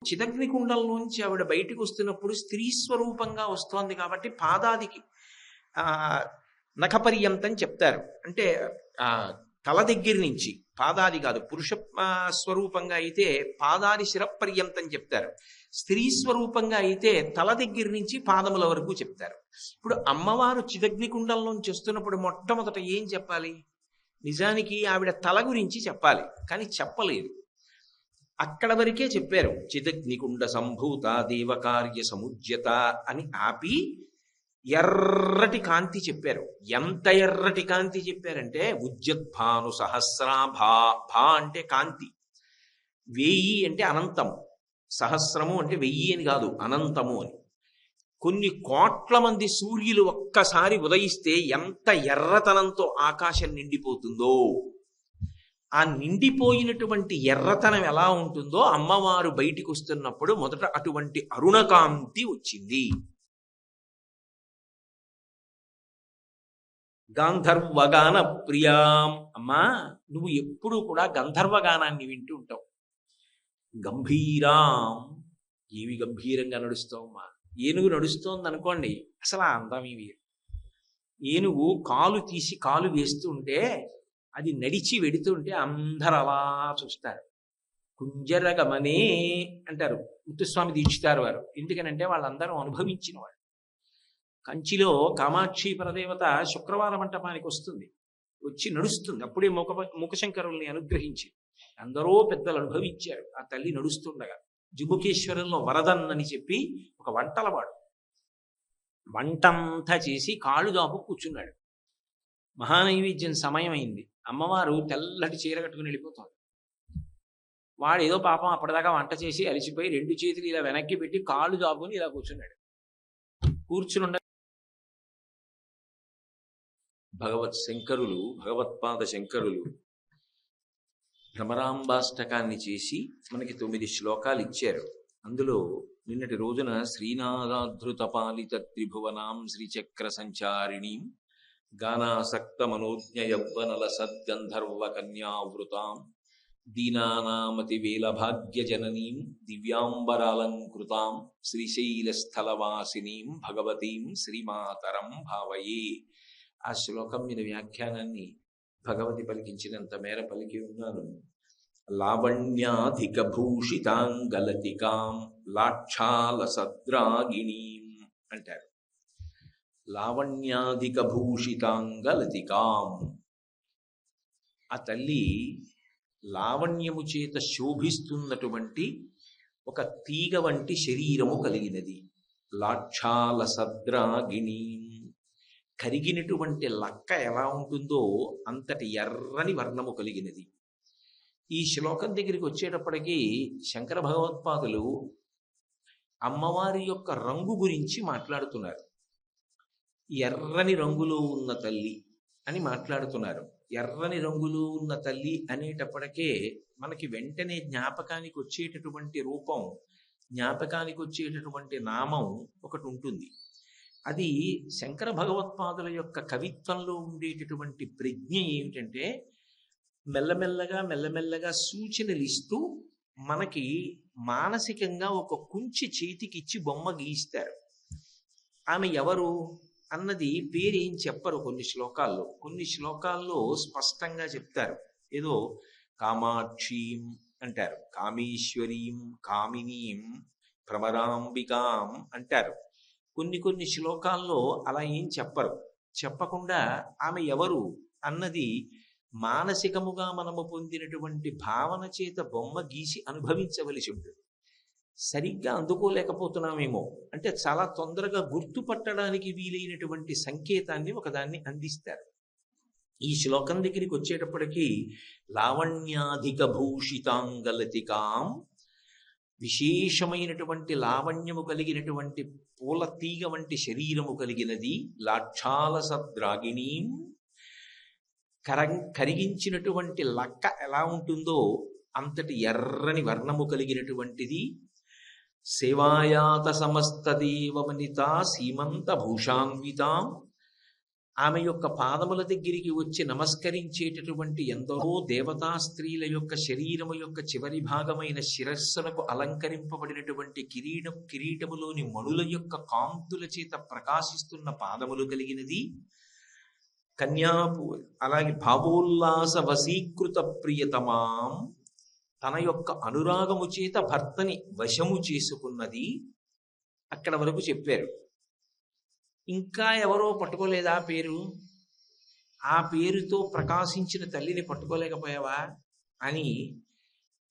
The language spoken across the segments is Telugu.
చిదగ్నికుండంలోంచి ఆవిడ బయటికి వస్తున్నప్పుడు స్త్రీ స్వరూపంగా వస్తోంది కాబట్టి పాదాదికి ఆ నఖపర్యంతం చెప్తారు. అంటే ఆ తల దగ్గర నుంచి, పాదాది కాదు, పురుష స్వరూపంగా అయితే పాదాది శిరపర్యంతం చెప్తారు. స్త్రీ స్వరూపంగా అయితే తల దగ్గర నుంచి పాదముల వరకు చెప్తారు. ఇప్పుడు అమ్మవారు చిదగ్నికుండంలోంచి వస్తున్నప్పుడు మొట్టమొదట ఏం చెప్పాలి? నిజానికి ఆవిడ తల గురించి చెప్పాలి, కానీ చెప్పలేదు. అక్కడ వరకే చెప్పారు. చిదగ్నికుండ సంభూత దేవకార్య సముజ్యత అని ఆపి ఎర్రటి కాంతి చెప్పారు. ఎంత ఎర్రటి కాంతి చెప్పారంటే ఉజ్జద్భాను సహస్రాభా, భా అంటే కాంతి, 1000 అంటే అనంతము, సహస్రము అంటే 1000 అని కాదు, అనంతము అని. కొన్ని కోట్ల మంది సూర్యులు ఒక్కసారి ఉదయిస్తే ఎంత ఎర్రతనంతో ఆకాశం నిండిపోతుందో, ఆ నిండిపోయినటువంటి ఎర్రతనం ఎలా ఉంటుందో అమ్మవారు బయటికి వస్తున్నప్పుడు మొదట అటువంటి అరుణకాంతి వచ్చింది. గాంధర్వగాన ప్రియాం. అమ్మా, నువ్వు ఎప్పుడూ కూడా గంధర్వగానాన్ని వింటూ ఉంటావు. గంభీరాం, ఏవి గంభీరంగా నడుస్తావమ్మా. ఏనుగు నడుస్తోంది అనుకోండి, అసలు ఆ అందం ఇవి. ఏనుగు కాలు తీసి కాలు వేస్తూ ఉంటే, అది నడిచి వెడుతుంటే అందరు అలా చూస్తారు. కుంజరగమనే అంటారు ముత్తుస్వామి దీక్షితారు వారు. ఎందుకనంటే వాళ్ళందరూ అనుభవించిన వాళ్ళు. కంచిలో కామాక్షి పరదేవత శుక్రవార మంటపానికి వస్తుంది, వచ్చి నడుస్తుంది. అప్పుడే మూకశంకరుల్ని అనుగ్రహించి అందరూ పెద్దలు అనుభవించారు ఆ తల్లి నడుస్తుండగా. జుబుకేశ్వరంలో వరదన్ అని చెప్పి ఒక వంటలవాడు వంటంతా చేసి కాళ్ళు దాపు కూర్చున్నాడు. మహానైవేద్యం సమయం అయింది. అమ్మవారు తెల్లటి చీర కట్టుకుని వెళ్ళిపోతుంది. వాడు ఏదో పాపం అప్పటిదాకా వంట చేసి అలిసిపోయి 2 చేతులు ఇలా వెనక్కి పెట్టి కాళ్ళు దాపుని ఇలా కూర్చున్నాడు. కూర్చుని భగవత్పాద శంకరులు భ్రమరాంబాష్టకాన్ని చేసి మనకి 9 శ్లోకాలు ఇచ్చారు. అందులో నిన్నటి రోజున శ్రీనాథాధృత పాలిత త్రిభువనాం శ్రీచక్ర సంచారిణీం గానాసక్త మనోజ్ఞ యౌవనల సద్గంధర్వ కన్యావృతాం దీనానామతి వేలభాగ్య జననీం దివ్యాంబరాలంకృతాం శ్రీశైలస్థలవాసినీం భగవతీం శ్రీమాతరం భావయే. ఆ శ్లోకం మీద వ్యాఖ్యానాన్ని భగవతి పలికించినంత మేర పలికి ఉన్నాను. లావణ్యాధిక భూషితాంగలతికాం లాక్షాల సద్రాగిణీం అంటారు. లావణ్యాధిక భూషితాంగలతికాం, ఆ తల్లి లావణ్యము చేత శోభిస్తున్నటువంటి ఒక తీగ వంటి శరీరము కలిగినది. లాక్షాల సద్రాగిణీం, కరిగినటువంటి లక్క ఎలా ఉంటుందో అంతటి ఎర్రని వర్ణము కలిగినది. ఈ శ్లోకం దగ్గరికి వచ్చేటప్పటికీ శంకర భగవత్పాదులు అమ్మవారి యొక్క రంగు గురించి మాట్లాడుతున్నారు. ఎర్రని రంగులో ఉన్న తల్లి అని మాట్లాడుతున్నారు. ఎర్రని రంగులో ఉన్న తల్లి అనేటప్పటికే మనకి వెంటనే జ్ఞాపకానికి వచ్చేటటువంటి రూపం, జ్ఞాపకానికి వచ్చేటటువంటి నామం ఒకటి ఉంటుంది. అది శంకర భగవత్పాదుల యొక్క కవిత్వంలో ఉండేటటువంటి ప్రజ్ఞ ఏమిటంటే, మెల్లమెల్లగా సూచనలు ఇస్తూ మనకి మానసికంగా ఒక కుంచి చేతికిచ్చి బొమ్మ గీస్తారు. ఆమె ఎవరు అన్నది పేరేం చెప్పరు. కొన్ని శ్లోకాల్లో స్పష్టంగా చెప్తారు. ఏదో కామాక్షీం అంటారు, కామేశ్వరీం, కామినీం, భ్రమరాంబికాం అంటారు. కొన్ని శ్లోకాల్లో అలా ఏం చెప్పరు. చెప్పకుండా ఆమె ఎవరు అన్నది మానసికముగా మనము పొందినటువంటి భావన చేత బొమ్మ గీసి అనుభవించవలసి ఉంటుంది. సరిగ్గా అందుకోలేకపోతున్నామేమో, అంటే చాలా తొందరగా గుర్తుపట్టడానికి వీలైనటువంటి సంకేతాన్ని ఒకదాన్ని అందిస్తారు. ఈ శ్లోకం దగ్గరికి వచ్చేటప్పటికీ లావణ్యాధిక భూషితాంగలతికాం, విశేషమైనటువంటి లావణ్యము కలిగినటువంటి పూల తీగ వంటి శరీరము కలిగినది. లాక్షాల సద్రాగిణీం, కరిగించినటువంటి లక్క ఎలా ఉంటుందో అంతటి ఎర్రని వర్ణము కలిగినటువంటిది. సేవాయాత సమస్త దేవమనిత సీమంత భూషాన్వితాం, ఆమె యొక్క పాదముల దగ్గరికి వచ్చి నమస్కరించేటటువంటి ఎందరో దేవతా స్త్రీల యొక్క శరీరము యొక్క చివరి భాగమైన శిరస్సునకు అలంకరింపబడినటువంటి కిరీటములోని మణుల యొక్క కాంతుల చేత ప్రకాశిస్తున్న పాదములు కలిగినది కన్యాపు. అలాగే భావోల్లాస వశీకృత ప్రియతమాం, తన యొక్క అనురాగము చేత భర్తని వశము చేసుకున్నది. అక్కడ వరకు చెప్పారు. ఇంకా ఎవరో పట్టుకోలేదా పేరు? ఆ పేరుతో ప్రకాశించిన తల్లిని పట్టుకోలేకపోయావా అని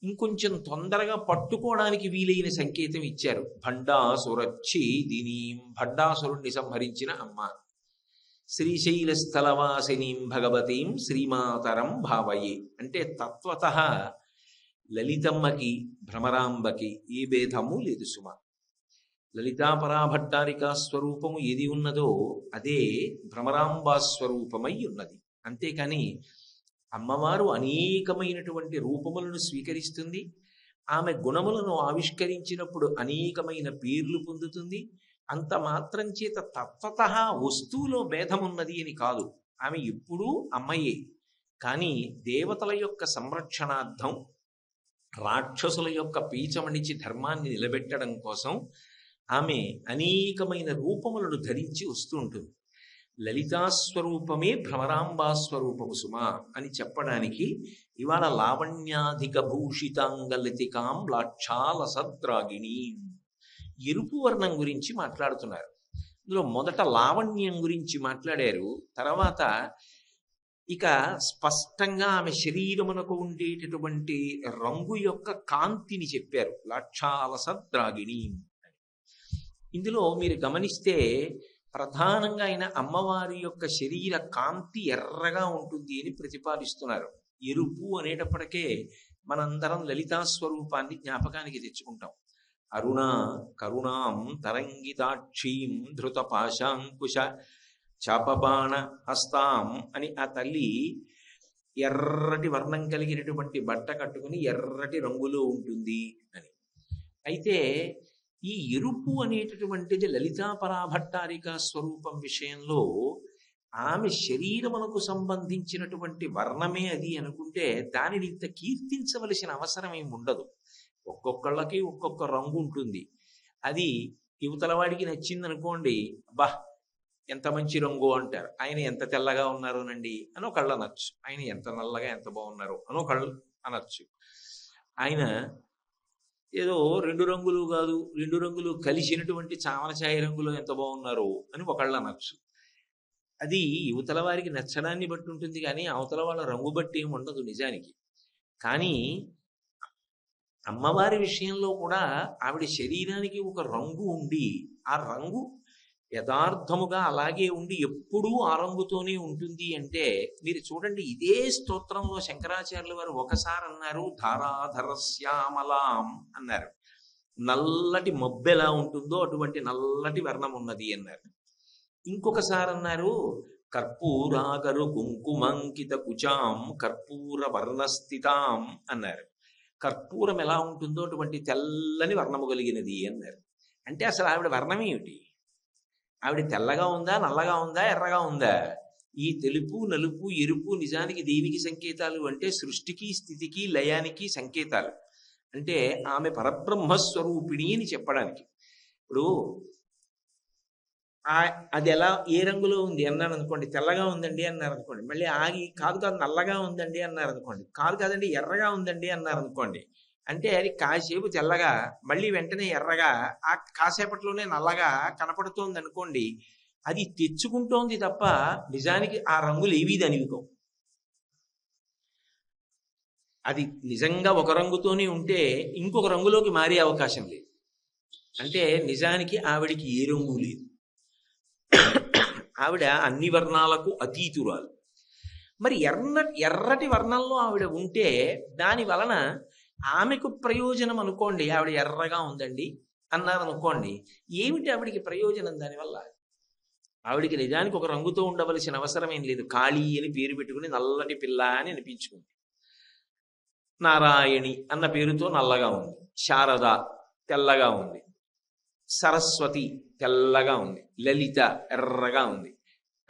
ఇంకొంచెం తొందరగా పట్టుకోవడానికి వీలైన సంకేతం ఇచ్చారు. భండాసురచ్చి దీనీం, భండాసురుణ్ణి సంహరించిన అమ్మ. శ్రీశైలస్థలవాసినీం భగవతీం శ్రీమాతరం భావయే అంటే తత్వతః లలితమ్మకి భ్రమరాంబకి ఏ భేదము లేదు సుమ. లలితాపరాభట్టారికా స్వరూపము ఏది ఉన్నదో అదే భ్రమరాంబా స్వరూపమై ఉన్నది. అంతేకాని అమ్మవారు అనేకమైనటువంటి రూపములను స్వీకరిస్తుంది. ఆమె గుణములను ఆవిష్కరించినప్పుడు అనేకమైన పేర్లు పొందుతుంది. అంత మాత్రం చేత తత్వతః వస్తువులో భేదమున్నది అని కాదు. ఆమె ఎప్పుడూ అమ్మయే. కానీ దేవతల యొక్క సంరక్షణార్థం, రాక్షసుల యొక్క పీచమణిచి ధర్మాన్ని నిలబెట్టడం కోసం ఆమె అనేకమైన రూపములను ధరించి వస్తూ ఉంటుంది. లలితాస్వరూపమే భ్రమరాంబాస్వరూపము సుమా అని చెప్పడానికి ఇవాళ లావణ్యాధిక భూషితాంగలతికాం లాక్షాలసద్రాగిణి ఎరుపు వర్ణం గురించి మాట్లాడుతున్నారు. ఇందులో మొదట లావణ్యం గురించి మాట్లాడారు. తర్వాత ఇక స్పష్టంగా ఆమె శరీరమునకు ఉండేటటువంటి రంగు యొక్క కాంతిని చెప్పారు. లాక్షాలసద్రాగిణి. ఇందులో మీరు గమనిస్తే ప్రధానంగా ఆయన అమ్మవారి యొక్క శరీర కాంతి ఎర్రగా ఉంటుంది అని ప్రతిపాదిస్తున్నారు. ఎరుపు అనేటప్పటికే మనందరం లలితా స్వరూపాన్ని జ్ఞాపకానికి తెచ్చుకుంటాం. అరుణ కరుణాం తరంగితాక్షీం ధృత పాశాంకుశ చాపబాణ హస్తాం అని ఆ తల్లి ఎర్రటి వర్ణం కలిగినటువంటి బట్ట కట్టుకుని ఎర్రటి రంగులో ఉంటుంది అని. అయితే ఈ ఎరుపు అనేటటువంటిది లలితాపరాభట్టారికా స్వరూపం విషయంలో ఆమె శరీరమునకు సంబంధించినటువంటి వర్ణమే అది అనుకుంటే దానిని ఇంత కీర్తించవలసిన అవసరం ఏమి ఉండదు. ఒక్కొక్కళ్ళకి ఒక్కొక్క రంగు ఉంటుంది. అది యువతలవాడికి నచ్చింది అనుకోండి, అబ్బా ఎంత మంచి రంగు అంటారు. ఆయన ఎంత తెల్లగా ఉన్నారోనండి అని ఒకళ్ళు అనొచ్చు. ఆయన ఎంత నల్లగా ఎంత బాగున్నారు అని ఒకళ్ళు అనొచ్చు. ఆయన ఏదో రెండు రంగులు కాదు, రెండు రంగులు కలిసినటువంటి చామనఛాయ రంగులో ఎంత బాగున్నారో అని ఒకళ్ళు అనొచ్చు. అది యువతల వారికి నచ్చడాన్ని బట్టి ఉంటుంది కానీ అవతల వాళ్ళ రంగు బట్టి ఏమి ఉండదు నిజానికి. కానీ అమ్మవారి విషయంలో కూడా ఆవిడ శరీరానికి ఒక రంగు ఉండి ఆ రంగు యథార్థముగా అలాగే ఉండి ఎప్పుడూ ఆ రంగుతోనే ఉంటుంది అంటే మీరు చూడండి. ఇదే స్తోత్రంలో శంకరాచార్యుల వారు ఒకసారి అన్నారు ధారాధరశ్యామలాం అన్నారు. నల్లటి మబ్బు ఎలా ఉంటుందో అటువంటి నల్లటి వర్ణం ఉన్నది అన్నారు. ఇంకొకసారి అన్నారు కర్పూరాగరు కుంకుమంకిత కుచాం కర్పూర వర్ణస్థితాం అన్నారు. కర్పూరం ఎలా ఉంటుందో అటువంటి తెల్లని వర్ణము కలిగినది అన్నారు. అంటే అసలు ఆవిడ వర్ణం ఏమిటి? ఆవిడ తెల్లగా ఉందా, నల్లగా ఉందా, ఎర్రగా ఉందా? ఈ తెలుపు నలుపు ఎరుపు నిజానికి దేనికి సంకేతాలు అంటే సృష్టికి స్థితికి లయానికి సంకేతాలు. అంటే ఆమె పరబ్రహ్మస్వరూపిణి అని చెప్పడానికి. ఇప్పుడు అది ఎలా ఏ రంగులో ఉంది అన్నారు అనుకోండి, తెల్లగా ఉందండి అన్నారు అనుకోండి, మళ్ళీ ఆగి కాదు కాదు నల్లగా ఉందండి అన్నారు అనుకోండి, కాదు కాదండి ఎర్రగా ఉందండి అన్నారు అనుకోండి, అంటే అది కాసేపు తెల్లగా మళ్ళీ వెంటనే ఎర్రగా ఆ కాసేపట్లోనే నల్లగా కనపడుతోంది అనుకోండి, అది తెచ్చుకుంటోంది తప్ప నిజానికి ఆ రంగులు ఏవీ దానివికో. అది నిజంగా ఒక రంగుతోనే ఉంటే ఇంకొక రంగులోకి మారే అవకాశం లేదు. అంటే నిజానికి ఆవిడికి ఏ రంగు లేదు. ఆవిడ అన్ని వర్ణాలకు అతీతురాలు. మరి ఎర్రటి వర్ణంలో ఆవిడ ఉంటే దాని వలన ఆమెకు ప్రయోజనం అనుకోండి. ఆవిడ ఎర్రగా ఉందండి అన్నారు అనుకోండి, ఏమిటి ఆవిడికి ప్రయోజనం దానివల్ల? ఆవిడికి నిజానికి ఒక రంగుతో ఉండవలసిన అవసరం ఏం లేదు. కాళీ అని పేరు పెట్టుకుని నల్లటి పిల్ల అని అనిపించుకుంది. నారాయణి అన్న పేరుతో నల్లగా ఉంది. శారద తెల్లగా ఉంది. సరస్వతి తెల్లగా ఉంది. లలిత ఎర్రగా ఉంది.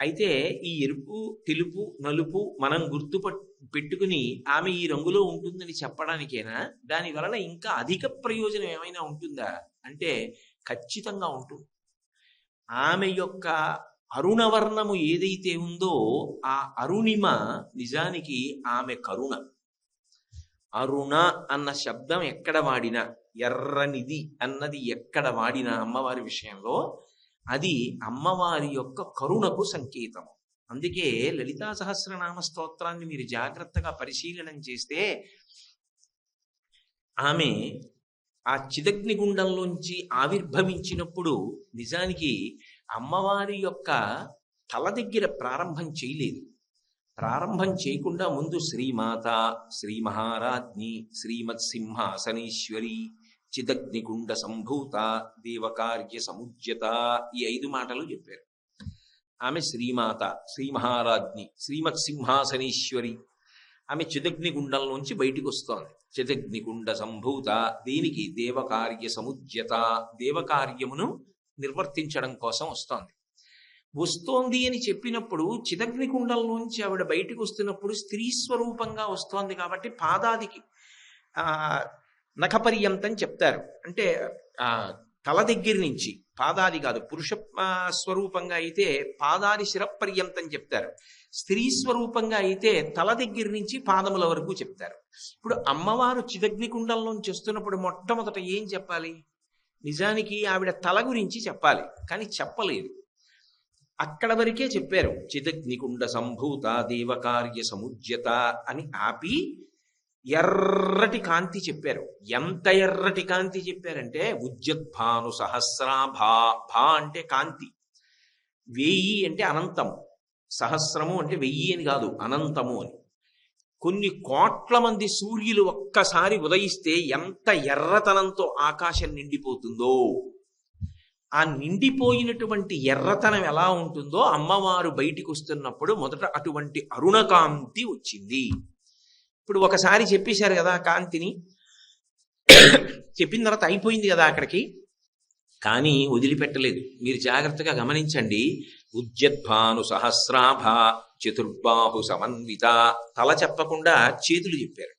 అయితే ఈ ఎరుపు, తెలుపు, నలుపు మనం పెట్టుకుని ఆమె ఈ రంగులో ఉంటుందని చెప్పడానికేనా? దాని వలన ఇంకా అధిక ప్రయోజనం ఏమైనా ఉంటుందా అంటే ఖచ్చితంగా ఉంటుంది. ఆమె యొక్క అరుణవర్ణము ఏదైతే ఉందో ఆ అరుణిమ నిజానికి ఆమె కరుణ. అరుణ అన్న శబ్దం ఎక్కడ వాడినా, ఎర్రనిది అన్నది ఎక్కడ వాడినా అమ్మవారి విషయంలో అది అమ్మవారి యొక్క కరుణకు సంకేతము. అందుకే లలితా సహస్రనామ స్తోత్రాన్ని మీరు జాగ్రత్తగా పరిశీలనం చేస్తే ఆమె ఆ చిదగ్నిగుండంలోంచి ఆవిర్భవించినప్పుడు నిజానికి అమ్మవారి యొక్క తల దగ్గర ప్రారంభం చేయలేదు. ప్రారంభం చేయకుండా ముందు శ్రీమాత, శ్రీ మహారాజ్ఞి, శ్రీమత్సింహాసనేశ్వరి, చిదగ్నిగుండ సంభూత, దేవకార్య సముజ్యత, ఈ 5 మాటలు చెప్పారు. ఆమె శ్రీమాత, శ్రీ మహారాజ్ఞి, శ్రీమత్సింహాసనేశ్వరి. ఆమె చిదగ్నిగుండంలోంచి బయటికి వస్తోంది. చిదగ్నిగుండ సంభూత, దీనికి దేవకార్య సముజ్యత, దేవకార్యమును నిర్వర్తించడం కోసం వస్తోంది అని చెప్పినప్పుడు చిదగ్నికుండంలోంచి ఆవిడ బయటికి వస్తున్నప్పుడు స్త్రీ స్వరూపంగా వస్తోంది కాబట్టి పాదాదికి నఖపర్యంతం చెప్తారు. అంటే తల దగ్గర నుంచి, పాదాది కాదు, పురుష స్వరూపంగా అయితే పాదాది శిరపర్యంతం చెప్తారు. స్త్రీ స్వరూపంగా అయితే తల దగ్గర నుంచి పాదముల వరకు చెప్తారు. ఇప్పుడు అమ్మవారు చిదగ్నికుండంలోంచి వస్తున్నప్పుడు మొట్టమొదట ఏం చెప్పాలి? నిజానికి ఆవిడ తల గురించి చెప్పాలి, కానీ చెప్పలేదు. అక్కడ వరకే చెప్పారు. చిదగ్నికుండ సంభూత దేవకార్య సముజ్యత అని ఆపి ఎర్రటి కాంతి చెప్పారు. ఎంత ఎర్రటి కాంతి చెప్పారంటే ఉజ్జద్భాను సహస్రాభా. భా అంటే కాంతి, 1000 అంటే అనంతము, సహస్రము అంటే 1000 అని కాదు, అనంతము అని. కొన్ని కోట్ల మంది సూర్యులు ఒక్కసారి ఉదయిస్తే ఎంత ఎర్రతనంతో ఆకాశం నిండిపోతుందో, ఆ నిండిపోయినటువంటి ఎర్రతనం ఎలా ఉంటుందో అమ్మవారు బయటికి వస్తున్నప్పుడు మొదట అటువంటి అరుణకాంతి వచ్చింది. ఇప్పుడు ఒకసారి చెప్పేశారు కదా కాంతిని, చెప్పిన తర్వాత అయిపోయింది కదా అక్కడికి, కానీ వదిలిపెట్టలేదు. మీరు జాగ్రత్తగా గమనించండి. ఉజ్జద్భాను సహస్రాభ చతుర్బాహు సమన్విత. తల చెప్పకుండా చేతులు చెప్పారు.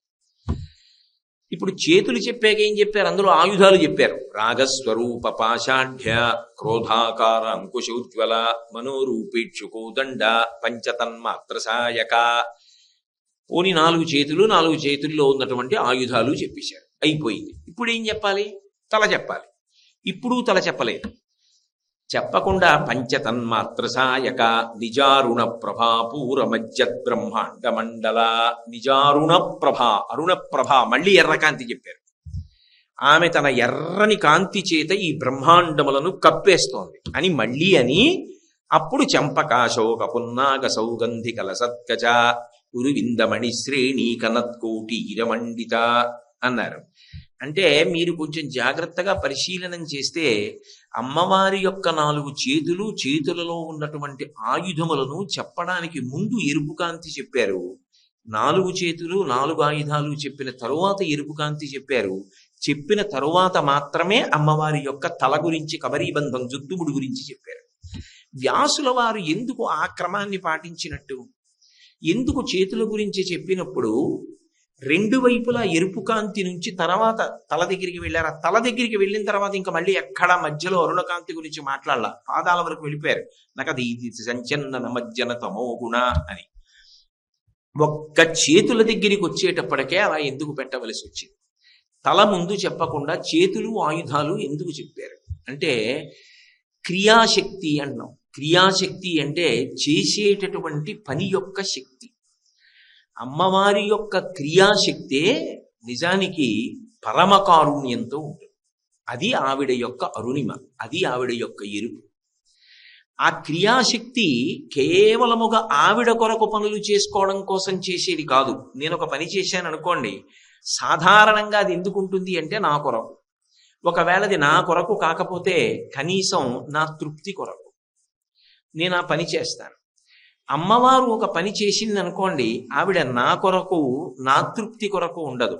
ఇప్పుడు చేతులు చెప్పాక ఏం చెప్పారు? అందులో ఆయుధాలు చెప్పారు. రాగస్వరూప పాషాఢ్య, క్రోధాకార అంకుశోజ్వల, మనోరూపేక్షుకోదండ, పంచతన్మాత్ర సాయక. పోని 4 చేతులు, 4 చేతుల్లో ఉన్నటువంటి ఆయుధాలు చెప్పేశారు. అయిపోయింది. ఇప్పుడు ఏం చెప్పాలి? తల చెప్పాలి. ఇప్పుడు తల చెప్పలేదు. చెప్పకుండా పంచతన్మాత్ర సాయక, నిజారుణ ప్రభా పూర మజ్జత్ బ్రహ్మాండ మండల. నిజారుణ ప్రభ, అరుణ ప్రభ, మళ్ళీ ఎర్రకాంతి చెప్పారు. ఆమె తన ఎర్రని కాంతి చేత ఈ బ్రహ్మాండములను కప్పేస్తోంది అని మళ్ళీ అని, అప్పుడు చంపకాశోక పున్నాగ సౌగంధి కల సత్కచ ఉరువిందమణి శ్రేణి కనత్కోటి ఇరమండిత అన్నారు. అంటే మీరు కొంచెం జాగ్రత్తగా పరిశీలనం చేస్తే అమ్మవారి యొక్క 4 చేతులు, చేతులలో ఉన్నటువంటి ఆయుధములను చెప్పడానికి ముందు ఎరుపు కాంతి చెప్పారు. 4 చేతులు 4 ఆయుధాలు చెప్పిన తరువాత ఎరుపు కాంతి చెప్పారు. చెప్పిన తరువాత మాత్రమే అమ్మవారి యొక్క తల గురించి, కబరీబంధం, జుత్తుముడు గురించి చెప్పారు. వ్యాసుల వారు ఎందుకు ఆ క్రమాన్ని పాటించినట్టు? ఎందుకు చేతుల గురించి చెప్పినప్పుడు 2 వైపులా ఎరుపు కాంతి నుంచి తర్వాత తల దగ్గరికి వెళ్ళారు. ఆ తల దగ్గరికి వెళ్ళిన తర్వాత ఇంకా మళ్ళీ ఎక్కడా మధ్యలో అరుణకాంతి గురించి మాట్లాడాల, పాదాల వరకు వెళ్ళిపోయారు. నాకది ఇది సంచన్న నమజ్జన తమోగుణ అని. ఒక్క చేతుల దగ్గరికి వచ్చేటప్పటికే అలా ఎందుకు పెట్టవలసి వచ్చింది? తల ముందు చెప్పకుండా చేతులు, ఆయుధాలు ఎందుకు చెప్పారు అంటే క్రియాశక్తి అన్నాం. క్రియాశక్తి అంటే చేసేటటువంటి పని యొక్క శక్తి. అమ్మవారి యొక్క క్రియాశక్తే నిజానికి పరమకారుణ్యంతో ఉంటుంది. అది ఆవిడ యొక్క అరుణిమ, అది ఆవిడ యొక్క ఎరుపు. ఆ క్రియాశక్తి కేవలముగా ఆవిడ కొరకు పనులు చేసుకోవడం కోసం చేసేది కాదు. నేను ఒక పని చేశాను అనుకోండి, సాధారణంగా అది ఎందుకు ఉంటుంది అంటే నా కొరకు. ఒకవేళ అది నా కొరకు కాకపోతే కనీసం నా తృప్తి కొరకు నేను ఆ పని చేస్తాను. అమ్మవారు ఒక పని చేసింది అనుకోండి, ఆవిడ నా కొరకు, నా తృప్తి కొరకు ఉండదు,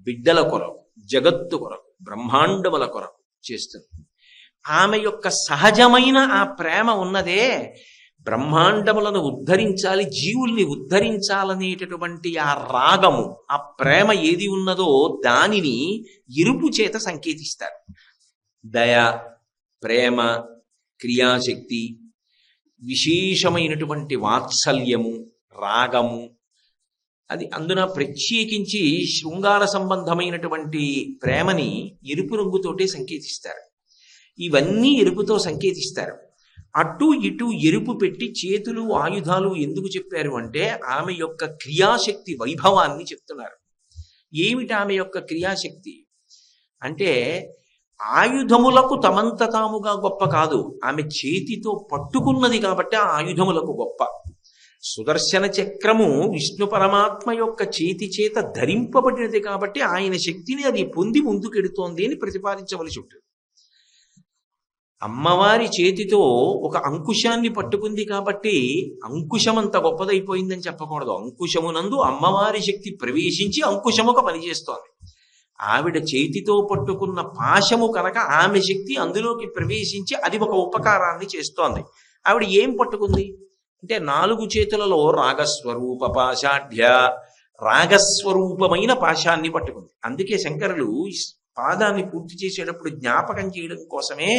బిడ్డల కొరకు, జగత్తు కొరకు, బ్రహ్మాండముల కొరకు చేస్తుంది. ఆమె యొక్క సహజమైన ఆ ప్రేమ ఉన్నదే బ్రహ్మాండములను ఉద్ధరించాలి, జీవుల్ని ఉద్ధరించాలనేటటువంటి ఆ రాగము, ఆ ప్రేమ ఏది ఉన్నదో దానిని ఎరుపు చేత సంకేతిస్తారు. దయ, ప్రేమ, క్రియాశక్తి, విశేషమైనటువంటి వాత్సల్యము, రాగము, అది అందున ప్రత్యేకించి శృంగార సంబంధమైనటువంటి ప్రేమని ఎరుపు రంగుతోటే సంకేతిస్తారు. ఇవన్నీ ఎరుపుతో సంకేతిస్తారు. అటు ఇటు ఎరుపు పెట్టి చేతులు ఆయుధాలు ఎందుకు చెప్పారు అంటే ఆమె యొక్క క్రియాశక్తి వైభవాన్ని చెప్తున్నారు. ఏమిటి ఆమె యొక్క క్రియాశక్తి అంటే ఆయుధములకు తమంత తాముగా గొప్ప కాదు, ఆమె చేతితో పట్టుకున్నది కాబట్టి ఆ ఆయుధములకు గొప్ప. సుదర్శన చక్రము విష్ణు పరమాత్మ యొక్క చేతి చేత ధరింపబడినది కాబట్టి ఆయన శక్తిని అది పొంది ముందుకెడుతోంది అని ప్రతిపాదించవలసి ఉంటుంది. అమ్మవారి చేతితో ఒక అంకుశాన్ని పట్టుకుంది కాబట్టి అంకుశం అంత గొప్పదైపోయిందని చెప్పకూడదు. అంకుశమునందు అమ్మవారి శక్తి ప్రవేశించి అంకుశముగా పనిచేస్తోంది. ఆవిడ చేతితో పట్టుకున్న పాశము కనుక ఆమె శక్తి అందులోకి ప్రవేశించి అది ఒక ఉపకారాన్ని చేస్తోంది. ఆవిడ ఏం పట్టుకుంది అంటే 4 చేతులలో రాగస్వరూప పాశాఢ్య, రాగస్వరూపమైన పాశాన్ని పట్టుకుంది. అందుకే శంకరులు పాదాన్ని పూర్తి చేసేటప్పుడు జ్ఞాపకం చేయడం కోసమే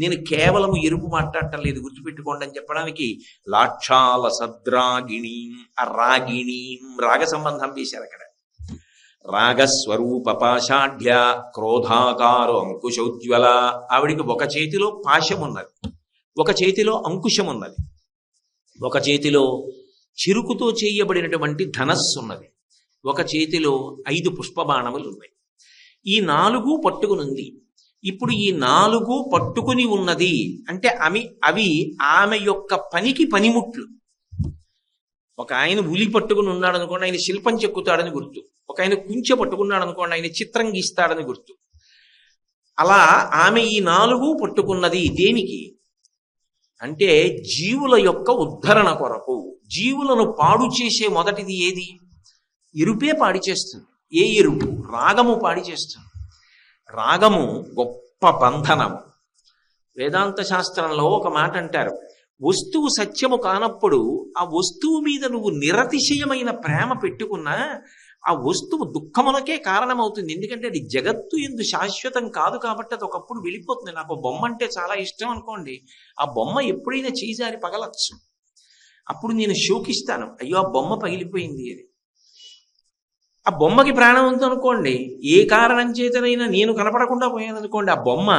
నేను కేవలం ఎరుపు మాట్లాడటం లేదు, గుర్తుపెట్టుకోండి అని చెప్పడానికి లాక్షాల సద్రాగిణీం, ఆ రాగిణీం రాగ సంబంధం వేశారు అక్కడ. రాగస్వరూప పాశాఢ్య క్రోధాకారు అంకుశోజ్వల, ఆవిడికి ఒక చేతిలో పాశం ఉన్నది, ఒక చేతిలో అంకుశం ఉన్నది, ఒక చేతిలో చిరుకుతో చేయబడినటువంటి ధనస్సు ఉన్నది, ఒక చేతిలో 5 పుష్పబాణములు ఉన్నాయి. ఈ 4 పట్టుకునుంది. ఇప్పుడు ఈ 4 పట్టుకుని ఉన్నది అంటే అవి ఆమె యొక్క పనికి పనిముట్లు. ఒక ఆయన ఉలి పట్టుకుని ఉన్నాడు అనుకోండి, ఆయన శిల్పం చెక్కుతాడని గుర్తు. ఒక ఆయన కుంచె పట్టుకున్నాడు అనుకోండి, ఆయన చిత్రం గీస్తాడని గుర్తు. అలా ఆమె ఈ 4 పట్టుకున్నది దేనికి అంటే జీవుల యొక్క ఉద్ధరణ కొరకు. జీవులను పాడు చేసే మొదటిది ఏది? ఎరుపే పాడి చేస్తుంది. ఏ ఎరుపు? రాగము పాడి చేస్తుంది. రాగము గొప్ప బంధనము. వేదాంత శాస్త్రంలో ఒక మాట అంటారు, వస్తువు సత్యము కానప్పుడు ఆ వస్తువు మీద నువ్వు నిరతిశయమైన ప్రేమ పెట్టుకున్నా ఆ వస్తువు దుఃఖమునకే కారణమవుతుంది. ఎందుకంటే అది జగత్తు ఎందు శాశ్వతం కాదు కాబట్టి అది ఒకప్పుడు వెళ్ళిపోతుంది. నాకు బొమ్మ అంటే చాలా ఇష్టం అనుకోండి, ఆ బొమ్మ ఎప్పుడైనా చేజారి పగలచ్చు. అప్పుడు నేను శోకిస్తాను, అయ్యో ఆ బొమ్మ పగిలిపోయింది అని. ఆ బొమ్మకి ప్రాణం ఉందనుకోండి, ఏ కారణం చేతనైనా నేను కనపడకుండా పోయాను అనుకోండి, ఆ బొమ్మ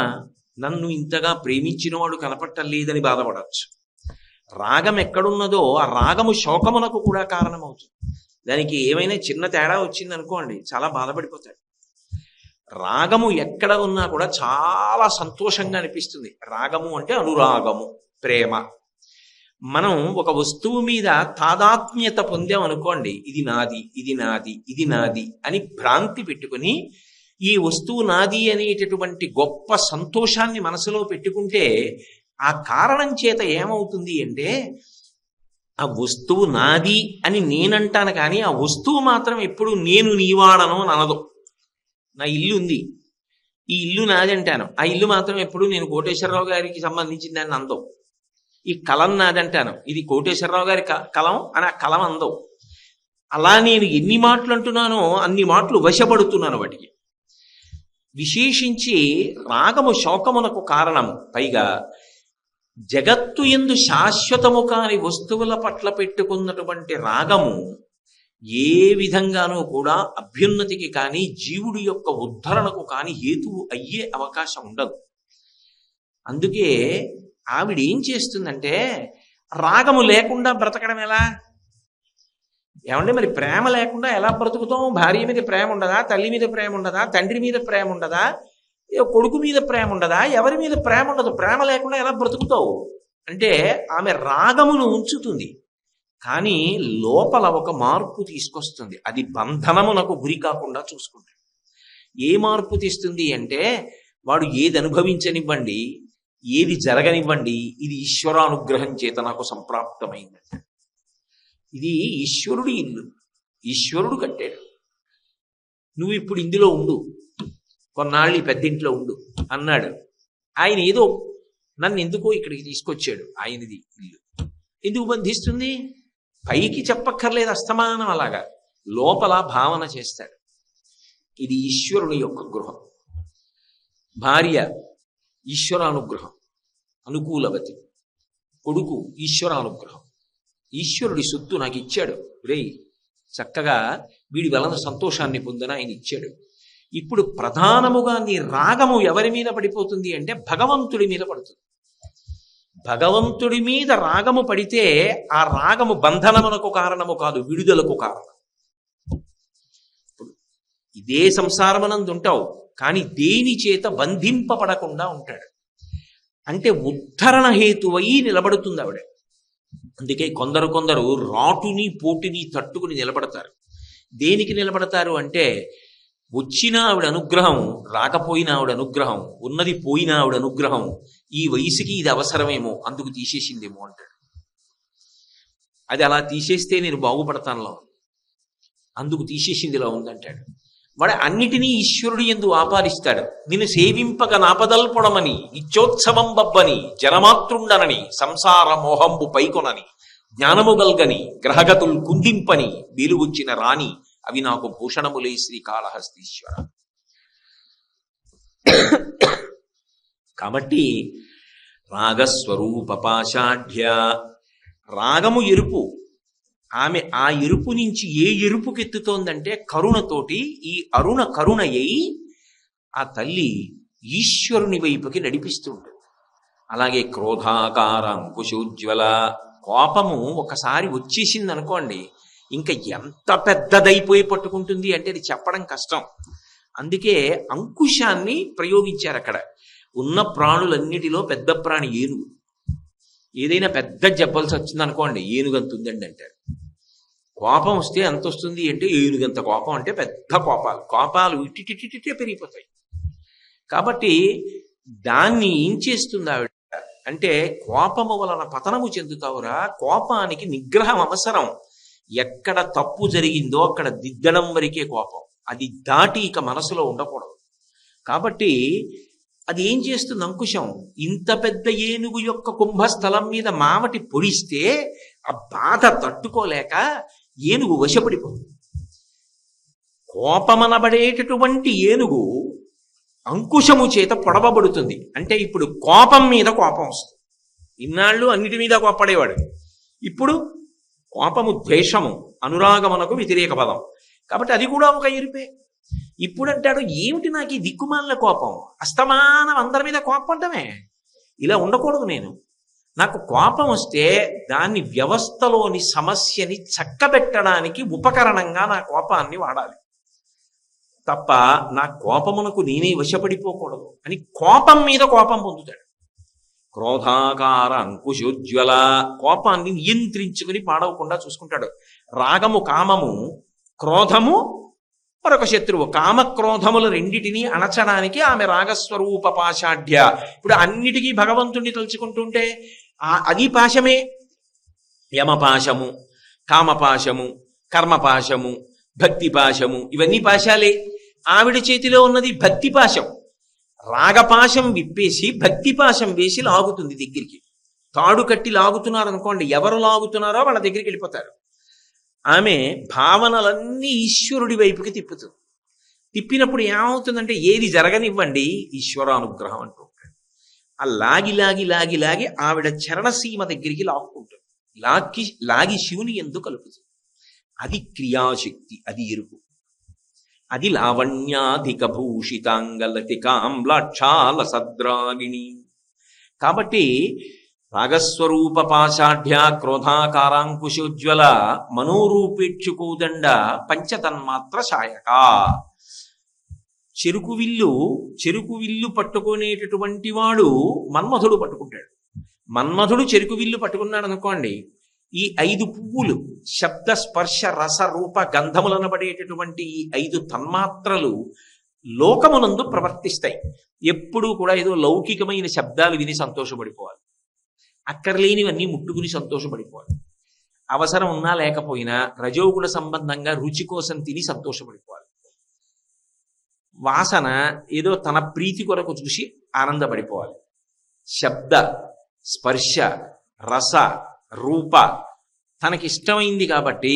నన్ను ఇంతగా ప్రేమించిన వాడు కనపడటం లేదని బాధపడవచ్చు. రాగం ఎక్కడున్నదో ఆ రాగము శోకమునకు కూడా కారణమవుతుంది. దానికి ఏమైనా చిన్న తేడా వచ్చింది అనుకోండి, చాలా బాధపడిపోతాడు. రాగము ఎక్కడ ఉన్నా కూడా చాలా సంతోషంగా అనిపిస్తుంది. రాగము అంటే అనురాగము, ప్రేమ. మనం ఒక వస్తువు మీద తాదాత్మ్యత పొందాం అనుకోండి, ఇది నాది, ఇది నాది, ఇది నాది అని భ్రాంతి పెట్టుకుని ఈ వస్తువు నాది అనేటటువంటి గొప్ప సంతోషాన్ని మనసులో పెట్టుకుంటే ఆ కారణం చేత ఏమవుతుంది అంటే ఆ వస్తువు నాది అని నేనంటాను, కానీ ఆ వస్తువు మాత్రం ఎప్పుడు నేను నీవాడను అని అనదు. నా ఇల్లు ఉంది, ఈ ఇల్లు నాది అంటాను, ఆ ఇల్లు మాత్రం ఎప్పుడు నేను కోటేశ్వరరావు గారికి సంబంధించిన దాన్ని అందం. ఈ కలం నాదంటాను, ఇది కోటేశ్వరరావు గారి కలం అని ఆ కలం అందం. అలా నేను ఎన్ని మాటలు అంటున్నానో అన్ని మాటలు వశపడుతున్నాను వాటికి. విశేషించి రాగము శోకమునకు కారణము. పైగా జగత్తు యందు శాశ్వతము కాని వస్తువుల పట్ల పెట్టుకున్నటువంటి రాగము ఏ విధంగానూ కూడా అభ్యున్నతికి కానీ జీవుడి యొక్క ఉద్ధరణకు కానీ హేతువు అయ్యే అవకాశం ఉండదు. అందుకే ఆవిడ ఏం చేస్తుందంటే రాగము లేకుండా బ్రతకడం ఎలా? ఏమంటే మరి ప్రేమ లేకుండా ఎలా బ్రతుకుతాం? భార్య మీద ప్రేమ ఉండదా? తల్లి మీద ప్రేమ ఉండదా? తండ్రి మీద ప్రేమ ఉండదా? కొడుకు మీద ప్రేమ ఉండదా? ఎవరి మీద ప్రేమ ఉండదు? ప్రేమ లేకుండా ఎలా బ్రతుకుతావు అంటే ఆమె రాగమును ఉంచుతుంది, కానీ లోపల ఒక మార్పు తీసుకొస్తుంది. అది బంధనమునకు గురి కాకుండా చూసుకుంటుంది. ఏ మార్పు తీస్తుంది అంటే వాడు ఏది అనుభవించనివ్వండి, ఏది జరగనివ్వండి, ఇది ఈశ్వరానుగ్రహం చేత నాకు సంప్రాప్తమైందంట. ఇది ఈశ్వరుడి ఇల్లు, ఈశ్వరుడు కట్టాడు. నువ్వు ఇప్పుడు ఇందులో ఉండు, కొన్నాళ్ళు ఈ పెద్దింట్లో ఉండు అన్నాడు. ఆయన ఏదో నన్ను ఎందుకో ఇక్కడికి తీసుకొచ్చాడు, ఆయనది ఇల్లు. ఎందుకు బంధిస్తుంది? పైకి చెప్పక్కర్లేదు అస్తమానం, అలాగా లోపల భావన చేస్తాడు. ఇది ఈశ్వరుని యొక్క గృహం. భార్య ఈశ్వరానుగ్రహం, అనుకూలవతి. కొడుకు ఈశ్వరానుగ్రహం. ఈశ్వరుడి సొత్తు నాకు ఇచ్చాడు, రేయ్ చక్కగా వీడి వలన సంతోషాన్ని పొందిన ఆయన ఇచ్చాడు. ఇప్పుడు ప్రధానముగా నీ రాగము ఎవరి మీద పడిపోతుంది అంటే భగవంతుడి మీద పడుతుంది. భగవంతుడి మీద రాగము పడితే ఆ రాగము బంధనమునకు కారణము కాదు, విడుదలకు కారణం. ఇదే సంసారమనందు ఉంటావు, కానీ దేని చేత బంధింపబడకుండా ఉంటాడు. అంటే ఉద్ధరణ హేతువై నిలబడుతుంది ఆవిడ. అందుకే కొందరు రాటుని పోటుని తట్టుకుని నిలబడతారు. దేనికి నిలబడతారు అంటే, వచ్చిన ఆవిడ అనుగ్రహం, రాకపోయినా ఆవిడ అనుగ్రహం, ఉన్నది పోయినా ఆవిడ అనుగ్రహం, ఈ వయసుకి ఇది అవసరమేమో అందుకు తీసేసిందేమో అంటాడు. అది అలా తీసేస్తే నేను బాగుపడతానులో, అందుకు తీసేసిందిలా ఉందంటాడు. వాడు అన్నిటినీ ఈశ్వరుడు యందు ఆపాదిస్తాడు. నిన్ను సేవింపక నాపదల్పొడమని, నిత్యోత్సవం బబ్బని, జనమాతృండనని, సంసార మోహంబు పైకొనని, జ్ఞానము గల్గని, గ్రహగతులు కుందింపని, వీలుగుచ్చిన రాణి, అవి నాకు భూషణములే శ్రీకాళహస్తీశ్వర. కాబట్టి రాగస్వరూప పాషాఢ్య, రాగము ఎరుపు. ఆమె ఆ ఎరుపు నుంచి ఏ ఎరుపుకెత్తుతోందంటే కరుణతోటి. ఈ అరుణ కరుణయ్యి ఆ తల్లి ఈశ్వరుని వైపుకి నడిపిస్తుంటుంది. అలాగే క్రోధాకార అంకుశోజ్వల, కోపము ఒకసారి వచ్చేసింది అనుకోండి, ఇంకా ఎంత పెద్దదైపోయి పట్టుకుంటుంది అంటే అది చెప్పడం కష్టం. అందుకే అంకుశాన్ని ప్రయోగించారు అక్కడ. ఉన్న ప్రాణులన్నిటిలో పెద్ద ప్రాణి ఏనుగు. ఏదైనా పెద్ద జబ్బల్సి వచ్చింది అనుకోండి, ఏనుగంత ఉందండి అంటారు. కోపం వస్తే ఎంత వస్తుంది అంటే ఏనుగంత కోపం. అంటే పెద్ద కోపాలు ఇటిటిటిటే పెరిగిపోతాయి. కాబట్టి దాన్ని ఏం చేస్తుంది ఆవిడ అంటే, కోపము వలన పతనము చెందుతావురా, కోపానికి నిగ్రహం అవసరం. ఎక్కడ తప్పు జరిగిందో అక్కడ దిద్దడం వరకే కోపం, అది దాటి ఇక మనసులో ఉండకూడదు. కాబట్టి అది ఏం చేస్తుంది అంకుశం, ఇంత పెద్ద ఏనుగు యొక్క కుంభస్థలం మీద మావటి పొడిస్తే ఆ బాధ తట్టుకోలేక ఏనుగు వశపడిపోతుంది. కోపమనబడేటటువంటి ఏనుగు అంకుశము చేత పొడవబడుతుంది. అంటే ఇప్పుడు కోపం మీద కోపం వస్తుంది. ఇన్నాళ్ళు అన్నిటి మీద కోపడేవాడు, ఇప్పుడు కోపము ద్వేషము, అనురాగమునకు వ్యతిరేక పదం. కాబట్టి అది కూడా ఒక ఎరుపే. ఇప్పుడు అంటాడు, ఏమిటి నాకు ఈ దిక్కుమాలిన కోపం, అస్తమానం అందరి మీద కోపడమే, ఇలా ఉండకూడదు. నాకు కోపం వస్తే దాన్ని వ్యవస్థలోని సమస్యని చక్కబెట్టడానికి ఉపకరణంగా నా కోపాన్ని వాడాలి తప్ప నా కోపమునకు నేనే వశపడిపోకూడదు అని కోపం మీద కోపం పొందుతాడు. క్రోధాకార అంకుశోజ్వల, కోపాన్ని నియంత్రించుకుని పాడవకుండా చూసుకుంటాడు. రాగము కామము, క్రోధము మరొక శత్రువు. కామక్రోధముల రెండిటినీ అణచడానికి ఆమె రాగస్వరూప పాషాఢ్య. ఇప్పుడు అన్నిటికీ భగవంతుణ్ణి తలుచుకుంటుంటే అది పాశమే. యమపాశము, కామపాశము, కర్మపాశము, భక్తి పాశము, ఇవన్నీ పాశాలే. ఆవిడ చేతిలో ఉన్నది భక్తి పాశం. రాగపాశం విప్పేసి భక్తి పాశం వేసి లాగుతుంది దగ్గరికి. తాడు కట్టి లాగుతున్నారు అనుకోండి, ఎవరు లాగుతున్నారో వాళ్ళ దగ్గరికి వెళ్ళిపోతారు. ఆమె భావనలన్నీ ఈశ్వరుడి వైపుకి తిప్పుతుంది. తిప్పినప్పుడు ఏమవుతుందంటే, ఏది జరగనివ్వండి ఈశ్వరానుగ్రహం అంటూ ఆ లాగి లాగి లాగి లాగి ఆవిడ చరణసీమ దగ్గరికి లాక్కుంటుంది. లాగి శివుని ఎందు కలుపుతుంది. అది క్రియాశక్తి, అది ఎరుపు. అది లావణ్యాధిక భూషితాంగలతికాంలాక్షాల సద్రాగిణి. కాబట్టి రాగస్వరూప పాషాఢ్య, క్రోధాకారాంకుశోజ్వల, మనోరూపేక్షుకోదండ, పంచతన్మాత్ర శాయక. చెరుకు విల్లు పట్టుకునేటటువంటి వాడు మన్మధుడు పట్టుకుంటాడు. మన్మధుడు చెరుకు విల్లు పట్టుకున్నాడు అనుకోండి, ఈ 5 పువ్వులు శబ్ద స్పర్శ రస రూప గంధములనబడేటటువంటి ఈ 5 తన్మాత్రలు లోకమునందు ప్రవర్తిస్తాయి. ఎప్పుడూ కూడా ఏదో లౌకికమైన శబ్దాలు విని సంతోషపడిపోవాలి, అక్కర్లేనివన్నీ ముట్టుకుని సంతోషపడిపోవాలి. అవసరం ఉన్నా లేకపోయినా రజోగుణ సంబంధంగా రుచి కోసం తిని సంతోషపడిపోవాలి. వాసన ఏదో తన ప్రీతి కొరకు చూసి ఆనందపడిపోవాలి. శబ్ద స్పర్శ రస రూప తనకిష్టమైంది కాబట్టి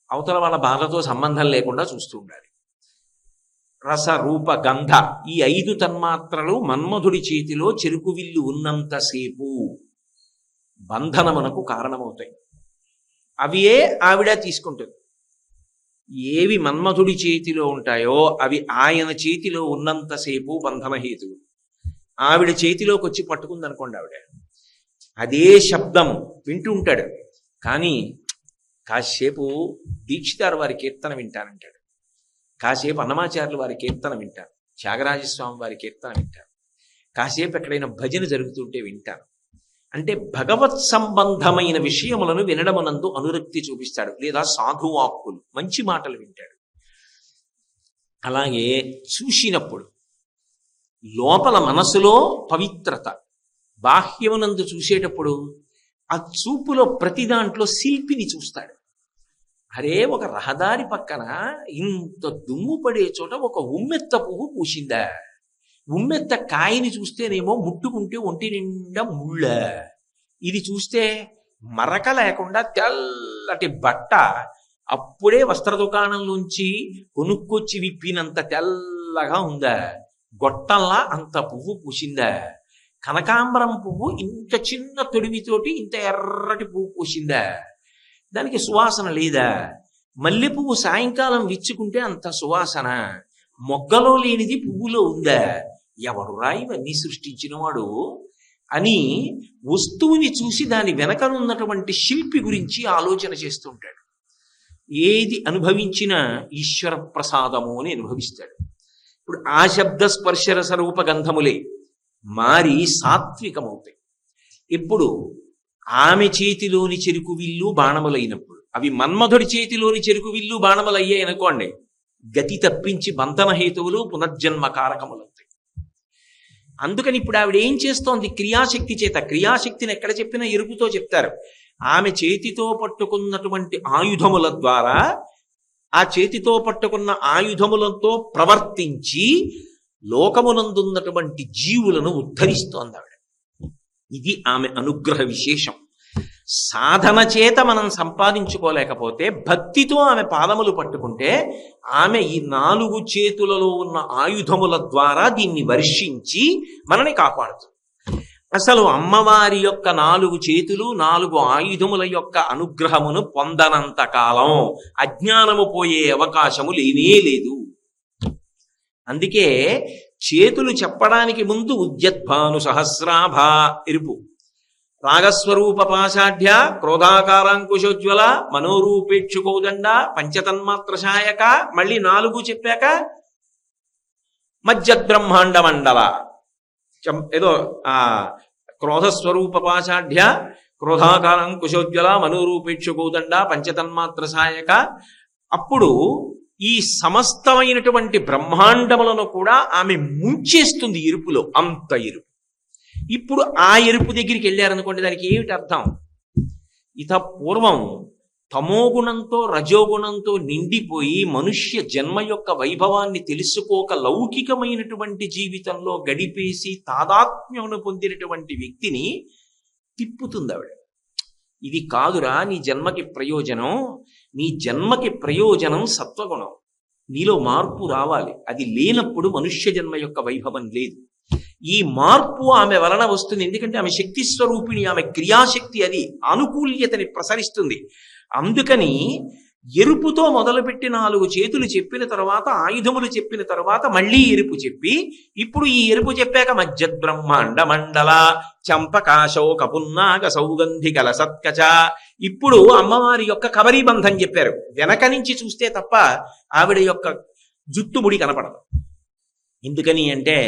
అవతల వాళ్ళ బాధతో సంబంధం లేకుండా చూస్తూ ఉండాలి. రస రూప గంధ ఈ 5 తన్మాత్రలు మన్మధుడి చేతిలో చెరుకు విల్లు ఉన్నంతసేపు బంధనమునకు కారణమవుతాయి. అవియే ఆవిడ తీసుకుంటుంది. ఏవి మన్మధుడి చేతిలో ఉంటాయో అవి ఆయన చేతిలో ఉన్నంతసేపు బంధమహేతువు. ఆవిడ చేతిలోకి వచ్చి పట్టుకుందనుకోండి, ఆవిడ అదే శబ్దం వింటూ ఉంటాడు, కానీ కాసేపు దీక్షితారు వారి కీర్తన వింటానంటాడు, కాసేపు అన్నమాచార్యులు వారి కీర్తన వింటాను, త్యాగరాజస్వామి వారి కీర్తన వింటాను, కాసేపు ఎక్కడైనా భజన జరుగుతుంటే వింటాను. అంటే భగవత్ సంబంధమైన విషయములను వినడమునందు అనురక్తి చూపిస్తాడు. లేదా సాధువాక్కులు మంచి మాటలు వింటాడు. అలాగే చూసినప్పుడు లోపల మనసులో పవిత్రత, బాహ్యమునందు చూసేటప్పుడు ఆ చూపులో ప్రతి దాంట్లో శిల్పిని చూస్తాడు. అరే, ఒక రహదారి పక్కన ఇంత దుమ్ము పడే చోట ఒక ఉమ్మెత్త పువ్వు పూసిందా, ఉమ్మెత్త కాయని చూస్తేనేమో ముట్టుకుంటే ఒంటి నిండా ముళ్ళ, ఇది చూస్తే మరక లేకుండా తెల్లటి బట్ట అప్పుడే వస్త్ర దుకాణంలోంచి కొనుక్కొచ్చి విప్పినంత తెల్లగా ఉందా, గొట్టంలా అంత పువ్వు పూసిందా, కనకాంబరం పువ్వు ఇంత చిన్న తొడిమితోటి ఇంత ఎర్రటి పువ్వు పూసిందా, దానికి సువాసన లేదా, మల్లె పువ్వు సాయంకాలం విచ్చుకుంటే అంత సువాసన, మొగ్గలో లేనిది పువ్వులో ఉందా, ఎవడురా ఇవన్నీ సృష్టించినవాడు అని వస్తువుని చూసి దాని వెనకనున్నటువంటి శిల్పి గురించి ఆలోచన చేస్తుంటాడు. ఏది అనుభవించినా ఈశ్వర ప్రసాదము అని అనుభవిస్తాడు. ఇప్పుడు ఆ శబ్ద స్పర్శరస రూప గంధములే మారి సాత్వికమవుతాయి. ఇప్పుడు ఆమె చేతిలోని చెరుకు విల్లు బాణములైనప్పుడు, అవి మన్మధుడి చేతిలోని చెరుకు విల్లు బాణములయ్యాయి అనుకోండి, గతి తప్పించి బంధనహేతువులు పునర్జన్మ కారకములవుతాయి. అందుకని ఇప్పుడు ఆవిడ ఏం చేస్తోంది? క్రియాశక్తి చేత. క్రియాశక్తిని ఎక్కడ చెప్పినా ఎరుపుతో చెప్తారు. ఆమె చేతితో పట్టుకున్నటువంటి ఆయుధముల ద్వారా, ఆ చేతితో పట్టుకున్న ఆయుధములతో ప్రవర్తించి లోకమునందున్నటువంటి జీవులను ఉద్ధరిస్తోంది ఆవిడ. ఇది ఆమె అనుగ్రహ విశేషం. సాధన చేత మనం సంపాదించుకోలేకపోతే భక్తితో ఆమె పాదములు పట్టుకుంటే ఆమె ఈ 4 చేతులలో ఉన్న ఆయుధముల ద్వారా దీన్ని వర్షించి మనని కాపాడుతుంది. అసలు అమ్మవారి యొక్క 4 చేతులు 4 ఆయుధముల యొక్క అనుగ్రహమును పొందనంత కాలం అజ్ఞానము పోయే అవకాశము లేనే లేదు. అందుకే చేతులు చెప్పడానికి ముందు ఉద్యద్భాను సహస్రాభ ఎరుపు, రాగస్వరూప పాశాఢ్య, క్రోధాకారాంకుశోజ్వల, మనోరూపేక్షుకోదండ, పంచతన్మాత్ర సాయక, మళ్ళీ 4 చెప్పాక మధ్యబ్రహ్మాండ మండల, ఏదో క్రోధస్వరూప పాశాఢ్య, క్రోధాకారాంకుశోజ్వల, మనోరూపేక్షుకోదండ, పంచతన్మాత్ర సాయక. అప్పుడు ఈ సమస్తమైనటువంటి బ్రహ్మాండములను కూడా ఆమె ముంచేస్తుంది ఎరుపులో, అంత ఎరుపు. ఇప్పుడు ఆ ఎరుపు దగ్గరికి వెళ్ళారనుకోండి, దానికి ఏమిటి అర్థం? ఇత పూర్వం తమోగుణంతో రజోగుణంతో నిండిపోయి మనుష్య జన్మ యొక్క వైభవాన్ని తెలుసుకోక లౌకికమైనటువంటి జీవితంలో గడిపేసి తాదాత్మ్యమును పొందినటువంటి వ్యక్తిని తిప్పుతుంది ఆవిడ. ఇది కాదురా నీ జన్మకి ప్రయోజనం, నీ జన్మకి ప్రయోజనం సత్వగుణం, నీలో మార్పు రావాలి. అది లేనప్పుడు మనుష్య జన్మ యొక్క వైభవం లేదు. ఈ మార్పు ఆమె వలన వస్తుంది. ఎందుకంటే ఆమె శక్తి స్వరూపిణి, ఆమె క్రియాశక్తి, అది అనుకూల్యతని ప్రసరిస్తుంది. అందుకని ఎరుపుతో మొదలుపెట్టి 4 చేతులు చెప్పిన తర్వాత, ఆయుధములు చెప్పిన తర్వాత మళ్ళీ ఎరుపు చెప్పి, ఇప్పుడు ఈ ఎరుపు చెప్పాక మధ్యబ్రహ్మాండ మండల చంపకాశోక పున్నాగ సౌగంధికల సత్కచ. ఇప్పుడు అమ్మవారి యొక్క కబరీబంధం చెప్పారు. వెనక నుంచి చూస్తే తప్ప ఆవిడ యొక్క జుట్టుముడి కనపడదు. ఎందుకని అంటే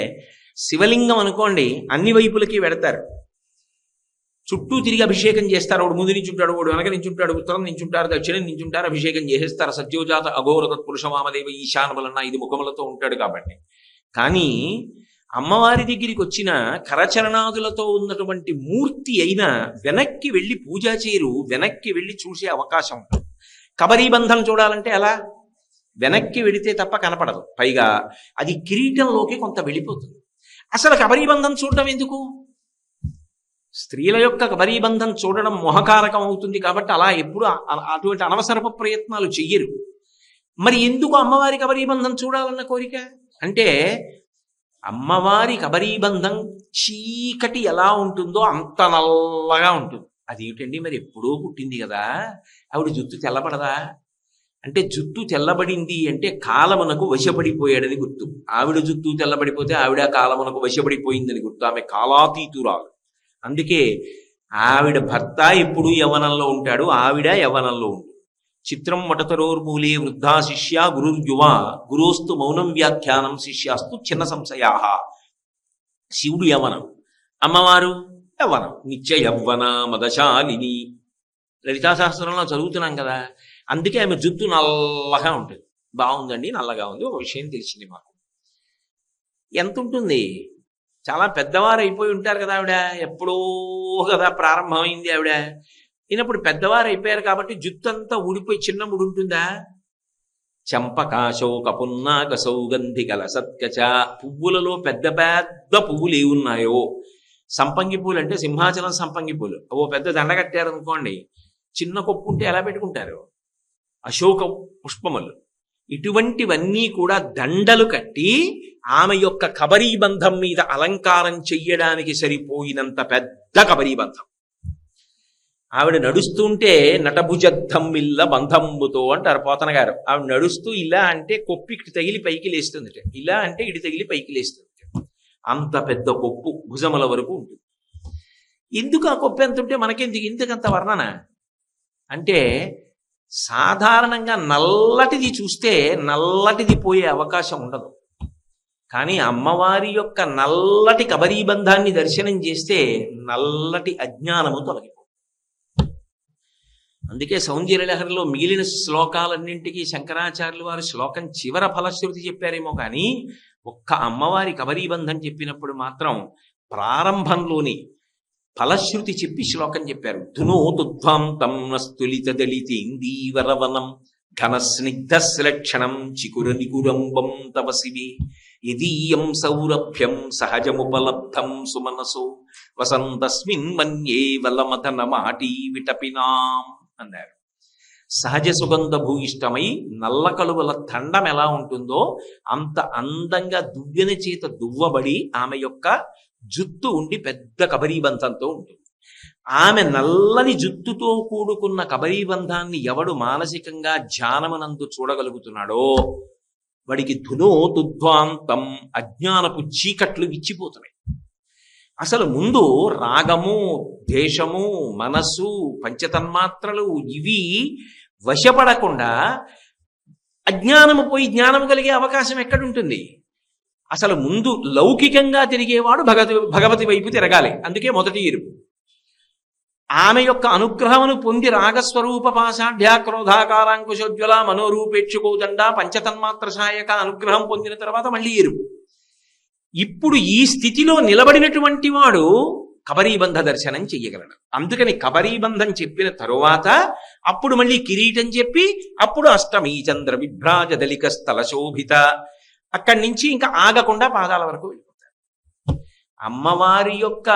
శివలింగం అనుకోండి, అన్ని వైపులకి వెడతారు, చుట్టూ తిరిగి అభిషేకం చేస్తారు. వాడు ముందు నించుంటాడు, వాడు వెనక నించుంటాడు, ఉత్తరం నించుంటారు, దక్షిణం నించుంటారు, అభిషేకం చేసేస్తారు. సత్యోజాత అఘోర తత్పురుష వామదేవ ఈశానములన్న 5 ముఖములతో ఉంటాడు కాబట్టి. కానీ అమ్మవారి దగ్గరికి వచ్చిన కరచరణాదులతో ఉన్నటువంటి మూర్తి అయినా వెనక్కి వెళ్ళి పూజా చేయరు, వెనక్కి వెళ్ళి చూసే అవకాశం ఉంటుంది. కబరీబంధం చూడాలంటే అలా వెనక్కి వెడితే తప్ప కనపడదు. పైగా అది కిరీటంలోకి కొంత వెళ్ళిపోతుంది. అసలు కబరీబంధం చూడటం ఎందుకు? స్త్రీల యొక్క కబరీబంధం చూడడం మొహకారకం అవుతుంది కాబట్టి అలా ఎప్పుడు అటువంటి అనవసరపు ప్రయత్నాలు చెయ్యరు. మరి ఎందుకు అమ్మవారి కబరీబంధం చూడాలన్న కోరిక అంటే, అమ్మవారి కబరీబంధం చీకటి ఎలా ఉంటుందో అంత నల్లగా ఉంటుంది. అదేమిటండి, మరి ఎప్పుడో పుట్టింది కదా, ఆవిడ జుట్టు తెల్లబడదా అంటే, జుట్టు తెల్లబడింది అంటే కాలమునకు వశపడిపోయాడని గుర్తు. ఆవిడ జుట్టు తెల్లబడిపోతే ఆవిడ కాలమునకు వశపడిపోయిందని గుర్తు. ఆమె కాలాతీతురాలు. అందుకే ఆవిడ భర్త ఎప్పుడు యవ్వనంలో ఉంటాడు, ఆవిడ యవ్వనంలో ఉంటుంది. చిత్రం వటతరోర్మూలే వృద్ధా శిష్య గురుర్యువ గురోస్తు మౌనం వ్యాఖ్యానం శిష్యాస్తు చిన్న సంశయా. శివుడు యవ్వనం, అమ్మవారు యవ్వనం, నిత్య యవ్వన మదశాలిని. లలితా సహస్రంలో చదువుతున్నాం కదా. అందుకే ఆమె జుట్టు నల్లగా ఉంటుంది. బాగుందండి, నల్లగా ఉంది. ఒక విషయం తెలిసింది మాకు. ఎంత ఉంటుంది, చాలా పెద్దవారు అయిపోయి ఉంటారు కదా ఆవిడ. ఎప్పుడో కదా ప్రారంభమైంది ఆవిడ. అయినప్పుడు పెద్దవారు అయిపోయారు కాబట్టి జుట్టు అంతా ఊడిపోయి చిన్న ముడి ఉంటుందా? చంపకాశోక పున్నాక సౌగంధి గల సత్కచ. పువ్వులలో పెద్ద పెద్ద పువ్వులు ఏ ఉన్నాయో, సంపంగి పూలు అంటే సింహాచలం సంపంగి పూలు, ఓ పెద్ద దండ కట్టారు అనుకోండి, చిన్న కొప్పు ఉంటే ఎలా పెట్టుకుంటారు? అశోక పుష్పములు. ఇటువంటివన్నీ కూడా దండలు కట్టి ఆమె యొక్క కబరీబంధం మీద అలంకారం చెయ్యడానికి సరిపోయినంత పెద్ద కబరీబంధం. ఆవిడ నడుస్తుంటే నటభుజద్ధమ్మిల్ల బంధంబుతో అంటారు పోతన గారు. ఆవిడ నడుస్తూ ఇలా అంటే కొప్పు ఇటు తగిలి పైకి లేస్తుంది, ఇలా అంటే ఇటు తగిలి పైకి లేస్తుంది. అంత పెద్ద కొప్పు భుజముల వరకు ఉంటుంది. ఎందుకు ఆ కొప్పు ఎంత ఉంటే మనకెందుకు ఇంతకంత వర్ణన అంటే, సాధారణంగా నల్లటిది చూస్తే నల్లటిది పోయే అవకాశం ఉండదు. కానీ అమ్మవారి యొక్క నల్లటి కబరీబంధాన్ని దర్శనం చేస్తే నల్లటి అజ్ఞానము తొలగిపోతుంది. అందుకే సౌందర్యలహరిలో మిగిలిన శ్లోకాలన్నింటికీ శంకరాచార్యులు వారు శ్లోకం చివర ఫలశ్రుతి చెప్పారేమో కానీ, ఒక్క అమ్మవారి కబరీబంధం చెప్పినప్పుడు మాత్రం ప్రారంభంలోని ఫలశ్రుతి చెప్పి శ్లోకం చెప్పారు. ధునోతుధ్వాంతం నస్తులిత దళితేందీవరవనం ఘనస్నిగ్ధశ్లక్షణం చికుర నికురంబం తవ శివే యదీయం సౌరభ్యం సహజముపలబ్ధం సుమనసో వసంతస్మిన్ మన్యే వలమథన మాటీ విటపినాం అన్నారు. సహజ సుగంధ భూయిష్టమై నల్ల కలువల తండం ఎలా ఉంటుందో అంత అందంగా దువ్వెన చేత దువ్వబడి ఆమె యొక్క జుత్తు ఉండి పెద్ద కబరీబంధంతో ఉంటుంది. ఆమె నల్లని జుత్తుతో కూడుకున్న కబరీబంధాన్ని ఎవడు మానసికంగా ధ్యానమునందు చూడగలుగుతున్నాడో వాడికి ధునోతుధ్వాంతం అజ్ఞానపు చీకట్లు విచ్చిపోతున్నాయి. అసలు ముందు రాగము, ద్వేషము, మనస్సు, పంచతన్మాత్రలు ఇవి వశపడకుండా అజ్ఞానము పోయి జ్ఞానము కలిగే అవకాశం ఎక్కడుంటుంది? అసలు ముందు లౌకికంగా తిరిగేవాడు భగవతి వైపు తిరగాలి. అందుకే మొదటి ఎరుపు. ఆమె యొక్క అనుగ్రహమును పొంది రాగస్వరూప పాషాఢ్యా క్రోధాకారాంకుశోజ్వల మనోరూపేక్షుకోదండ పంచతన్మాత్ర సాయక అనుగ్రహం పొందిన తర్వాత మళ్ళీ ఎరుపు. ఇప్పుడు ఈ స్థితిలో నిలబడినటువంటి వాడు కబరీబంధ దర్శనం చెయ్యగలడు. అందుకని కబరీబంధం చెప్పిన తరువాత అప్పుడు మళ్ళీ కిరీటం చెప్పి అప్పుడు అష్టమీ చంద్ర విభ్రాజ దళిక స్థల శోభిత, అక్కడి నుంచి ఇంకా ఆగకుండా పాదాల వరకు వెళ్ళిపోతారు. అమ్మవారి యొక్క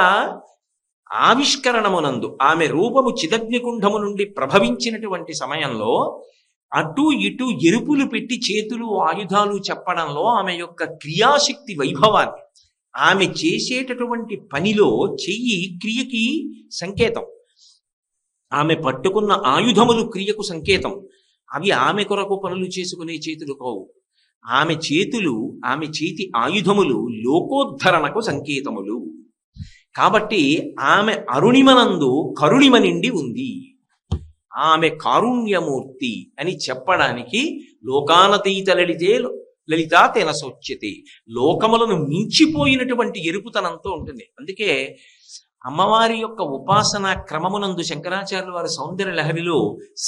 ఆవిష్కరణమునందు ఆమె రూపము చిదగ్నికుండము నుండి ప్రభవించినటువంటి సమయంలో అటు ఇటు ఎరుపులు పెట్టి చేతులు ఆయుధాలు చెప్పడంలో ఆమె యొక్క క్రియాశక్తి వైభవాన్ని, ఆమె చేసేటటువంటి పనిలో చెయ్యి క్రియకి సంకేతం, ఆమె పట్టుకున్న ఆయుధములు క్రియకు సంకేతం. అవి ఆమె కొరకు పనులు చేసుకునే చేతులు కావు. ఆమె చేతులు, ఆమె చేతి ఆయుధములు లోకోద్ధరణకు సంకేతములు. కాబట్టి ఆమె అరుణిమనందు కరుణిమ నిండి ఉంది. ఆమె కారుణ్యమూర్తి అని చెప్పడానికి లోకానతీత లలిత తెనసోచ్యతే, లోకములను మించిపోయినటువంటి ఎరుపుతనంతో ఉంటుంది. అందుకే అమ్మవారి యొక్క ఉపాసన క్రమమునందు శంకరాచార్యులు వారి సౌందర్య లహరిలో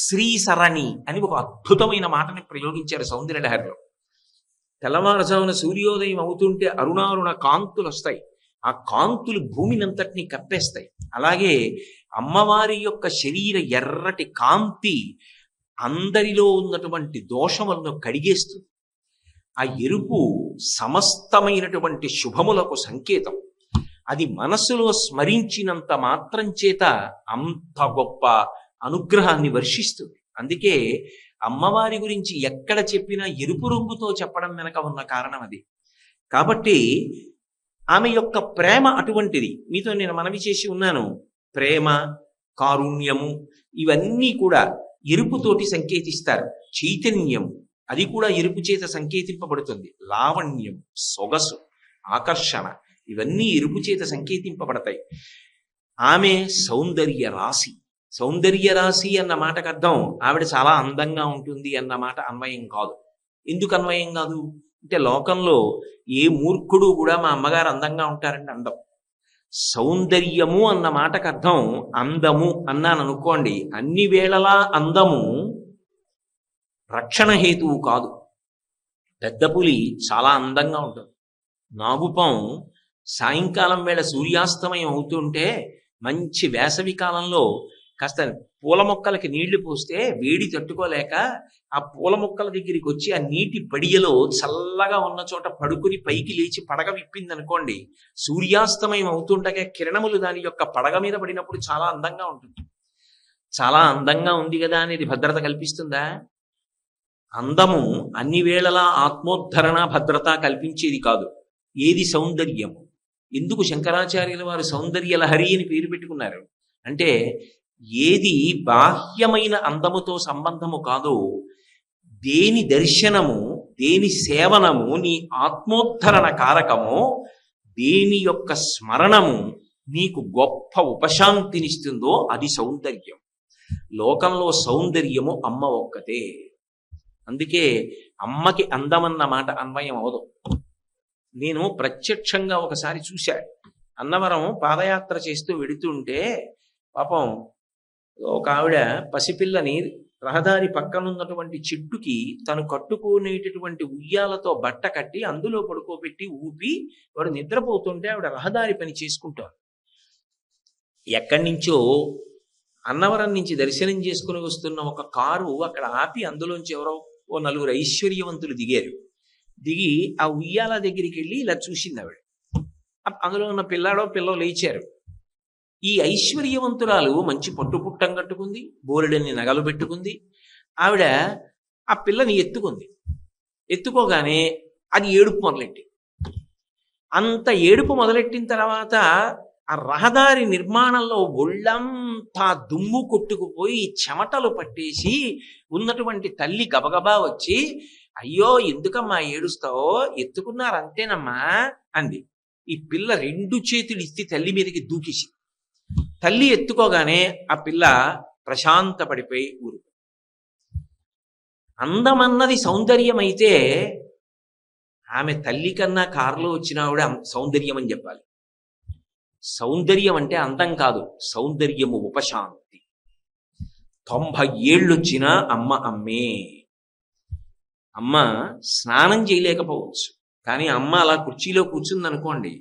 శ్రీసరణి అని ఒక అద్భుతమైన మాటని ప్రయోగించారు. సౌందర్య లహరిలో తెల్లవారుజామున సూర్యోదయం అవుతుంటే అరుణారుణ కాంతులు వస్తాయి. ఆ కాంతులు భూమినంతటినీ కప్పేస్తాయి. అలాగే అమ్మవారి యొక్క శరీర ఎర్రటి కాంతి అందరిలో ఉన్నటువంటి దోషములను కడిగేస్తుంది. ఆ ఎరుపు సమస్తమైనటువంటి శుభములకు సంకేతం. అది మనస్సులో స్మరించినంత మాత్రం చేత అంత గొప్ప అనుగ్రహాన్ని వర్షిస్తుంది. అందుకే అమ్మవారి గురించి ఎక్కడ చెప్పినా ఎరుపు రంగుతో చెప్పడం వెనక ఉన్న కారణం అది. కాబట్టి ఆమె యొక్క ప్రేమ అటువంటిది. మీతో నేను మనవి చేసి ఉన్నాను, ప్రేమ, కారుణ్యము ఇవన్నీ కూడా ఎరుపుతోటి సంకేతిస్తారు. చైతన్యము అది కూడా ఎరుపు చేత సంకేతింపబడుతుంది. లావణ్యం, సొగసు, ఆకర్షణ ఇవన్నీ ఎరుపు చేత సంకేతింపబడతాయి. ఆమె సౌందర్య రాశి. సౌందర్య రాశి అన్న మాటకు అర్థం ఆవిడ చాలా అందంగా ఉంటుంది అన్న మాట అన్వయం కాదు. ఎందుకు అన్వయం కాదు అంటే, లోకంలో ఏ మూర్ఖుడు కూడా మా అమ్మగారు అందంగా ఉంటారండి అందం. సౌందర్యము అన్న మాటకు అర్థం అందము అన్నాను అనుకోండి, అన్ని వేళలా అందము రక్షణ హేతువు కాదు. పెద్ద పులి చాలా అందంగా ఉంటుంది. నాగుపాం సాయంకాలం వేళ సూర్యాస్తమయం అవుతుంటే మంచి వేసవి కాలంలో కాస్త పూల మొక్కలకి నీళ్లు పోస్తే వేడి తట్టుకోలేక ఆ పూల మొక్కల దగ్గరికి వచ్చి ఆ నీటి పడియలో చల్లగా ఉన్న చోట పడుకుని పైకి లేచి పడగ విప్పింది అనుకోండి, సూర్యాస్తమయం అవుతుండగా కిరణములు దాని యొక్క పడగ మీద పడినప్పుడు చాలా అందంగా ఉంటుంది. చాలా అందంగా ఉంది కదా అనేది భద్రత కల్పిస్తుందా? అందము అన్ని వేళలా ఆత్మోద్ధరణ భద్రత కల్పించేది కాదు. ఏది సౌందర్యము? ఎందుకు శంకరాచార్యుల వారు సౌందర్య లహరి అని పేరు పెట్టుకున్నారు అంటే, ఏది బాహ్యమైన అందముతో సంబంధము కాదో, దేని దర్శనము, దేని సేవనము నీ ఆత్మోద్ధరణ కారకమో, దేని యొక్క స్మరణము నీకు గొప్ప ఉపశాంతినిస్తుందో అది సౌందర్యం. లోకంలో సౌందర్యము అమ్మ ఒక్కతే. అందుకే అమ్మకి అందమన్న మాట అన్వయం అవదు. నేను ప్రత్యక్షంగా ఒకసారి చూశాను. అన్నవరం పాదయాత్ర చేస్తూ వెడుతుంటే పాపం ఒక ఆవిడ పసిపిల్లని రహదారి పక్కనున్నటువంటి చెట్టుకి తను కట్టుకునేటటువంటి ఉయ్యాలతో బట్ట కట్టి అందులో పడుకోబెట్టి ఊపి వాడు నిద్రపోతుంటే ఆవిడ రహదారి పని చేసుకుంటారు. ఎక్కడి నుంచో అన్నవరం నుంచి దర్శనం చేసుకుని వస్తున్న ఒక కారు అక్కడ ఆపి అందులోంచి ఎవరో ఓ నలుగురు ఐశ్వర్యవంతులు దిగారు. దిగి ఆ ఉయ్యాల దగ్గరికి వెళ్ళి ఇలా చూసింది ఆవిడ. అందులో ఉన్న పిల్లో లేచారు. ఈ ఐశ్వర్యవంతురాలు మంచి పట్టుపుట్టం కట్టుకుంది, బోలెడన్ని నగలు పెట్టుకుంది. ఆవిడ ఆ పిల్లని ఎత్తుకుంది. ఎత్తుకోగానే అది ఏడుపు మొదలెట్టి, అంత ఏడుపు మొదలెట్టిన తర్వాత ఆ రహదారి నిర్మాణంలో ఒళ్ళంతా దుమ్ము కొట్టుకుపోయి చెమటలు పట్టేసి ఉన్నటువంటి తల్లి గబగబా వచ్చి, అయ్యో ఎందుకమ్మా ఏడుస్తావో, ఎత్తుకున్నారంతేనమ్మా అంది. ఈ పిల్ల 2 చేతులు ఇస్తే తల్లి మీదకి దూకేసి, తల్లి ఎత్తుకోగానే ఆ పిల్ల ప్రశాంత పడిపోయి ఊరు. అందమన్నది సౌందర్యం అయితే ఆమె తల్లి కన్నా కారులో వచ్చిన ఆవిడ సౌందర్యం అని చెప్పాలి. సౌందర్యం అంటే అందం కాదు, సౌందర్యము ఉపశాంతి. 90 ఏళ్ళొచ్చినా అమ్మ అమ్మే. అమ్మ స్నానం చేయలేకపోవచ్చు, కానీ అమ్మ అలా కుర్చీలో కూర్చుంది అనుకోండి,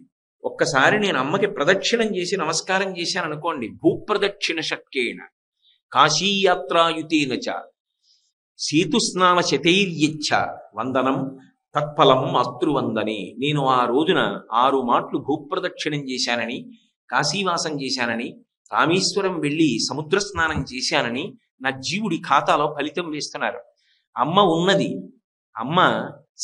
ఒక్కసారి నేను అమ్మకి ప్రదక్షిణం చేసి నమస్కారం చేశాను అనుకోండి, భూప్రదక్షిణ శక్యేన కాశీయాత్రాయుతేన చ సేతుస్నాన శతైర్యచ్చ వందనం తత్ఫలం మాతృవందనే. నేను ఆ రోజున 6 మాటలు భూప్రదక్షిణం చేశానని, కాశీవాసం చేశానని, రామేశ్వరం వెళ్ళి సముద్ర స్నానం చేశానని నా జీవుడి ఖాతాలో ఫలితం వేస్తున్నారు. అమ్మ ఉన్నది. అమ్మ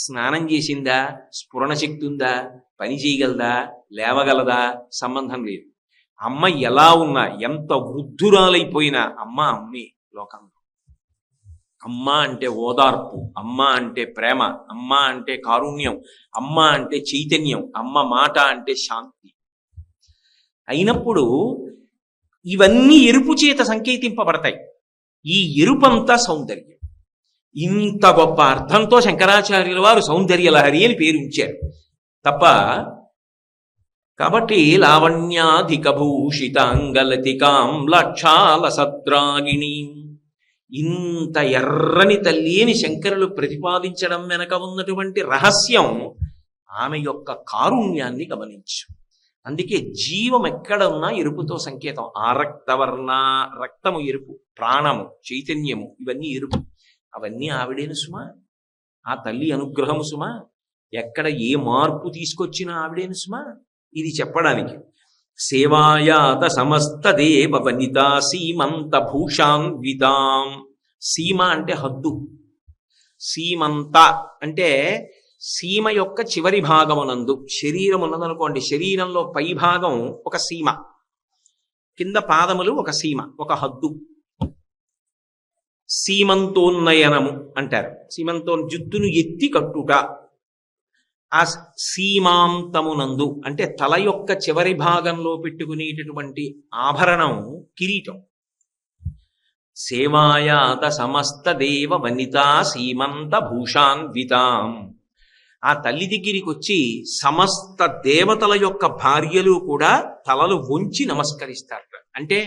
స్నానం చేసిందా, స్ఫురణ శక్తి ఉందా, పని చేయగలదా, లేవగలదా సంబంధం లేదు. అమ్మ ఎలా ఉన్నా, ఎంత వృద్ధురాలైపోయినా అమ్మ అమ్మే లోకంలో. అమ్మ అంటే ఓదార్పు, అమ్మ అంటే ప్రేమ, అమ్మ అంటే కారుణ్యం, అమ్మ అంటే చైతన్యం, అమ్మ మాట అంటే శాంతి. అయినప్పుడు ఇవన్నీ ఎరుపు చేత సంకేతింపబడతాయి. ఈ ఎరుపంతా సౌందర్యం. ఇంత గొప్ప అర్థంతో శంకరాచార్యుల వారు సౌందర్య లహరి అని పేరు ఉంచారు తప్ప. కాబట్టి లావణ్యాధిక భూషితాంగలతికాం లక్షాల సద్రాగిణి, ఇంత ఎర్రని తల్లి అని శంకరులు ప్రతిపాదించడం వెనక ఉన్నటువంటి రహస్యం ఆమె యొక్క కారుణ్యాన్ని గమనించు. అందుకే జీవం ఎక్కడ ఉన్నా ఎరుపుతో సంకేతం. ఆ రక్తవర్ణ, రక్తము ఎరుపు, ప్రాణము, చైతన్యము ఇవన్నీ ఎరుపు. అవన్నీ ఆవిడేను సుమా, ఆ తల్లి అనుగ్రహము సుమా. ఎక్కడ ఏ మార్పు తీసుకొచ్చినా ఆవిడేను సుమా. ఇది చెప్పడానికి. సేవాయాత సమస్త దేవ వనితా సీమంత భూషాన్వితాం. సీమ అంటే హద్దు, సీమంత అంటే సీమ యొక్క చివరి భాగమునందు. శరీరం ఉన్నదనుకోండి, శరీరంలో పై భాగం ఒక సీమ, కింద పాదములు ఒక సీమ, ఒక హద్దు. సీమంతోన్నయనము అంటారు. జుత్తును ఎత్తి కట్టుట. ఆ సీమాంతమునందు అంటే తల యొక్క చివరి భాగంలో పెట్టుకునేటటువంటి ఆభరణం కిరీటం. సేవాయాత సమస్త దేవ వనితా సీమంత భూషాన్వితాం. ఆ తల్లి దగ్గరికి వచ్చి సమస్త దేవతల యొక్క భార్యలు కూడా తలలు వంచి నమస్కరిస్తారు. అంటే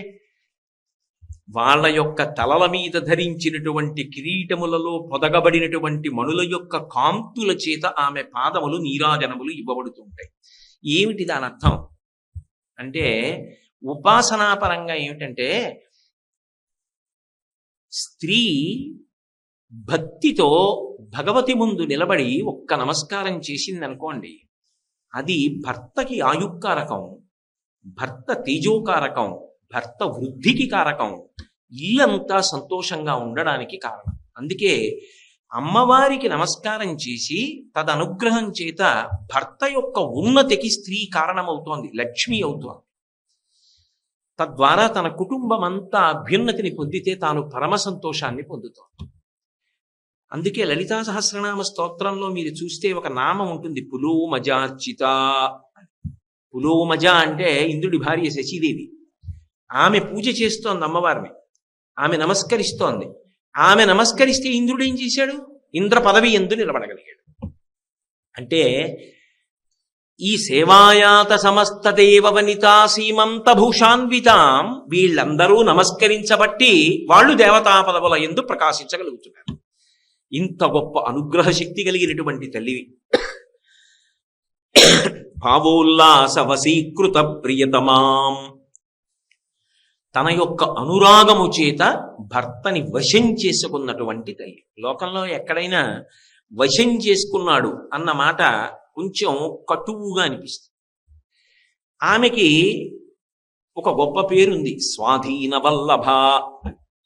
వాళ్ళ యొక్క తలల మీద ధరించినటువంటి కిరీటములలో పొదగబడినటువంటి మణుల యొక్క కాంతుల చేత ఆమె పాదములు నీరాజనములు ఇవ్వబడుతుంటాయి. ఏమిటి దాని అర్థం అంటే, ఉపాసనాపరంగా ఏమిటంటే, స్త్రీ భక్తితో భగవతి ముందు నిలబడి ఒక్క నమస్కారం చేసిందనుకోండి, అది భర్తకి ఆయుక్కారకం, భర్త తేజోకారకం, భర్త వృద్ధికి కారకం, ఇల్లంతా సంతోషంగా ఉండడానికి కారణం. అందుకే అమ్మవారికి నమస్కారం చేసి తదనుగ్రహం చేత భర్త యొక్క ఉన్నతికి స్త్రీ కారణమవుతోంది, లక్ష్మి అవుతోంది. తద్వారా తన కుటుంబం అంతా అభ్యున్నతిని పొందితే తాను పరమ సంతోషాన్ని పొందుతోంది. అందుకే లలితా సహస్రనామ స్తోత్రంలో మీరు చూస్తే ఒక నామం ఉంటుంది, పులోమజార్చిత. పులోమజ అంటే ఇంద్రుడి భార్య శశీదేవి. ఆమె పూజ చేస్తోంది అమ్మవారిని, ఆమె నమస్కరిస్తోంది. ఆమె నమస్కరిస్తే ఇంద్రుడు ఏం చేశాడు? ఇంద్ర పదవి ఎందు నిలబడగలిగాడు. అంటే ఈ సేవాయాత సమస్త దేవ వనితా సీమంత భూషాన్వితాం, వీళ్ళందరూ నమస్కరించబట్టి వాళ్ళు దేవతా పదవుల ఎందు ప్రకాశించగలుగుతున్నారు. ఇంత గొప్ప అనుగ్రహ శక్తి కలిగినటువంటి తల్లివి. భావోల్లాస వశీకృత ప్రియతమాం. తన యొక్క అనురాగము చేత భర్తని వశం చేసుకున్నటువంటి తల్లి. లోకంలో ఎక్కడైనా వశం చేసుకున్నాడు అన్న మాట కొంచెం కటువుగా అనిపిస్తుంది. ఆమెకి ఒక గొప్ప పేరుంది, స్వాధీన వల్లభ.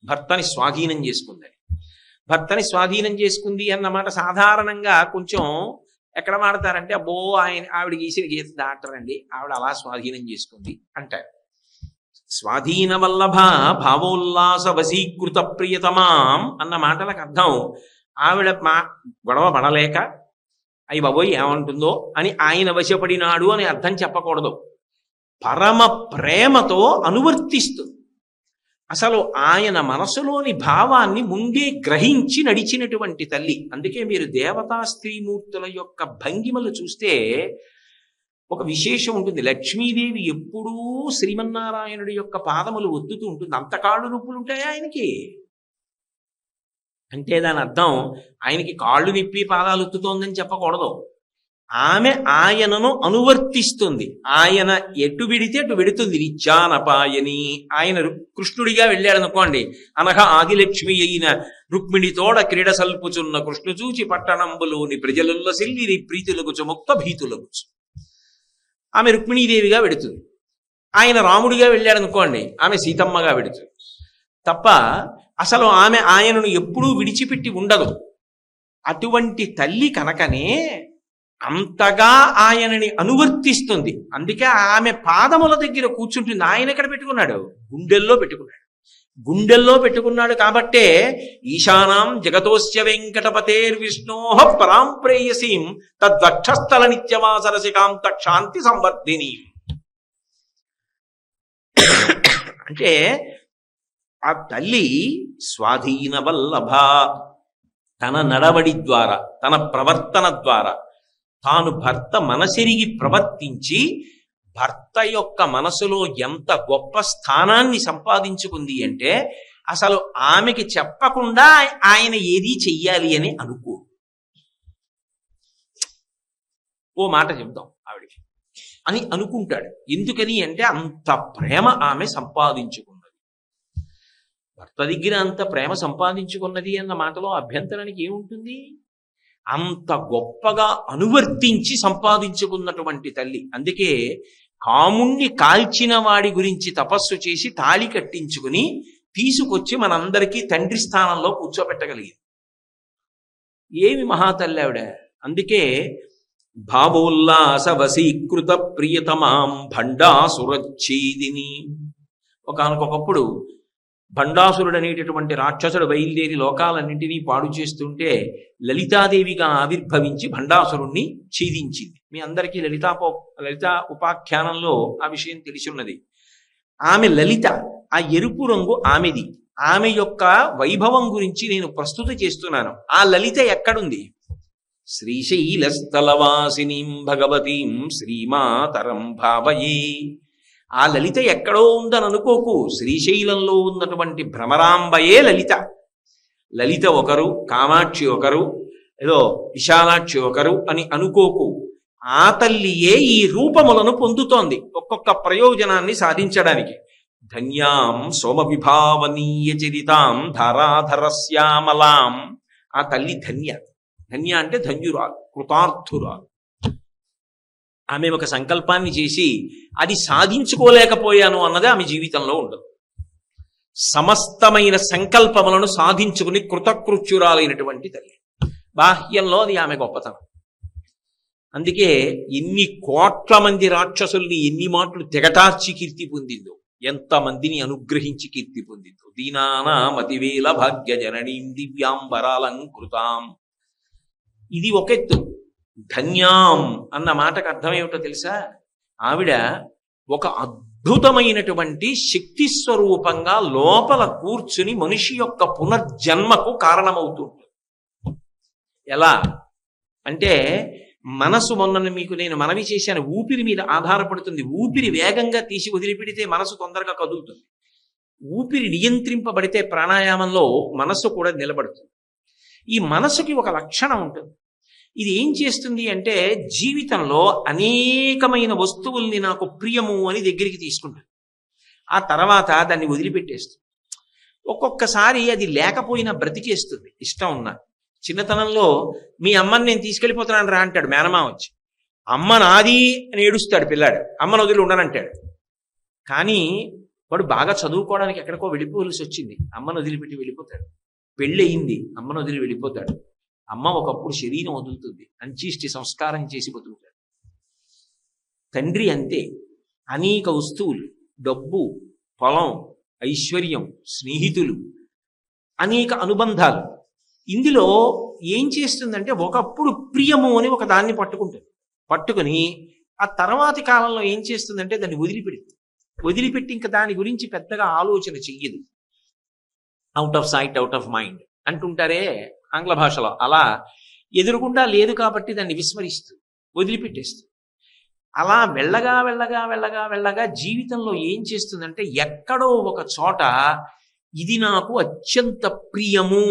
భర్తని స్వాధీనం చేసుకుందని. భర్తని స్వాధీనం చేసుకుంది అన్నమాట సాధారణంగా కొంచెం ఎక్కడ వాడతారంటే, అబ్బో ఆవిడ గీసిన గీత దాటరండి, ఆవిడ అలా స్వాధీనం చేసుకుంది అంటారు. స్వాధీన వల్లభ భావోల్లాస వశీకృత ప్రియతమాం అన్న మాటలకు అర్థం, ఆవిడ గొడవ పడలేక అయ్యి బాబోయ్ ఏమంటుందో అని ఆయన వశపడినాడు అని అర్థం చెప్పకూడదు. పరమ ప్రేమతో అనువర్తిస్తుంది. అసలు ఆయన మనసులోని భావాన్ని ముందే గ్రహించి నడిచినటువంటి తల్లి. అందుకే మీరు దేవతా స్త్రీమూర్తుల యొక్క భంగిమలు చూస్తే ఒక విశేషం ఉంటుంది. లక్ష్మీదేవి ఎప్పుడూ శ్రీమన్నారాయణుడి యొక్క పాదములు ఒత్తుతూ ఉంటుంది. అంత కాళ్ళు నొప్పులు ఉంటాయి ఆయనకి అంటే దాని అర్థం ఆయనకి కాళ్ళు నిప్పి పాదాలు ఒత్తుతోందని చెప్పకూడదు. ఆమె ఆయనను అనువర్తిస్తుంది. ఆయన ఎటు విడితే అటు వెడుతుంది. విద్యానపాయని. ఆయన కృష్ణుడిగా వెళ్ళాడు అనుకోండి, అనగా ఆదిలక్ష్మి అయిన రుక్మిణితోడ క్రీడ సల్పుచున్న కృష్ణు చూచి పట్టణంబులోని ప్రజలుల్ల సిల్లిరి ప్రీతులకు ముక్త భీతులకు. ఆమె రుక్మిణీదేవిగా వెడుతుంది. ఆయన రాముడిగా వెళ్ళాడు అనుకోండి, ఆమె సీతమ్మగా వెడుతుంది తప్ప అసలు ఆమె ఆయనను ఎప్పుడూ విడిచిపెట్టి ఉండదు. అటువంటి తల్లి కనుకనే అంతగా ఆయనని అనువర్తిస్తుంది. అందుకే ఆమె పాదముల దగ్గర కూర్చుంటుంది. ఆయన ఎక్కడ పెట్టుకున్నాడు? గుండెల్లో పెట్టుకున్నాడు. గుండెల్లో పెట్టుకున్నాడు కాబట్టే ఈశానాం జగతోస్య వెంకటపతేర్విష్ణోః పరాం ప్రేయసీం తద్వక్షస్థల నిత్యవాసరసికాంత క్షాంతి సంవర్ధిని. అంటే ఆ తల్లి స్వాధీన వల్లభ. తన నడవడి ద్వారా, తన ప్రవర్తన ద్వారా తాను భర్త మనసెరిగి ప్రవర్తించి భర్త యొక్క మనసులో ఎంత గొప్ప స్థానాన్ని సంపాదించుకుంది అంటే, అసలు ఆమెకి చెప్పకుండా ఆయన ఏది చెయ్యాలి అని అనుకో. ఓ మాట చెప్దాం ఆవిడికి అని అనుకుంటాడు. ఎందుకని అంటే అంత ప్రేమ ఆమె సంపాదించుకున్నది. భర్త దగ్గర అంత ప్రేమ సంపాదించుకున్నది అన్న మాటలో అభ్యంతరానికి ఏముంటుంది? అంత గొప్పగా అనువర్తించి సంపాదించుకున్నటువంటి తల్లి. అందుకే కాముణ్ణి కాల్చిన వాడి గురించి తపస్సు చేసి తాళి కట్టించుకుని తీసుకొచ్చి మనందరికీ తండ్రి స్థానంలో కూర్చోబెట్టగలిగింది. ఏమి మహాతల్లి ఆవిడ. అందుకే భావోల్లాస వశీకృత ప్రియతమాం భండాసురచ్ఛేదిని. ఒకానొకప్పుడు భండాసురుడు అనేటటువంటి రాక్షసుడు బయలుదేరి లోకాలన్నింటినీ పాడు చేస్తుంటే లలితాదేవిగా ఆవిర్భవించి భండాసురుణ్ణి ఛేదించింది. మీ అందరికీ లలిత ఉపాఖ్యానంలో ఆ విషయం తెలిసి ఉన్నది. ఆమె లలిత, ఆ ఎరుపు రంగు ఆమెది. ఆమె యొక్క వైభవం గురించి నేను ప్రస్తుతి చేస్తున్నాను. ఆ లలిత ఎక్కడుంది? శ్రీశైలస్థలవాసినీం భగవతీం శ్రీమాతరం భావయే. ఆ లలిత ఎక్కడో ఉందని అనుకోకు. శ్రీశైలంలో ఉన్నటువంటి భ్రమరాంబయే లలిత. లలిత ఒకరు, కామాక్షి ఒకరు, ఏదో విశాలాక్షి ఒకరు అని అనుకోకు. ఆ తల్లియే ఈ రూపములను పొందుతోంది ఒక్కొక్క ప్రయోజనాన్ని సాధించడానికి. ధన్యాం సోమ విభావనీయ చరితాం ధారాధరశ్యామలాం. ఆ తల్లి ధన్య. ధన్య అంటే ధన్యురాలు, కృతార్థురాలు. ఆమె ఒక సంకల్పాన్ని చేసి అది సాధించుకోలేకపోయాను అన్నది ఆమె జీవితంలో ఉండదు. సమస్తమైన సంకల్పములను సాధించుకుని కృతకృత్యురాలైనటువంటి తల్లి. బాహ్యంలో అది ఆమె గొప్పతనం. అందుకే ఎన్ని కోట్ల మంది రాక్షసుల్ని ఎన్ని మాటలు తెగటార్చి కీర్తి పొందిందో, ఎంతమందిని అనుగ్రహించి కీర్తి పొందిందో. దీనానామతివేల భాగ్య జననీం దివ్యాంబరాలంకృతాం. ఇది ఒక ఎత్తు. ధన్యాం అన్న మాటకు అర్థం ఏమిటో తెలుసా? ఆవిడ ఒక అద్భుతమైనటువంటి శక్తి స్వరూపంగా లోపల కూర్చుని మనిషి యొక్క పునర్జన్మకు కారణమవుతుంది. ఎలా అంటే, మనసు మొన్న మీకు నేను మనవి చేశాను, ఊపిరి మీద ఆధారపడుతుంది. ఊపిరి వేగంగా తీసి వదిలిపెడితే మనసు తొందరగా కదులుతుంది. ఊపిరి నియంత్రింపబడితే ప్రాణాయామంలో మనస్సు కూడా నిలబడుతుంది. ఈ మనసుకి ఒక లక్షణం ఉంటుంది. ఇది ఏం చేస్తుంది అంటే, జీవితంలో అనేకమైన వస్తువుల్ని నాకు ప్రియము అని దగ్గరికి తీసుకుంటుంది. ఆ తర్వాత దాన్ని వదిలిపెట్టేస్తుంది. ఒక్కొక్కసారి అది లేకపోయినా బ్రతికేస్తుంది ఇష్టం ఉన్నా. చిన్నతనంలో మీ అమ్మని నేను తీసుకెళ్ళిపోతున్నాను రా అంటాడు మేనమా వచ్చి. అమ్మ నాది అని ఏడుస్తాడు పిల్లాడు. అమ్మను వదిలి ఉండనంటాడు. కానీ వాడు బాగా చదువుకోవడానికి ఎక్కడికో వెళ్ళిపోవలసి వచ్చింది, అమ్మను వదిలిపెట్టి వెళ్ళిపోతాడు. పెళ్ళి అయింది, అమ్మను వదిలి వెళ్ళిపోతాడు. అమ్మ ఒకప్పుడు శరీరం వదులుతుంది, అంచిష్టి సంస్కారం చేసి బతుకుతాడు. తండ్రి అంతే. అనేక వస్తువులు, డబ్బు, పొలం, ఐశ్వర్యం, స్నేహితులు, అనేక అనుబంధాలు. ఇందులో ఏం చేస్తుందంటే, ఒకప్పుడు ప్రియము అని ఒక దాన్ని పట్టుకుంటుంది. పట్టుకుని ఆ తర్వాతి కాలంలో ఏం చేస్తుందంటే దాన్ని వదిలిపెట్టి ఇంకా దాని గురించి పెద్దగా ఆలోచన చెయ్యదు. Out of sight out of mind అంటుంటారే ఆంగ్ల భాషలో. అలా ఎదురుకుండా లేదు కాబట్టి దాన్ని విస్మరిస్తుంది, వదిలిపెట్టేస్తుంది. అలా వెళ్ళగా వెళ్ళగా వెళ్ళగా వెళ్ళగా జీవితంలో ఏం చేస్తుందంటే, ఎక్కడో ఒక చోట ఇది నాకు అత్యంత ప్రియము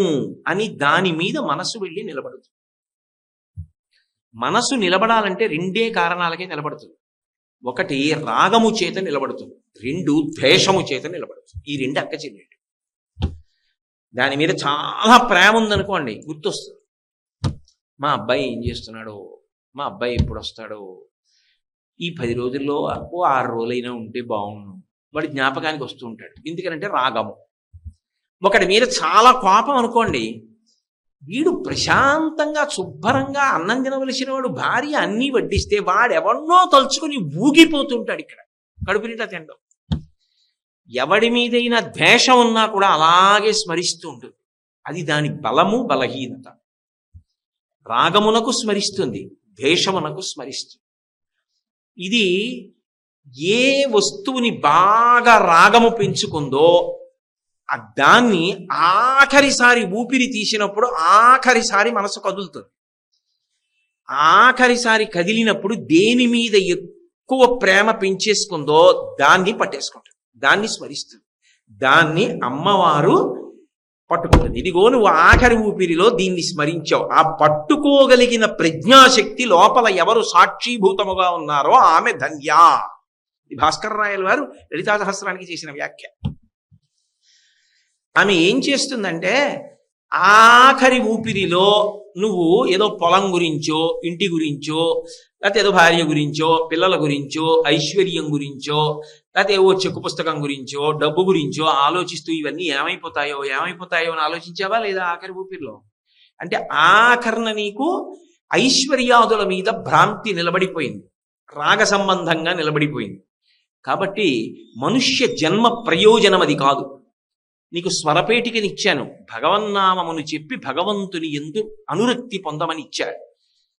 అని దాని మీద మనసు వెళ్ళి నిలబడుతుంది. మనసు నిలబడాలంటే రెండే కారణాలకే నిలబడుతుంది. ఒకటి రాగము చేత నిలబడుతుంది, రెండు ద్వేషము చేత నిలబడుతుంది. ఈ రెండు అక్క చెల్లెళ్ళు. దాని మీద చాలా ప్రేమ ఉందనుకోండి, గుర్తొస్తుంది. మా అబ్బాయి ఏం చేస్తున్నాడో, మా అబ్బాయి ఎప్పుడు వస్తాడో, ఈ 10 రోజుల్లో 6 రోజులైనా ఉంటే బాగుండు, వాడి జ్ఞాపకానికి వస్తూ ఉంటాడు. ఎందుకనంటే రాగము. ఒకటి మీద చాలా కోపం అనుకోండి, వీడు ప్రశాంతంగా శుభ్రంగా అన్నం తినవలసిన వాడు భార్య అన్నీ వడ్డిస్తే వాడెవన్నో తలుచుకుని ఊగిపోతుంటాడు. ఇక్కడ కడుపు నిండా తినడం. ఎవడి మీదైనా ద్వేషం ఉన్నా కూడా అలాగే స్మరిస్తూ ఉంటుంది. అది దాని బలము బలహీనత. రాగమునకు స్మరిస్తుంది, ద్వేషమునకు స్మరిస్తుంది. ఇది ఏ వస్తువుని బాగా రాగము పెంచుకుందో దాన్ని ఆఖరిసారి ఊపిరి తీసినప్పుడు ఆఖరిసారి మనసు కదులుతుంది. ఆఖరిసారి కదిలినప్పుడు దేని మీద ఎక్కువ ప్రేమ పెంచేసుకుందో దాన్ని పట్టేసుకుంటుంది, దాన్ని స్మరిస్తుంది, దాన్ని అమ్మవారు పట్టుకుంటుంది. ఇదిగో నువ్వు ఆఖరి ఊపిరిలో దీన్ని స్మరించావు. ఆ పట్టుకోగలిగిన ప్రజ్ఞాశక్తి లోపల ఎవరు సాక్షీభూతముగా ఉన్నారో ఆమె ధన్యా. ఇది భాస్కర రాయల వారు లలితా సహస్రానికి చేసిన వ్యాఖ్య. ఆమె ఏం చేస్తుందంటే, ఆఖరి ఊపిరిలో నువ్వు ఏదో పొలం గురించో ఇంటి గురించో లేకపోతే ఏదో భార్య గురించో పిల్లల గురించో ఐశ్వర్యం గురించో లేకపోతే ఏవో చెక్కు పుస్తకం గురించో డబ్బు గురించో ఆలోచిస్తూ ఇవన్నీ ఏమైపోతాయో ఏమైపోతాయో అని ఆలోచించావా లేదా ఆఖరి ఊపిరిలో? అంటే ఆఖరణ నీకు ఐశ్వర్యాదుల మీద భ్రాంతి నిలబడిపోయింది, రాగ సంబంధంగా నిలబడిపోయింది. కాబట్టి మనుష్య జన్మ ప్రయోజనం అది కాదు. నీకు స్వరపేటికనిచ్చాను, భగవన్నామమును చెప్పి భగవంతుని యందు అనురక్తి పొందమని ఇచ్చాడు,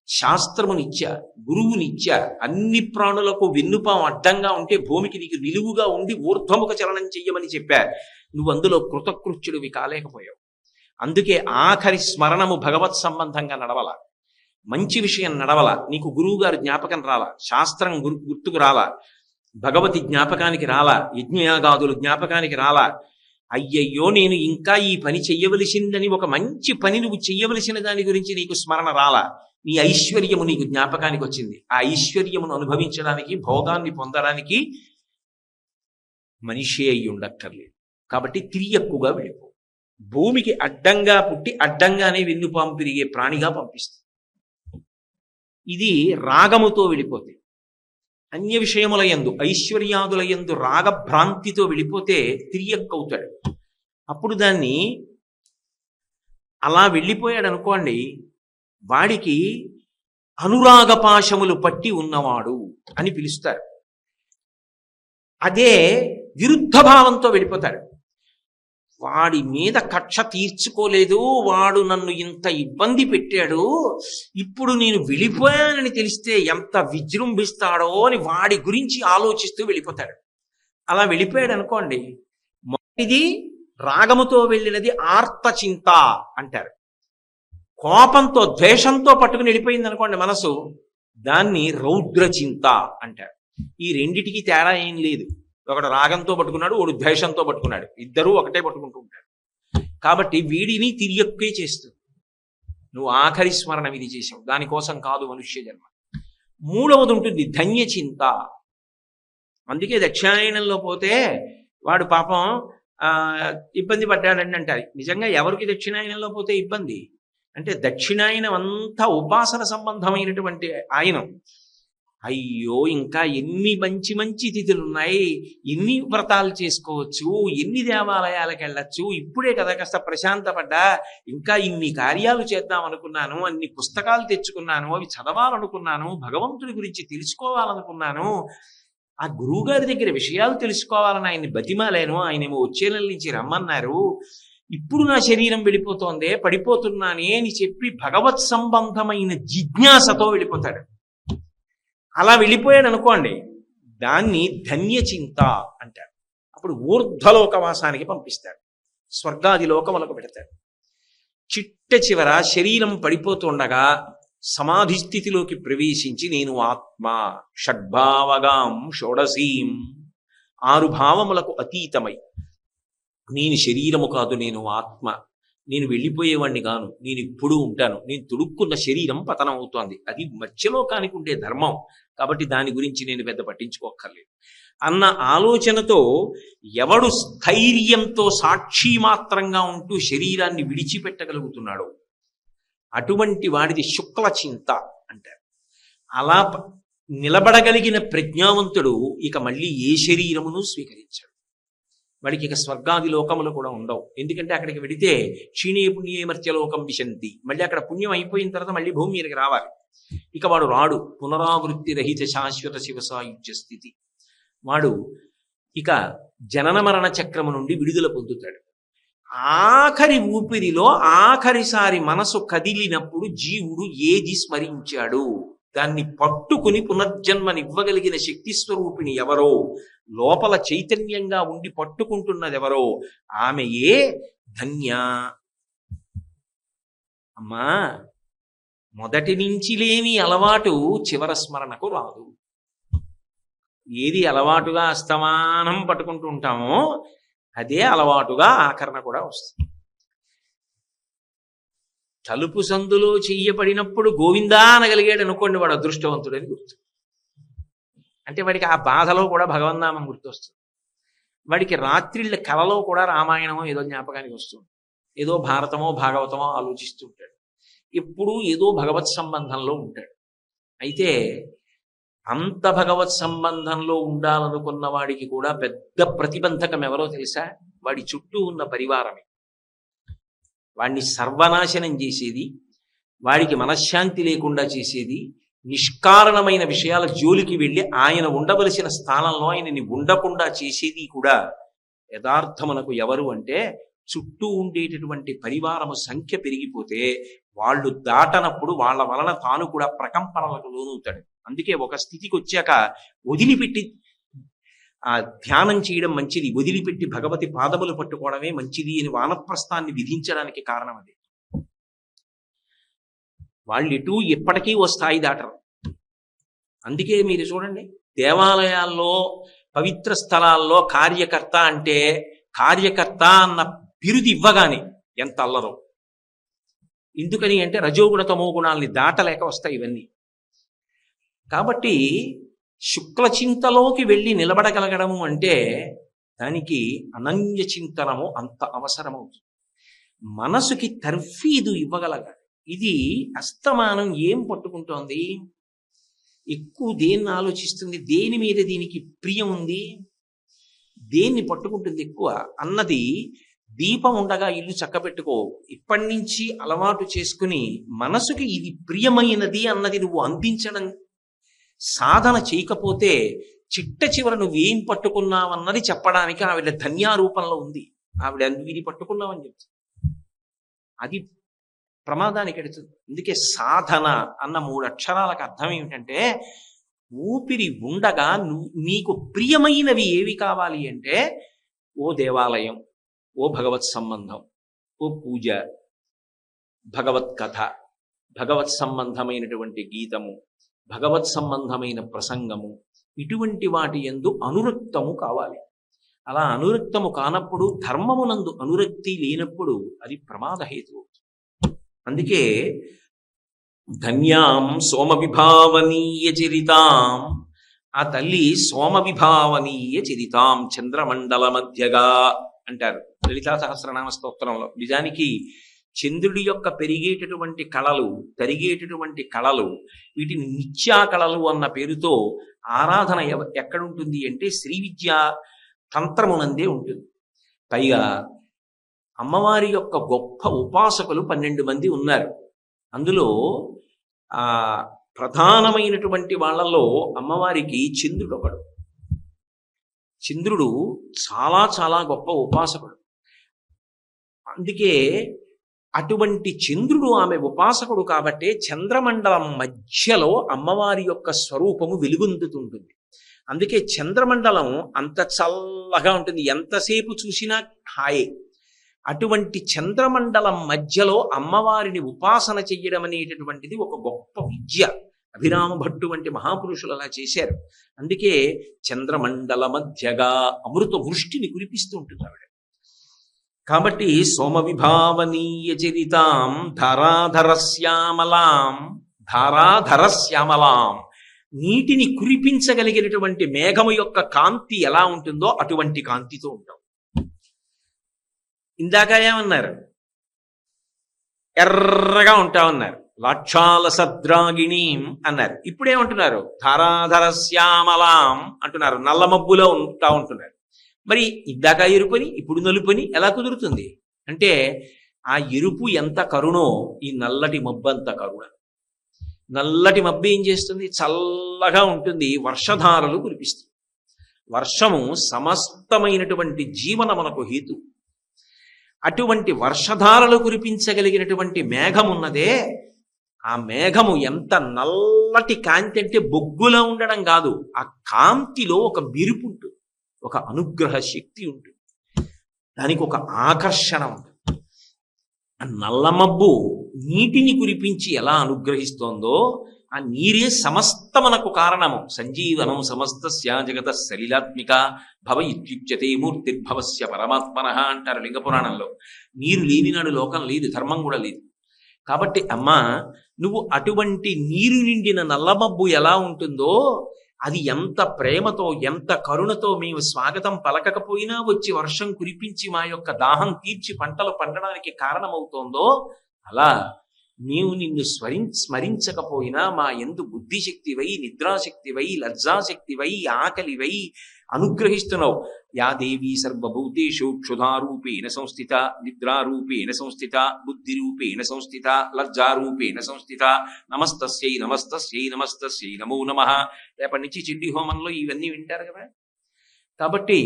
శాస్త్రమునిచ్చా, గురువునిచ్చా, అన్ని ప్రాణులకు వెన్నుపాం అడ్డంగా ఉంటే భూమికి నీకు నిలువుగా ఉండి ఊర్ధ్వముఖ చలనం చెయ్యమని చెప్పా. నువ్వు అందులో కృతకృత్యుడివి కాలేకపోయావు. అందుకే ఆఖరి స్మరణము భగవత్ సంబంధంగా నడవల, మంచి విషయం నడవల, నీకు గురువు గారు జ్ఞాపకం రాలా, శాస్త్రం గుర్తుకు రాలా, భగవతి జ్ఞాపకానికి రాలా, యజ్ఞయాగాదులు జ్ఞాపకానికి రాలా. అయ్యయ్యో నేను ఇంకా ఈ పని చెయ్యవలసిందని ఒక మంచి పని నువ్వు చెయ్యవలసిన దాని గురించి నీకు స్మరణ రాలా. నీ ఐశ్వర్యము నీకు జ్ఞాపకానికి వచ్చింది. ఆ ఐశ్వర్యమును అనుభవించడానికి, భోగాన్ని పొందడానికి మనిషి అయి ఉండక్కర్లేదు. కాబట్టి తిరియక్కుగా వెళ్ళిపో. భూమికి అడ్డంగా పుట్టి అడ్డంగానే వెన్నుపాము పెరిగే ప్రాణిగా పంపిస్తుంది. ఇది రాగముతో వెళ్ళిపోతే. అన్య విషయముల యందు, ఐశ్వర్యాదుల యందు రాగభ్రాంతితో వెళ్ళిపోతే తిరియక్కవుతాడు. అప్పుడు దాన్ని అలా వెళ్ళిపోయాడు అనుకోండి, వాడికి అనురాగపాశములు పట్టి ఉన్నవాడు అని పిలుస్తారు. అదే విరుద్ధ భావంతో వెళ్ళిపోతాడు. వాడి మీద కక్ష తీర్చుకోలేదు, వాడు నన్ను ఇంత ఇబ్బంది పెట్టాడు, ఇప్పుడు నేను వెళ్ళిపోయానని తెలిస్తే ఎంత విజృంభిస్తాడో అని వాడి గురించి ఆలోచిస్తూ వెళ్ళిపోతాడు. అలా వెళ్ళిపోయాడు అనుకోండి, మొదటిది రాగముతో వెళ్ళినది ఆర్తచింత అంటారు. కోపంతో ద్వేషంతో పట్టుకుని వెళ్ళిపోయింది అనుకోండి మనసు, దాన్ని రౌద్రచింత అంటారు. ఈ రెండిటికి తేడా ఏం లేదు. ఒకడు రాగంతో పట్టుకున్నాడు, ఒకడు ద్వేషంతో పట్టుకున్నాడు, ఇద్దరూ ఒకటే పట్టుకుంటూ ఉంటాడు. కాబట్టి వీడిని తిరియక్కే చేస్తుంది. నువ్వు ఆఖరి స్మరణ విధి చేసావు, దానికోసం కాదు మనుష్య జన్మ. మూడవది ఉంటుంది ధన్యచింత. అందుకే దక్షిణాయనంలో పోతే వాడు పాపం ఇబ్బంది పడ్డాడండి అంటారు. నిజంగా ఎవరికి దక్షిణాయనంలో పోతే ఇబ్బంది అంటే, దక్షిణాయనం అంతా ఉపాసన సంబంధమైనటువంటి ఆయనం. అయ్యో ఇంకా ఎన్ని మంచి మంచి తిథులు ఉన్నాయి, ఎన్ని వ్రతాలు చేసుకోవచ్చు, ఎన్ని దేవాలయాలకు వెళ్ళచ్చు, ఇప్పుడే కదా కాస్త ప్రశాంతపడ్డా, ఇంకా ఇన్ని కార్యాలు చేద్దాం అనుకున్నాను, అన్ని పుస్తకాలు తెచ్చుకున్నాను, అవి చదవాలనుకున్నాను, భగవంతుడి గురించి తెలుసుకోవాలనుకున్నాను, ఆ గురువుగారి దగ్గర విషయాలు తెలుసుకోవాలని ఆయన్ని బతిమాలేను, ఆయనేమో వచ్చే నెల నుంచి రమ్మన్నారు, ఇప్పుడు నా శరీరం వెళ్ళిపోతోందే, పడిపోతున్నానే అని చెప్పి భగవత్ సంబంధమైన జిజ్ఞాసతో వెళ్ళిపోతాడు. అలా వెళ్ళిపోయాడు అనుకోండి, దాన్ని ధన్యచింత అంటారు. అప్పుడు ఊర్ధ్వలోకవాసానికి పంపిస్తాడు, స్వర్గాది లోకములకు పెడతాడు. చిట్ట చివర శరీరం పడిపోతుండగా సమాధి స్థితిలోకి ప్రవేశించి నేను ఆత్మ షడ్భావగాం షోడసీం, 6 భావములకు అతీతమై, నేను శరీరము కాదు, నేను ఆత్మ, నేను వెళ్ళిపోయేవాడిని కాను, నేను ఇప్పుడు ఉంటాను, నేను తొడుక్కున్న శరీరం పతనం అవుతోంది, అది మధ్యలోకానికి ఉండే ధర్మం, కాబట్టి దాని గురించి నేను పెద్ద పట్టించుకోక్కర్లేదు అన్న ఆలోచనతో ఎవడు స్థైర్యంతో సాక్షి మాత్రంగా ఉంటూ శరీరాన్ని విడిచిపెట్టగలుగుతున్నాడో అటువంటి వాడిది శుక్ల చింత అంటారు. అలా నిలబడగలిగిన ప్రజ్ఞావంతుడు ఇక మళ్ళీ ఏ శరీరమును స్వీకరించాడు. వాడికి ఇక స్వర్గాది లోకములు కూడా ఉండవు. ఎందుకంటే అక్కడికి వెడితే క్షీణే పుణ్యే మర్త్యలోకం విశంతి, మళ్ళీ అక్కడ పుణ్యం అయిపోయిన తర్వాత మళ్ళీ భూమి మీదకి రావాలి. ఇక వాడు రాడు, పునరావృత్తి రహిత శాశ్వత శివసాయుజ్య స్థితి. వాడు ఇక జనన మరణ చక్రము నుండి విడుదల పొందుతాడు. ఆఖరి ఊపిరిలో ఆఖరిసారి మనసు కదిలినప్పుడు జీవుడు ఏది స్మరించాడు, దాన్ని పట్టుకుని పునర్జన్మనివ్వగలిగిన శక్తి స్వరూపిణి ఎవరో, లోపల చైతన్యంగా ఉండి పట్టుకుంటున్నదెవరో ఆమెయే ధన్య. అమ్మా, మొదటి నుంచి లేని అలవాటు చివర స్మరణకు రాదు. ఏది అలవాటుగా అస్తమానం పట్టుకుంటూ ఉంటామో అదే అలవాటుగా ఆకరణ కూడా వస్తుంది. తలుపు సందులో చెయ్యబడినప్పుడు గోవిందా అనగలిగాడు అనుకోండి, వాడు అదృష్టవంతుడని గుర్తు. అంటే వాడికి ఆ బాధలో కూడా భగవన్నామం గుర్తొస్తుంది. వాడికి రాత్రిళ్ళ కలలో కూడా రామాయణమో ఏదో జ్ఞాపకానికి వస్తుంది. ఏదో భారతమో భాగవతమో ఆలోచిస్తూ ఉంటాడు. ఎప్పుడూ ఏదో భగవత్ సంబంధంలో ఉంటాడు. అయితే అంత భగవత్ సంబంధంలో ఉండాలనుకున్న వాడికి కూడా పెద్ద ప్రతిబంధకం ఎవరో తెలుసా? వాడి చుట్టూ ఉన్న పరివారమే. వాడిని సర్వనాశనం చేసేది, వాడికి మనశ్శాంతి లేకుండా చేసేది, నిష్కారణమైన విషయాల జోలికి వెళ్ళి ఆయన ఉండవలసిన స్థానంలో ఆయనని ఉండకుండా చేసేది కూడా యథార్థమునకు ఎవరు అంటే చుట్టూ ఉండేటటువంటి పరివారము సంఖ్య పెరిగిపోతే వాళ్ళు దాటనప్పుడు వాళ్ళ వలన తాను కూడా ప్రకంపనలకు లోనవుతాడు. అందుకే ఒక స్థితికి వచ్చాక వదిలిపెట్టి ధ్యానం చేయడం మంచిది, వదిలిపెట్టి భగవతి పాదములు పట్టుకోవడమే మంచిది అని వానప్రస్థాన్ని విధించడానికి కారణం అది. వాళ్ళు ఎటు ఎప్పటికీ ఓ స్థాయి దాటరు. అందుకే మీరు చూడండి, దేవాలయాల్లో పవిత్ర స్థలాల్లో కార్యకర్త అంటే కార్యకర్త అన్న బిరుది ఇవ్వగానే ఎంత అల్లరో. ఎందుకని అంటే రజోగుణ తమో గుణాలని దాటలేక వస్తాయి ఇవన్నీ. కాబట్టి శుక్ల చింతలోకి వెళ్ళి నిలబడగలగడము అంటే దానికి అనన్య చింతనము అంత అవసరమవుతుంది. మనసుకి తర్ఫీదు ఇవ్వగలగాలి. ఇది అస్తమానం ఏం పట్టుకుంటోంది, ఎక్కువ దేన్ని ఆలోచిస్తుంది, దేని మీద దీనికి ప్రియం ఉంది, దేన్ని పట్టుకుంటుంది ఎక్కువ అన్నది. దీపం ఉండగా ఇల్లు చక్కబెట్టుకో, ఇప్పటి నుంచి అలవాటు చేసుకుని మనసుకి ఇది ప్రియమైనది అన్నది నువ్వు అందించడం సాధన చేయకపోతే చిట్ట చివర నువ్వేం పట్టుకున్నావన్నది చెప్పడానికి ఆవిడ ధన్యారూపంలో ఉంది. ఆవిడ ఇది పట్టుకున్నావని చెప్తుంది. అది ప్రమాదానికి ఎడుతుంది. అందుకే సాధన అన్న 3 అక్షరాలకు అర్థం ఏమిటంటే ఊపిరి ఉండగా నీకు ప్రియమైనవి ఏవి కావాలి అంటే ఓ దేవాలయం, ఓ భగవత్ సంబంధం, ఓ పూజ, భగవత్ కథ, భగవత్ సంబంధమైనటువంటి గీతము, భగవత్ సంబంధమైన ప్రసంగము, ఇటువంటి వాటి యందు అనురక్తము కావాలి. అలా అనురక్తము కానప్పుడు, ధర్మమునందు అనురక్తి లేనప్పుడు అది ప్రమాదహేతు. అందుకే ధన్యాం సోమ విభావనీయ చరితాం, ఆ తల్లి సోమ విభావనీయ చరితాం చంద్రమండల మధ్యగా అంటారు లలితా సహస్రనామ స్తోత్రంలో. నిజానికి చంద్రుడి యొక్క పెరిగేటటువంటి కళలు, తరిగేటటువంటి కళలు, వీటిని నిత్యా కళలు అన్న పేరుతో ఆరాధన ఎక్కడుంటుంది అంటే శ్రీ విద్యా తంత్రమునందే ఉంటుంది. పైగా అమ్మవారి యొక్క గొప్ప ఉపాసకులు 12 మంది ఉన్నారు. అందులో ప్రధానమైనటువంటి వాళ్ళలో అమ్మవారికి చంద్రుడు ఒకడు. చంద్రుడు చాలా చాలా గొప్ప ఉపాసకుడు. అందుకే అటువంటి చంద్రుడు ఆమె ఉపాసకుడు కాబట్టే చంద్రమండలం మధ్యలో అమ్మవారి యొక్క స్వరూపము వెలుగొందుతుంటుంది. అందుకే చంద్రమండలం అంత చల్లగా ఉంటుంది, ఎంతసేపు చూసినా హాయే. అటువంటి చంద్రమండలం మధ్యలో అమ్మవారిని ఉపాసన చెయ్యడం అనేటటువంటిది ఒక గొప్ప విద్య. అభిరామ భట్టు వంటి మహాపురుషులు అలా చేశారు. అందుకే చంద్రమండల మధ్యగా అమృత వృష్టిని కురిపిస్తూ ఉంటుంది ఆవిడ. కాబట్టి సోమ విభావనీయ చరితాం ధారాధరశ్యామలాం, ధారాధరశ్యామలాం, నీటిని కురిపించగలిగినటువంటి మేఘము యొక్క కాంతి ఎలా ఉంటుందో అటువంటి కాంతితో ఉంటాం. ఇందాక ఏమన్నారు? ఎర్రగా ఉంటామన్నారు. లాక్షాల సద్రాగిణీం అన్నారు. ఇప్పుడేమంటున్నారు? ధారాధరశ్యామలాం అంటున్నారు. నల్ల మబ్బులో ఉంటా ఉంటున్నారు. మరి ఇందాక ఎరుపని ఇప్పుడు నలుపని ఎలా కుదురుతుంది అంటే ఆ ఎరుపు ఎంత కరుణో ఈ నల్లటి మబ్బు అంత కరుణ. నల్లటి మబ్బు ఏం చేస్తుంది? చల్లగా ఉంటుంది, వర్షధారలు కురిపిస్తుంది. వర్షము సమస్తమైనటువంటి జీవనమునకు హేతు. అటువంటి వర్షధారలు కురిపించగలిగినటువంటి మేఘం ఉన్నదే, ఆ మేఘము ఎంత నల్లటి కాంతి అంటే బొగ్గులా ఉండడం కాదు, ఆ కాంతిలో ఒక మెరుపు ఉంటుంది, ఒక అనుగ్రహ శక్తి ఉంటుంది, దానికి ఒక ఆకర్షణ ఉంటుంది. ఆ నల్లమబ్బు నీటిని కురిపించి ఎలా అనుగ్రహిస్తోందో ఆ నీరే సమస్తమునకు కారణము. సంజీవనం సమస్తస్య జగత సలిలాత్మిక భవ ఇత్యుచ్యతే మూర్తిర్భవస్య పరమాత్మనః అంటారు లింగ పురాణంలో. నీరు లేనినాడు లోకం లేదు, ధర్మం కూడా లేదు. కాబట్టి అమ్మా, నువ్వు అటువంటి నీరు నిండిన నల్లమబ్బు ఎలా ఉంటుందో అది ఎంత ప్రేమతో ఎంత కరుణతో మేము స్వాగతం పలకకపోయినా వచ్చి వర్షం కురిపించి మా యొక్క దాహం తీర్చి పంటలు పండడానికి కారణమవుతోందో అలా నీవు నిన్ను స్మరించకపోయినా మా యందు బుద్ధిశక్తివై నిద్రాశక్తివై లజ్జాశక్తివై ఆకలివై అనుగ్రహిస్తున్నావు. యా దేవీ సర్వభూతేషు క్షుధారూపేణ సంస్థిత, నిద్రారూపేణ సంస్థిత, బుద్ధిరూపేణ సంస్థిత, లజ్జారూపేణ సంస్థిత, నమస్తస్యై నమస్తస్యై నమస్తస్యై నమో నమః. రేపటి నుంచి చిడ్డి హోమంలో ఇవన్నీ వింటారు కదా. కాబట్టి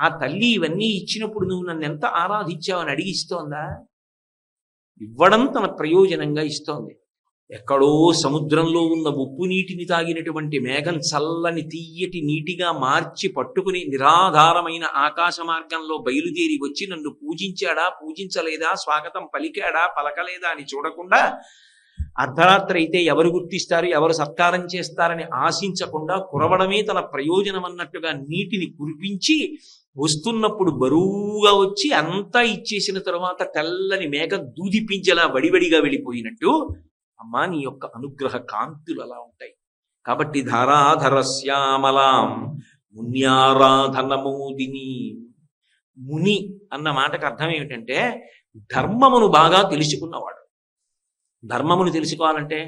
ఆ తల్లి ఇవన్నీ ఇచ్చినప్పుడు నువ్వు నన్ను ఎంత ఆరాధించావని అడిగిస్తోందా? ఇవ్వడం తన ప్రయోజనంగా ఇస్తోంది. ఎక్కడో సముద్రంలో ఉన్న ఉప్పు నీటిని తాగినటువంటి మేఘం చల్లని తీయటి నీటిగా మార్చి పట్టుకుని నిరాధారమైన ఆకాశ మార్గంలో బయలుదేరి వచ్చి నన్ను పూజించాడా పూజించలేదా, స్వాగతం పలికాడా పలకలేదా అని చూడకుండా, అర్ధరాత్రి అయితే ఎవరు గుర్తిస్తారు ఎవరు సత్కారం చేస్తారని ఆశించకుండా కురవడమే తన ప్రయోజనం అన్నట్టుగా నీటిని కురిపించి వస్తున్నప్పుడు బరువుగా వచ్చి అంతా ఇచ్చేసిన తరువాత తెల్లని మేఘం దూదిపించేలా వడివడిగా వెళ్ళిపోయినట్టు అమ్మా నీ యొక్క అనుగ్రహ కాంతులు అలా ఉంటాయి. కాబట్టి ధారాధరశ్యామలాం మున్యారాధనమోదిని. ముని అన్న మాటకు అర్థం ఏమిటంటే ధర్మమును బాగా తెలుసుకున్నవాడు. ధర్మమును తెలుసుకోవాలంటే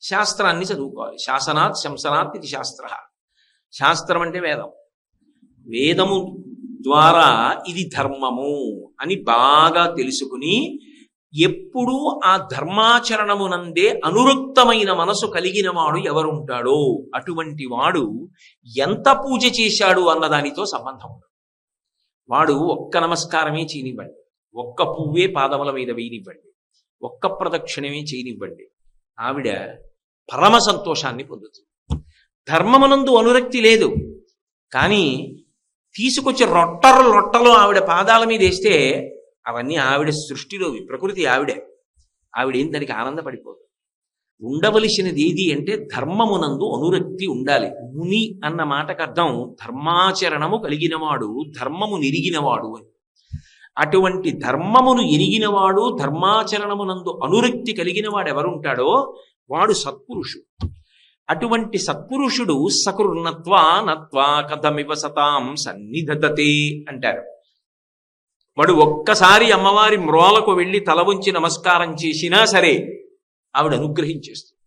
శాస్త్రాన్ని చదువుకోవాలి. శాసనాత్ శంసనాత్ ఇది శాస్త్ర. శాస్త్రం అంటే వేదం. వేదము ద్వారా ఇది ధర్మము అని బాగా తెలుసుకుని ఎప్పుడూ ఆ ధర్మాచరణమునందే అనురక్తమైన మనసు కలిగిన వాడు ఎవరుంటాడో అటువంటి వాడు ఎంత పూజ చేశాడు అన్నదానితో సంబంధం ఉండదు. వాడు ఒక్క నమస్కారమే చేయనివ్వండి, ఒక్క పువ్వే పాదముల మీద వేయనివ్వండి, ఒక్క ప్రదక్షిణమే చేయనివ్వండి, ఆవిడ పరమ సంతోషాన్ని పొందుతుంది. ధర్మమునందు అనురక్తి లేదు, కానీ తీసుకొచ్చి లొట్టలు ఆవిడ పాదాల మీద వేస్తే అవన్నీ ఆవిడ సృష్టిలోవి, ప్రకృతి ఆవిడేం దానికి ఆనందపడిపోదు. ఉండవలసినది ఏది అంటే ధర్మమునందు అనురక్తి ఉండాలి. ముని అన్న మాటకు అర్థం ధర్మాచరణము కలిగినవాడు, ధర్మము నిరిగినవాడు అని. అటువంటి ధర్మమును ఎరిగినవాడు, ధర్మాచరణమునందు అనురక్తి కలిగిన వాడు ఎవరుంటాడో వాడు సత్పురుషుడు. అటువంటి సత్పురుషుడు సకృన్నత్వా నత్వా కథమివ సతాం సన్నిధతే అంటారు. వాడు ఒక్కసారి అమ్మవారి మ్రోలకు వెళ్ళి తల ఉంచి నమస్కారం చేసినా సరే ఆవిడ అనుగ్రహించేస్తుంది.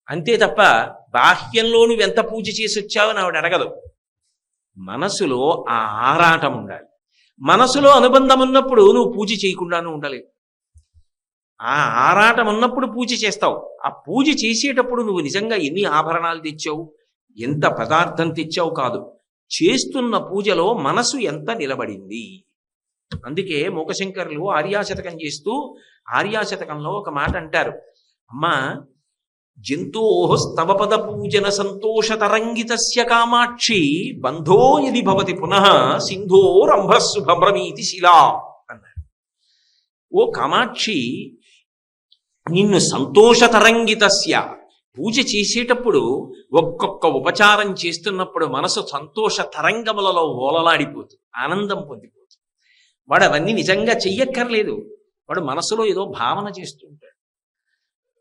అంతే తప్ప బాహ్యంలో నువ్వు ఎంత పూజ చేసి వచ్చావని ఆవిడ అడగదు. మనసులో ఆ ఆరాటం ఉండాలి. మనసులో అనుబంధం ఉన్నప్పుడు నువ్వు పూజ చేయకుండాను ఉండలేవు. ఆ ఆరాటం ఉన్నప్పుడు పూజ చేస్తావు. ఆ పూజ చేసేటప్పుడు నువ్వు నిజంగా ఎన్ని ఆభరణాలు తెచ్చావు, ఎంత పదార్థం తెచ్చావు కాదు, చేస్తున్న పూజలో మనసు ఎంత నిలబడింది. అందుకే మూకశంకరులు ఆర్యాశతకం చేస్తూ ఆర్యాశతకంలో ఒక మాట అంటారు, అమ్మా జంతోః స్తవపద పూజన సంతోష తరంగితస్య కామాక్షి బంధో యది భవతి పునః సింధోరంభస్సు భ్రమీతి శిలా అన్నారు. ఓ కామాక్షి, నిన్ను సంతోష తరంగితస్య పూజ చేసేటప్పుడు ఒక్కొక్క ఉపచారం చేస్తున్నప్పుడు మనసు సంతోష తరంగములలో ఓలలాడిపోతుంది, ఆనందం పొందిపోతుంది. వాడు అవన్నీ నిజంగా చెయ్యక్కర్లేదు, వాడు మనసులో ఏదో భావన చేస్తుంటాడు.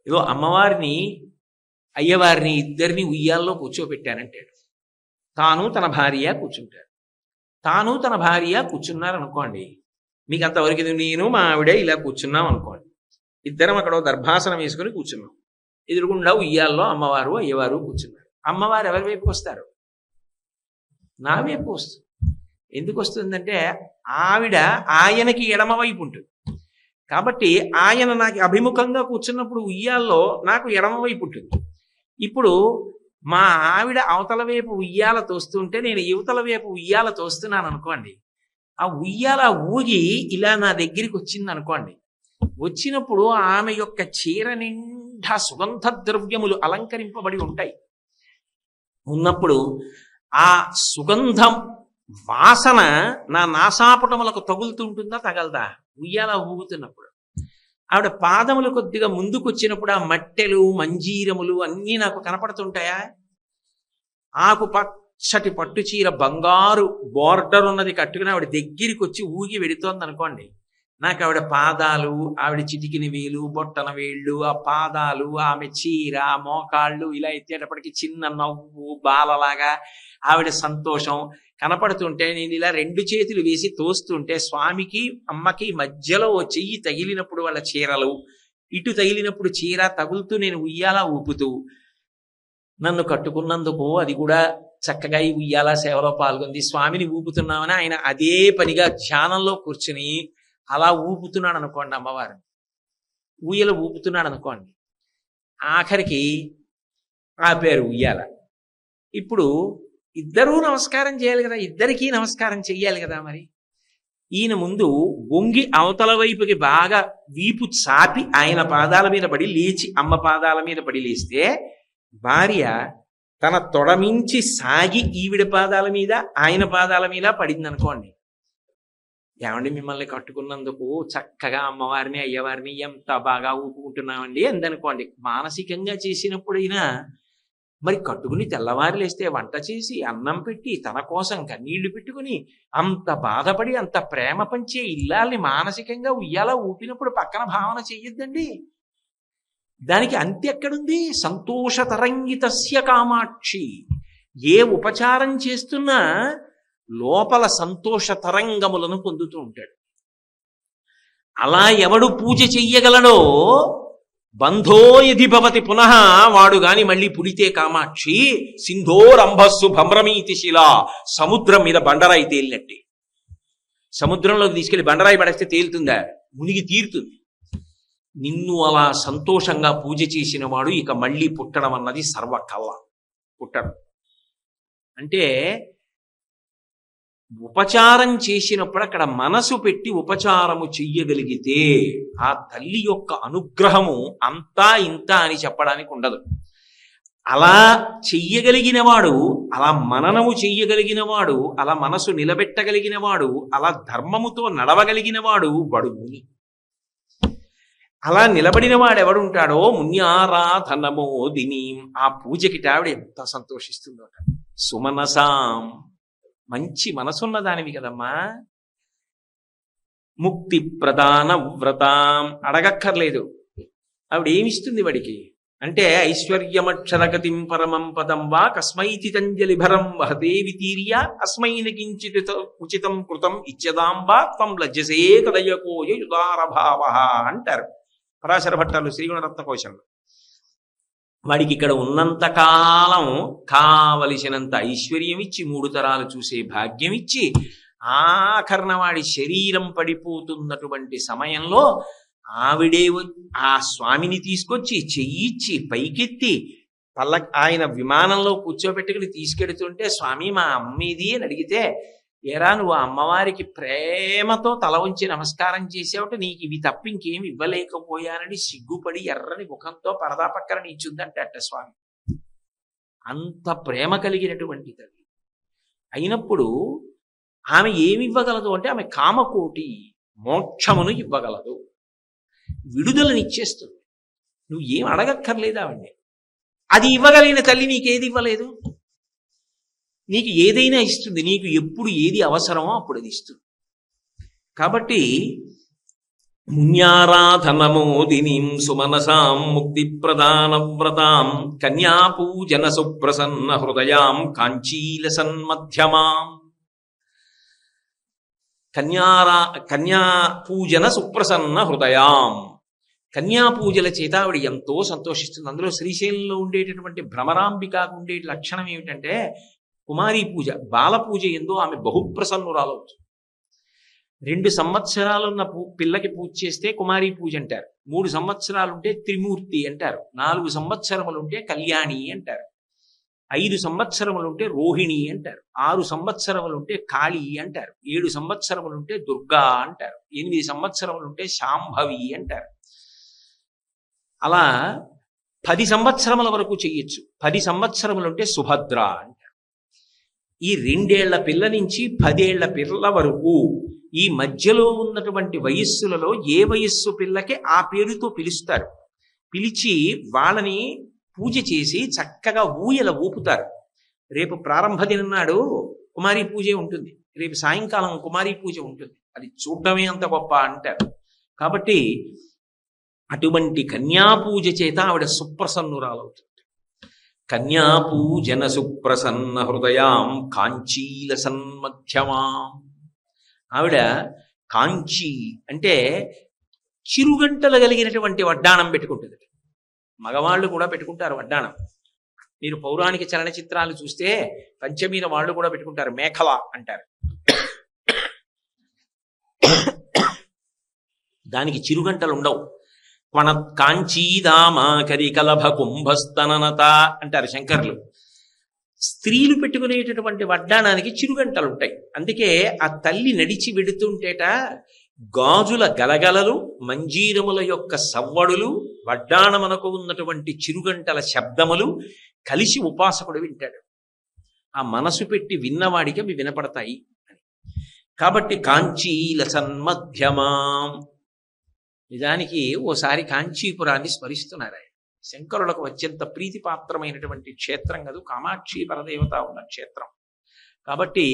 ఏదో అమ్మవారిని అయ్యవారిని ఇద్దరిని ఉయ్యాల్లో కూర్చోబెట్టానంటాడు. తాను తన భార్య కూర్చుంటాడు. తాను తన భార్య కూర్చున్నారనుకోండి, మీకు అంతవరకు నేను మా ఆవిడ ఇలా కూర్చున్నాం అనుకోండి, ఇద్దరం అక్కడ దర్భాసనం వేసుకుని కూర్చున్నాం. ఎదురుగుండా ఉయ్యాల్లో అమ్మవారు అయ్యవారు కూర్చున్నారు. అమ్మవారు ఎవరి వైపుకి వస్తారు? నా వైపు వస్తుంది. ఎందుకు వస్తుందంటే ఆవిడ ఆయనకి ఎడమ వైపు ఉంటుంది కాబట్టి ఆయన నాకు అభిముఖంగా కూర్చున్నప్పుడు ఉయ్యాల్లో నాకు ఎడమ వైపు ఉంటుంది. ఇప్పుడు మా ఆవిడ అవతల వైపు ఉయ్యాల తోస్తుంటే నేను యువతల వైపు ఉయ్యాల తోస్తున్నాను అనుకోండి, ఆ ఉయ్యాల ఊగి ఇలా నా దగ్గరికి వచ్చింది అనుకోండి, వచ్చినప్పుడు ఆమె యొక్క చీర నిండా సుగంధ ద్రవ్యములు అలంకరింపబడి ఉంటాయి. ఉన్నప్పుడు ఆ సుగంధం వాసన నా నాసాపుటములకు తగులుతుంటుందా తగలదా? ఉయ్యాల ఊగుతున్నప్పుడు ఆవిడ పాదములు కొద్దిగా ముందుకు వచ్చినప్పుడు ఆ మట్టెలు మంజీరములు అన్నీ నాకు కనపడుతుంటాయా? ఆకు పచ్చటి పట్టు చీర బంగారు బోర్డర్ ఉన్నది కట్టుకుని ఆవిడ దగ్గరికి వచ్చి ఊగి వెడుతోంది అనుకోండి, నాకు ఆవిడ పాదాలు, ఆవిడ చిటికిన వేలు, బొట్టన వేళ్ళు, ఆ పాదాలు, ఆమె చీర, మోకాళ్ళు ఇలా ఎత్తేటప్పటికి చిన్న నవ్వు బాలలాగా ఆవిడ సంతోషం కనపడుతుంటే నేను ఇలా 2 చేతులు వేసి తోస్తుంటే స్వామికి అమ్మకి మధ్యలో ఓ చెయ్యి తగిలినప్పుడు వాళ్ళ చీరలు, ఇటు తగిలినప్పుడు చీర తగులుతూ నేను ఉయ్యాలా ఊపుతూ, నన్ను కట్టుకున్నందుకు అది కూడా చక్కగా ఈ ఉయ్యాల సేవలో పాల్గొంది, స్వామిని ఊపుతున్నామని ఆయన అదే పనిగా ధ్యానంలో కూర్చుని అలా ఊపుతున్నాడు అనుకోండి, అమ్మవారిని ఊయల ఊపుతున్నాడు అనుకోండి. ఆఖరికి ఆపారు ఉయ్యాల. ఇప్పుడు ఇద్దరూ నమస్కారం చేయాలి కదా, ఇద్దరికీ నమస్కారం చెయ్యాలి కదా. మరి ఈయన ముందు వంగి అవతల వైపుకి బాగా వీపు చాపి ఆయన పాదాల మీద పడి లేచి అమ్మ పాదాల మీద పడి లేస్తే, భార్య తన తొడమించి సాగి ఈవిడ పాదాల మీద ఆయన పాదాల మీద పడింది అనుకోండి. ఏమండి మిమ్మల్ని కట్టుకున్నందుకు చక్కగా అమ్మవారిని అయ్యవారిని ఎంత బాగా ఊపుకుంటున్నామండి అందనుకోండి. మానసికంగా చేసినప్పుడైనా మరి కట్టుకుని తెల్లవారు లేస్తే వంట చేసి అన్నం పెట్టి తన కోసం కన్నీళ్లు పెట్టుకుని అంత బాధపడి అంత ప్రేమ పంచే ఇల్లాల్ని మానసికంగా ఉయ్యాల ఊపినప్పుడు పక్కన భావన చెయ్యొద్దండి. దానికి అంత్య ఎక్కడుంది? సంతోష తరంగితస్య కామాక్షి. ఏ ఉపచారం చేస్తున్నా లోపల సంతోష తరంగములను పొందుతూ ఉంటాడు. అలా ఎవడు పూజ చెయ్యగలడో బంధో యది భవతి పునః, వాడు గాని మళ్ళీ పుడితే కామాక్షి. సింధోరంభస్సు భ్రమీతి శిలా, సముద్రం మీద బండరాయి తేలినట్టే. సముద్రంలోకి తీసుకెళ్లి బండరాయి పడేస్తే తేలుతుందా? మునిగి తీరుతుంది. నిన్ను అలా సంతోషంగా పూజ చేసిన వాడు ఇక మళ్ళీ పుట్టడం అన్నది సర్వకళ. పుట్టడం అంటే ఉపచారం చేసినప్పుడు అక్కడ మనసు పెట్టి ఉపచారము చెయ్యగలిగితే ఆ తల్లి యొక్క అనుగ్రహము అంతా ఇంత అని చెప్పడానికి ఉండదు. అలా చెయ్యగలిగిన వాడు, అలా మననము చెయ్యగలిగిన వాడు, అలా మనసు నిలబెట్టగలిగిన వాడు, అలా ధర్మముతో నడవగలిగిన వాడు వాడు ముని. అలా నిలబడిన వాడు ఎవడుంటాడో మున్యారాధనమోదిని, ఆ పూజకి ఆవిడ ఎంత సంతోషిస్తుందో. సుమనసాం, మంచి మనసున్న దానివి కదమ్మా. ముక్తి ప్రధాన వ్రతాం, అడగక్కర్లేదు. ఆవిడ ఏమిస్తుంది వాడికి అంటే ఐశ్వర్యమక్షరగతిం పరమం పదం వా కస్మైతి తంజలిభరం వహతే వితీర్య అస్మైన కించిత్ ఉచితం కృతం ఇచ్చదాం వా త్వం లజ్జసే కదయకోయ యుదారభావ అంటారు పరాశర భట్టాలు శ్రీగుణరత్న కోశంలో. వాడికి ఇక్కడ ఉన్నంత కాలం కావలసినంత ఐశ్వర్యం ఇచ్చి 3 తరాలు చూసే భాగ్యం ఇచ్చి ఆఖరణ వాడి శరీరం పడిపోతున్నటువంటి సమయంలో ఆవిడే ఆ స్వామిని తీసుకొచ్చి చెయ్యిచ్చి పైకెత్తి ఆయన విమానంలో కూర్చోబెట్టుకుని తీసుకెడుతుంటే, స్వామి మా అమ్మేది అని అడిగితే, ఏరా నువ్వు అమ్మవారికి ప్రేమతో తల ఉంచి నమస్కారం చేసావుట, నీకు ఇవి తప్ప ఇంకేమి ఇవ్వలేకపోయానని సిగ్గుపడి ఎర్రని ముఖంతో పరదా పక్కన నిల్చుందంటే అట్ట స్వామి. అంత ప్రేమ కలిగినటువంటి తల్లి అయినప్పుడు ఆమె ఏమి ఇవ్వగలదు అంటే ఆమె కామకోటి మోక్షమును ఇవ్వగలదు, విడుదలనిచ్చేస్తుంది. నువ్వు ఏం అడగక్కర్లేదు ఆవిడ్ని. అది ఇవ్వగలిగిన తల్లి నీకేది ఇవ్వలేదు. నీకు ఏదైనా ఇస్తుంది, నీకు ఎప్పుడు ఏది అవసరమో అప్పుడు అది ఇస్తుంది. కాబట్టి మున్యారాధనమోదినీం సుమనసాం ముక్తి ప్రదాన వ్రతాం కన్యాపూజన సుప్రసన్న హృదయాం కాంచీలసన్మధ్యమాం. కన్యాపూజన సుప్రసన్న హృదయాం, కన్యాపూజల చేత ఆవిడ ఎంతో సంతోషిస్తుంది. అందులో శ్రీశైలంలో ఉండేటటువంటి భ్రమరాంబికకు ఉండే లక్షణం ఏమిటంటే కుమారీ పూజ, బాల పూజ ఎందో ఆమె బహుప్రసన్నురాలవుతుంది. 2 సంవత్సరాలున్న పిల్లకి పూజ చేస్తే కుమారీ పూజ అంటారు, 3 సంవత్సరాలుంటే త్రిమూర్తి అంటారు, 4 సంవత్సరములుంటే కళ్యాణి అంటారు, 5 సంవత్సరములుంటే రోహిణి అంటారు, 6 సంవత్సరములుంటే కాళీ అంటారు, 7 సంవత్సరములుంటే దుర్గా అంటారు, 8 సంవత్సరములుంటే శాంభవి అంటారు. అలా 10 సంవత్సరముల వరకు చెయ్యొచ్చు. 10 సంవత్సరములుంటే సుభద్ర అంటారు. ఈ 2 ఏళ్ల పిల్ల నుంచి 10 ఏళ్ల పిల్ల వరకు ఈ మధ్యలో ఉన్నటువంటి వయస్సులలో ఏ వయస్సు పిల్లకి ఆ పేరుతో పిలుస్తారు. పిలిచి వాళ్ళని పూజ చేసి చక్కగా ఊయల ఊపుతారు. రేపు ప్రారంభ దినం నాడు కుమారీ పూజే ఉంటుంది, రేపు సాయంకాలం కుమారీ పూజ ఉంటుంది, అది చూడటమే అంత గొప్ప అంటారు. కాబట్టి అటువంటి కన్యాపూజ చేత ఆవిడ సుప్రసన్నురాలవుతుంది. కన్యాపూజన సుప్రసన్న హృదయాం కాంచీల సన్మధ్యమాం. ఆవిడ కాంచీ అంటే చిరుగంటలు కలిగినటువంటి వడ్డాణం పెట్టుకుంటుంది. మగవాళ్ళు కూడా పెట్టుకుంటారు వడ్డాణం. మీరు పౌరాణిక చలనచిత్రాలు చూస్తే పంచమీన వాళ్ళు కూడా పెట్టుకుంటారు, మేఖల అంటారు. దానికి చిరుగంటలు ఉండవు. కొన కాంచీదామ కరికలభ కుంభస్తననత అంటారు శంకర్లు. స్త్రీలు పెట్టుకునేటటువంటి వడ్డాణానికి చిరుగంటలు ఉంటాయి. అందుకే ఆ తల్లి నడిచి వెడుతుంటేట గాజుల గలగలలు, మంజీరముల యొక్క సవ్వడులు, వడ్డాణమునకు ఉన్నటువంటి చిరుగంటల శబ్దములు కలిసి ఉపాసకుడు వింటాడు. ఆ మనసు పెట్టి విన్నవాడికి అవి వినపడతాయి. కాబట్టి కాంచీల సన్మధ్యమాం. నిజానికి ఓసారి కాంచీపురాన్ని స్మరిస్తున్నారు ఆయన. శంకరులకు అత్యంత ప్రీతిపాత్రమైనటువంటి క్షేత్రం కదూ, కామాక్షి పరదేవత ఉన్న క్షేత్రం. కాబట్టి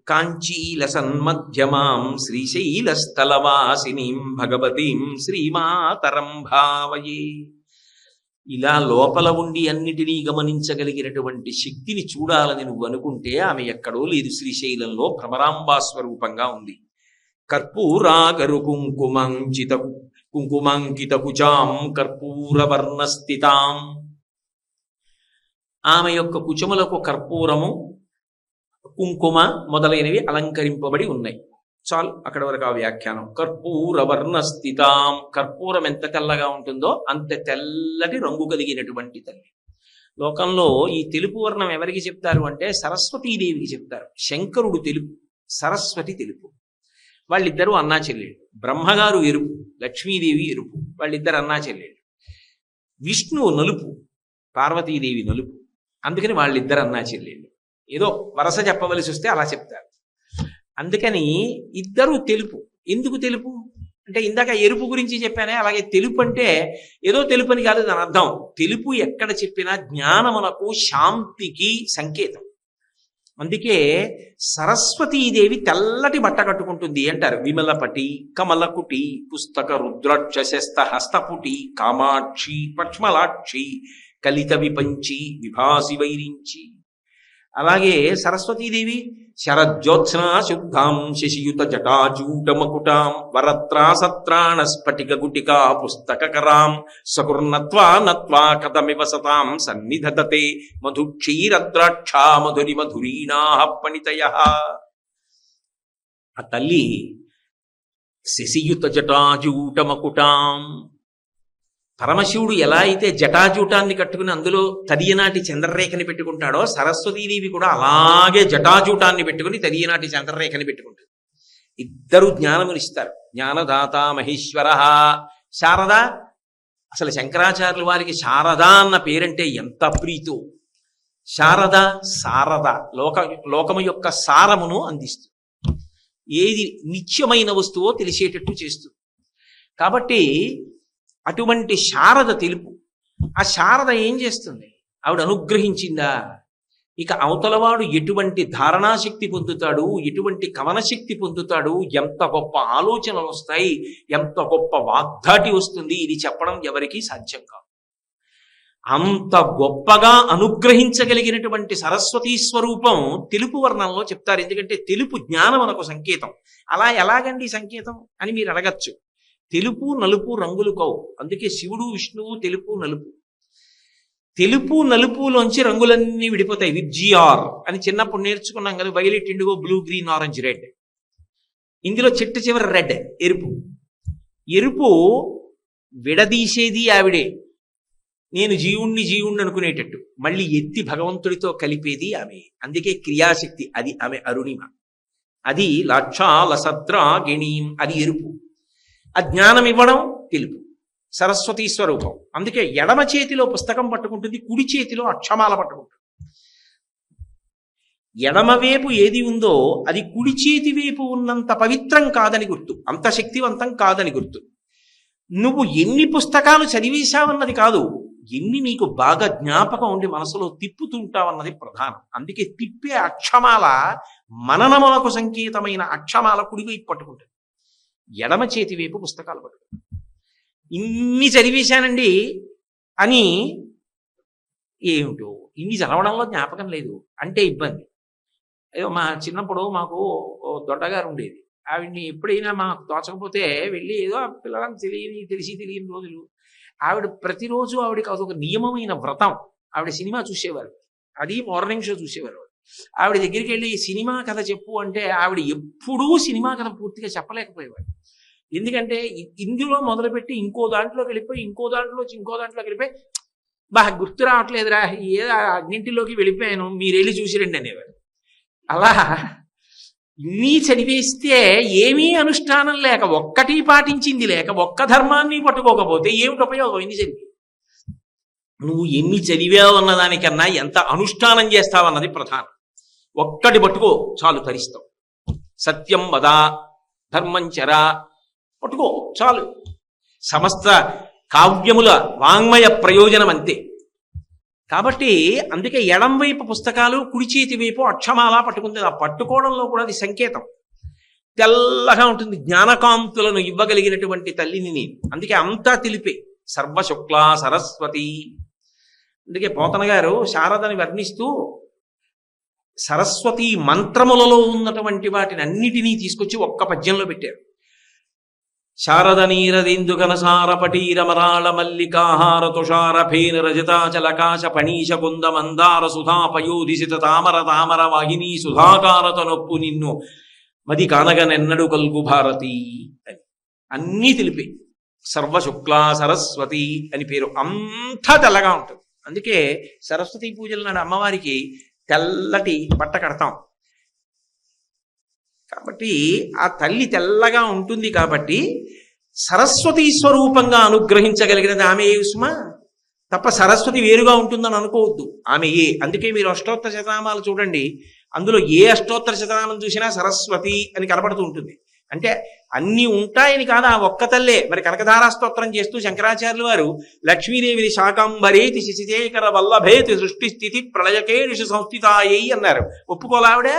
కాంచీల సన్మధ్యమాం శ్రీశైలస్థలవాసినీం భగవతీం శ్రీమాతరం భావయే. ఇలా లోపల ఉండి అన్నిటినీ గమనించగలిగినటువంటి శక్తిని చూడాలని నువ్వు అనుకుంటే ఆమె ఎక్కడో లేదు, శ్రీశైలంలో భ్రమరాంబా స్వరూపంగా ఉంది. కర్పూరాగరు కుంకుమాంకిత కుచాం కర్పూరవర్ణస్థితాం. ఆమె యొక్క కుచములకు కర్పూరము, కుంకుమ మొదలైనవి అలంకరింపబడి ఉన్నాయి. చాలు, అక్కడ వరకు ఆ వ్యాఖ్యానం. కర్పూరవర్ణస్థితాం. కర్పూరం ఎంత తెల్లగా ఉంటుందో అంత తెల్లటి రంగు కలిగినటువంటి తల్లి. లోకంలో ఈ తెలుపు వర్ణం ఎవరికి చెప్తారు అంటే సరస్వతీదేవికి చెప్తారు. శంకరుడు తెలుపు, సరస్వతి తెలుపు. వాళ్ళిద్దరూ అన్నా చెల్లెళ్ళు. బ్రహ్మగారు ఎరుపు, లక్ష్మీదేవి ఎరుపు. వాళ్ళిద్దరు అన్నా చెల్లెళ్ళు. విష్ణువు నలుపు, పార్వతీదేవి నలుపు. అందుకని వాళ్ళిద్దరు అన్నా చెల్లెళ్ళు. ఏదో వరస చెప్పవలసి వస్తే అలా చెప్తారు. అందుకని ఇద్దరు తెలుపు. ఎందుకు తెలుపు అంటే ఇందాక ఎరుపు గురించి చెప్పానే, అలాగే తెలుపు అంటే ఏదో తెలుపు అని కాదు దాని అర్థం. తెలుపు ఎక్కడ చెప్పినా జ్ఞానమునకు, శాంతికి సంకేతం. అందుకే సరస్వతీదేవి తెల్లటి బట్ట కట్టుకుంటుంది అంటారు. విమలపటి కమలకుటి పుస్తక రుద్రాక్ష శస్త హస్తపుటి కామాక్షి పక్ష్మలాక్షి కలిత విపంచి విభాసి వైరించి. అలాగే సరస్వతీదేవి శరజ్యోత్స్నా శుద్ధాం శశియుత జటాజూటమకుటాం వరత్రా సత్రాణ స్ఫటిక గుటికా పుస్తకరాం సకుర్నత్వా నత్వా కథమివ సతాం సన్నిధతే మధుక్షీరద్రాక్షా మధురి మధురీణాః పణితయః. ఆ తల్లి శశియుత జటాజూటమకుటాం. పరమశివుడు ఎలా అయితే జటాజూటాన్ని కట్టుకుని అందులో తదియనాటి చంద్రరేఖని పెట్టుకుంటాడో, సరస్వతీదేవి కూడా అలాగే జటాజూటాన్ని పెట్టుకుని తదియనాటి చంద్రరేఖని పెట్టుకుంటుంది. ఇద్దరు జ్ఞానమునిస్తారు. జ్ఞానదాత మహేశ్వర. శారద, అసలు శంకరాచార్యుల వారికి శారద అన్న పేరంటే ఎంత ప్రీతో. శారద సారద, లోకము యొక్క సారమును అందిస్తుంది. ఏది నిత్యమైన వస్తువో తెలిసేటట్టు చేస్తుంది. కాబట్టి అటువంటి శారద తెలుపు. ఆ శారద ఏం చేస్తుంది? ఆవిడ అనుగ్రహించిందా? ఇక అవతలవాడు ఎటువంటి ధారణాశక్తి పొందుతాడు, ఎటువంటి కవనశక్తి పొందుతాడు, ఎంత గొప్ప ఆలోచనలు వస్తాయి, ఎంత గొప్ప వాగ్దాటి వస్తుంది, ఇది చెప్పడం ఎవరికీ సాధ్యం కాదు. అంత గొప్పగా అనుగ్రహించగలిగినటువంటి సరస్వతీ స్వరూపం తెలుపు వర్ణంలో చెప్తారు. ఎందుకంటే తెలుపు జ్ఞానమునకు సంకేతం. అలా ఎలాగండి సంకేతం అని మీరు అడగచ్చు. తెలుపు నలుపు రంగులు కావు. అందుకే శివుడు విష్ణువు తెలుపు నలుపు. తెలుపు నలుపులోంచి రంగులన్నీ విడిపోతాయి. విబ్జిఆర్ అని చిన్నప్పుడు నేర్చుకున్నాం కదా, violet, IndiGo, blue, green, orange, red. ఇందులో చిట్ట చివరి రెడ్, ఎరుపు. ఎరుపు విడదీసేది ఆవిడే. నేను జీవుణ్ణి అనుకునేటట్టు మళ్ళీ ఎత్తి భగవంతుడితో కలిపేది ఆమె. అందుకే క్రియాశక్తి. అది ఆమె అరుణిమ. అది లాక్షాల సద్రాగిణీం, అది ఎరుపు. అజ్ఞానం ఇవ్వడం తెలుపు, సరస్వతీ స్వరూపం. అందుకే ఎడమ చేతిలో పుస్తకం పట్టుకుంటుంది, కుడి చేతిలో అక్షమాల పట్టుకుంటుంది. ఎడమవైపు ఏది ఉందో అది కుడి చేతి వైపు ఉన్నంత పవిత్రం కాదని గుర్తు, అంత శక్తివంతం కాదని గుర్తు. నువ్వు ఎన్ని పుస్తకాలు చదివేశావన్నది కాదు, ఎన్ని నీకు బాగా జ్ఞాపకం ఉండి మనసులో తిప్పుతుంటావన్నది ప్రధానం. అందుకే తిప్పే అక్షమాల మననమునకు సంకేతమైన అక్షమాల కుడివైపు పట్టుకుంటుంది. ఎడమ చేతి వైపు పుస్తకాలు పట్టుకుంటాం. ఇన్ని చదివేశానండి అని, ఏమిటో ఇన్ని చదవడంలో జ్ఞాపకం లేదు అంటే ఇబ్బంది. అయ్యో మా చిన్నప్పుడు మాకు దొడ్డగారు ఉండేది, ఆవిడ్ని ఎప్పుడైనా మాకు తోచకపోతే వెళ్ళి ఏదో పిల్లలకు తెలియని రోజులు ఆవిడ ప్రతిరోజు ఆవిడకి అదొక నియమమైన వ్రతం. ఆవిడ సినిమా చూసేవారు, అది మార్నింగ్ షో చూసేవారు. ఆవిడ దగ్గరికి వెళ్ళి సినిమా కథ చెప్పు అంటే ఆవిడ ఎప్పుడూ సినిమా కథ పూర్తిగా చెప్పలేకపోయేవారు. ఎందుకంటే ఇందులో మొదలుపెట్టి ఇంకో దాంట్లోకి వెళ్ళిపోయి ఇంకో దాంట్లోకి వెళ్ళిపోయి బాగా గుర్తు రావట్లేదురా, ఏదో అన్నింటిలోకి వెళ్ళిపోయాను, మీరు వెళ్ళి చూసిరండి అనేవారు. అలా ఇన్ని చదివేస్తే ఏమీ అనుష్ఠానం లేక, ఒక్కటి పాటించింది లేక, ఒక్క ధర్మాన్ని పట్టుకోకపోతే ఏమిటి ఉపయోగం? ఎన్ని చదివి నువ్వు ఎన్ని చదివావు అన్నదానికన్నా ఎంత అనుష్ఠానం చేస్తావన్నది ప్రధానం. ఒక్కటి పట్టుకో చాలు, తరిస్తావు. సత్యం వద, ధర్మం చర, పట్టుకో చాలు. సమస్త కావ్యముల వాంగ్మయ ప్రయోజనం అంతే. కాబట్టి అందుకే ఎడం వైపు పుస్తకాలు, కుడి చేతి వైపు అక్షమాల పట్టుకుంది. ఆ పట్టుకోవడంలో కూడా అది సంకేతం. తెల్లగా ఉంటుంది, జ్ఞానకాంతులను ఇవ్వగలిగినటువంటి తల్లిని నేను. అందుకే అంతా తెలిపే. సర్వశుక్ల సరస్వతి. అందుకే పోతన గారు శారదని వర్ణిస్తూ సరస్వతి మంత్రములలో ఉన్నటువంటి వాటిని అన్నిటినీ తీసుకొచ్చి ఒక్క పద్యంలో పెట్టారు. శారద నీరదిందు ఘనసార పటీరమరాళ మల్లికాహార తుషార ఫేన రజతాచలకాశ పణీశ కుంద మందార సుధా పయోధిసిత తామర తామర వాహిని సుధాకారత నొప్పు నిన్ను మది కానగనెన్నడు కల్గు భారతి అని అన్నీ తెలిపి. సర్వశుక్ల సరస్వతి అని పేరు. అంతా తెల్లగా ఉంటుంది. అందుకే సరస్వతి పూజల నాడు అమ్మవారికి తెల్లటి బట్ట కడతాం. కాబట్టి ఆ తల్లి తెల్లగా ఉంటుంది. కాబట్టి సరస్వతి స్వరూపంగా అనుగ్రహించగలిగినది ఆమె సుమ, తప్ప సరస్వతి వేరుగా ఉంటుందని అనుకోవద్దు. ఆమె అందుకే మీరు అష్టోత్తర శతనామాలు చూడండి, అందులో ఏ అష్టోత్తర శతనామం చూసినా సరస్వతి అని కనబడుతూ ఉంటుంది. అంటే అన్ని ఉంటాయని కాదు, ఆ ఒక్క తల్లే. మరి కనకధారా స్తోత్రం చేస్తూ శంకరాచార్యులు వారు లక్ష్మీదేవిని శాకాంబరేతి శశిశేఖర వల్లభేతి సృష్టి స్థితి ప్రళయకేషు సంస్థితాయై అన్నారు. ఒప్పుకోలావిడే?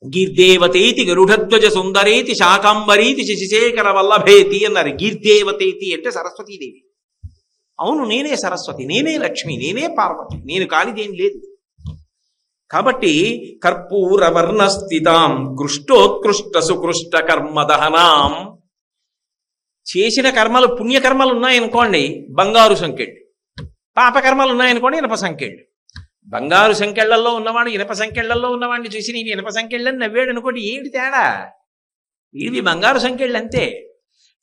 గీర్దేవతేతి గరుడధ్వజ సుందరేతి శాకాంబరీతి శశిశేఖర వల్లభేతి అన్నారు. గీర్దేవతేతి అంటే సరస్వతీదేవి. అవును, నేనే సరస్వతి, నేనే లక్ష్మి, నేనే పార్వతి, నేను కానిదేం లేదు. కాబట్టి కర్పూర వర్ణస్థితాం కృష్టోత్కృష్ట సుకృష్ట కర్మదహనాం. చేసిన కర్మలు, పుణ్యకర్మలు ఉన్నాయనుకోండి బంగారు సంకెళ్ళు, పాపకర్మలు ఉన్నాయనుకోండి ఇనప సంకెళ్ళు. బంగారు సంకెళ్లలో ఉన్నవాడు ఇనప సంకెళ్లలో ఉన్నవాడిని చూసి నీవి ఇనప సంకెళ్ళని నవ్వాడు అనుకోండి, ఏమిటి తేడా? ఇవి బంగారు సంకెళ్ళు అంతే.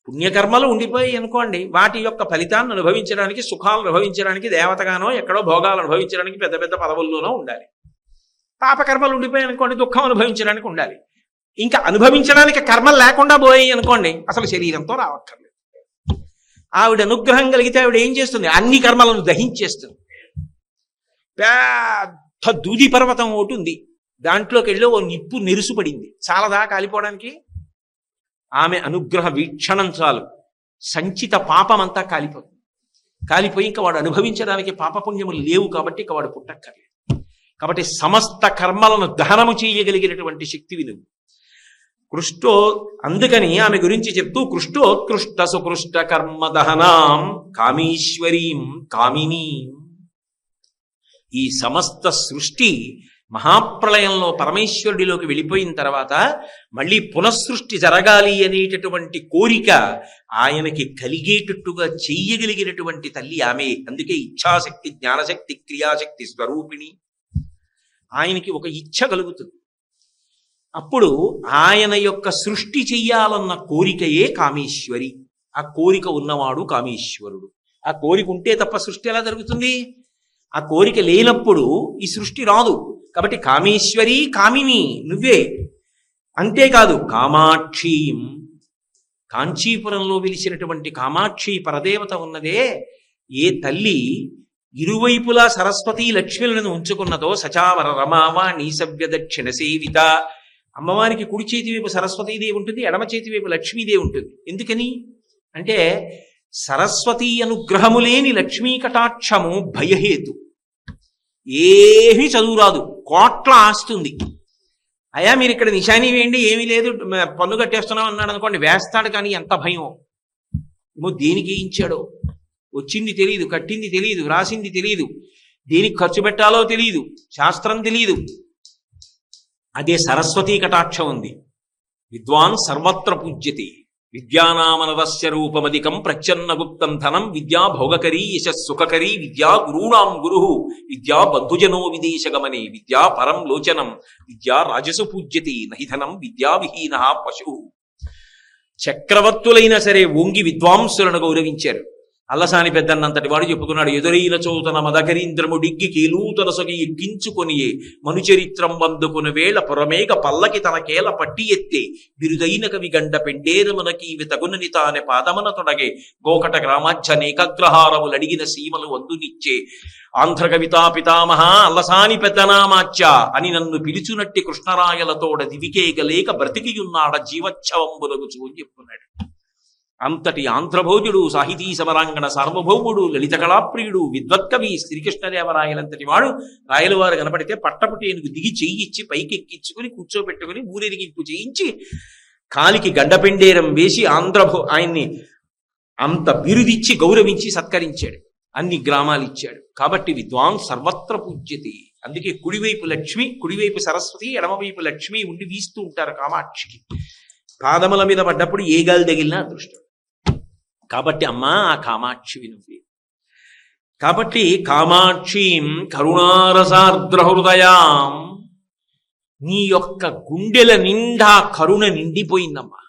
పుణ్యకర్మలు ఉండిపోయి అనుకోండి, వాటి యొక్క ఫలితాన్ని అనుభవించడానికి, సుఖాలు అనుభవించడానికి దేవతగానో ఎక్కడో భోగాలు అనుభవించడానికి పెద్ద పెద్ద పదవుల్లోనో ఉండాలి. పాపకర్మలు ఉండిపోయాయి అనుకోండి, దుఃఖం అనుభవించడానికి ఉండాలి. ఇంకా అనుభవించడానికి కర్మలు లేకుండా పోయాయి అనుకోండి, అసలు శరీరంతో రావక్కర్లేదు. ఆవిడ అనుగ్రహం కలిగితే ఆవిడ ఏం చేస్తుంది? అన్ని కర్మలను దహించేస్తుంది. పెద్ద దూది పర్వతం ఒకటి ఉంది, దాంట్లోకి వెళ్ళి ఓ నిప్పు నెరుసుపడింది, చాలదా కాలిపోవడానికి? ఆమె అనుగ్రహ వీక్షణం చాలు, సంచిత పాపమంతా కాలిపోయి ఇంకా వాడు అనుభవించడానికి పాపపుణ్యములు లేవు. కాబట్టి ఇక వాడు పుట్టక్కర్లేదు. కాబట్టి సమస్త కర్మలను దహనము చేయగలిగినటువంటి శక్తివి నువ్వు. అందుకని ఆమె గురించి చెప్తూ కృష్టోత్కృష్ట సుకృష్ట కర్మ దహనాం కామేశ్వరీం కామినీం. ఈ సమస్త సృష్టి మహాప్రళయంలో పరమేశ్వరుడిలోకి వెళ్ళిపోయిన తర్వాత మళ్ళీ పునఃసృష్టి జరగాలి అనేటటువంటి కోరిక ఆయనకి కలిగేటట్టుగా చెయ్యగలిగినటువంటి తల్లి ఆమె. అందుకే ఇచ్ఛాశక్తి, జ్ఞానశక్తి, క్రియాశక్తి స్వరూపిణి. ఆయనకి ఒక ఇచ్ఛ కలుగుతుంది. అప్పుడు ఆయన యొక్క సృష్టి చెయ్యాలన్న కోరికయే కామేశ్వరి. ఆ కోరిక ఉన్నవాడు కామేశ్వరుడు. ఆ కోరిక ఉంటే తప్ప సృష్టి ఎలా జరుగుతుంది? ఆ కోరిక లేనప్పుడు ఈ సృష్టి రాదు. కాబట్టి కామేశ్వరి కామిని నువ్వే. అంతేకాదు కామాక్షీం, కాంచీపురంలో వెలిసినటువంటి కామాక్షి పరదేవత ఉన్నదే, ఏ తల్లి ఇరువైపులా సరస్వతీ లక్ష్మిలను ఉంచుకున్నదో సచావర రమావాణి సవ్య దక్షిణ సేవిత. అమ్మవారికి కుడి చేతి వైపు సరస్వతీదేవి ఉంటుంది, ఎడమ చేతి వైపు లక్ష్మీదేవి ఉంటుంది. ఎందుకని అంటే సరస్వతీ అనుగ్రహము లేని లక్ష్మీ కటాక్షము భయహేతు. ఏమీ చదువురాదు, కోట్ల ఆస్తుంది, అయ్యా మీరు ఇక్కడ నిశానీ వేయండి, ఏమీ లేదు పన్ను కట్టేస్తున్నాం అన్నాడు అనుకోండి, వేస్తాడు. కానీ ఎంత భయం ఏమో, దేనికి ఇచ్చాడో, వచ్చింది తెలియదు, కట్టింది తెలియదు, రాసింది తెలియదు, దేనికి ఖర్చు పెట్టాలో తెలియదు, శాస్త్రం తెలియదు. అదే సరస్వతీ కటాక్షం ఉంది. విద్వాన్ సర్వత్ర పూజ్యతే, విద్యానామనరస్య రూపమధికం ప్రచ్ఛన్న గుప్తం ధనం, విద్యా భోగకరీ యశస్సుఖకరీ, విద్యా గురూణాం గురు, విద్యా బంధుజనో విదేశగమనే, విద్యా పరం లోచనం, విద్యా రాజసు పూజ్యతే, నహి ధనం విద్యా విహీన పశు. చక్రవర్తులైనా సరే వంగి విద్వాంసులను గౌరవించారు. అల్లసాని పెద్దన్నంతటి వాడు చెప్పుకున్నాడు, ఎదురైన చోతన మదకరీంద్రము డిగ్గి కీలూతన సొగి ఎక్కించుకొనియే, మనుచరిత్రం వందుకుని వేళ పురమేక పల్లకి తన కేల పట్టి ఎత్తే, బిరుదైన కవి గండ పెండేరమునకి తగునని తానే పాదమన తొడగే, గోకట గ్రామాధ్య నేకగ్రహారములు అడిగిన సీమలు వందునిచ్చే, ఆంధ్ర కవితా పితామహ అల్లసాని పెద్దనామాచ్య అని నన్ను పిలుచునట్టి కృష్ణరాయలతోడ దివికేగలేక బ్రతికియున్నాడ జీవచ్ఛవంబులగుచు అని చెప్పుకున్నాడు. అంతటి ఆంధ్రభోజుడు, సాహితీ సమరాంగణ సార్వభౌముడు, లలిత కళాప్రియుడు, విద్వత్కవి శ్రీకృష్ణదేవరాయలంతటి వాడు రాయలవారు కనపడితే పట్టపుటేనుకు దిగి చెయ్యిచ్చి పైకెక్కించుకుని కూర్చోబెట్టుకుని ఊరేగింపు చేయించి కాలికి గడ్డపెండేరం వేసి ఆయన్ని అంత బిరుదిచ్చి గౌరవించి సత్కరించాడు. అన్ని గ్రామాలు ఇచ్చాడు. కాబట్టి విద్వాన్ సర్వత్ర పూజ్యతే. అందుకే కుడివైపు లక్ష్మి, కుడివైపు సరస్వతి, ఎడమవైపు లక్ష్మి ఉండి వీస్తూ ఉంటారు కామాక్షికి. పాదముల మీద పడ్డప్పుడు ఏ గాలి తగిలినా అదృష్టం. కాబట్టి అమ్మా ఆ కామాక్షి నువ్వే. కాబట్టి కామాక్షిం కరుణారసార్ద్ర హృదయాం, నీ యొక్క గుండెల నిండా కరుణ నిండిపోయిందమ్మా.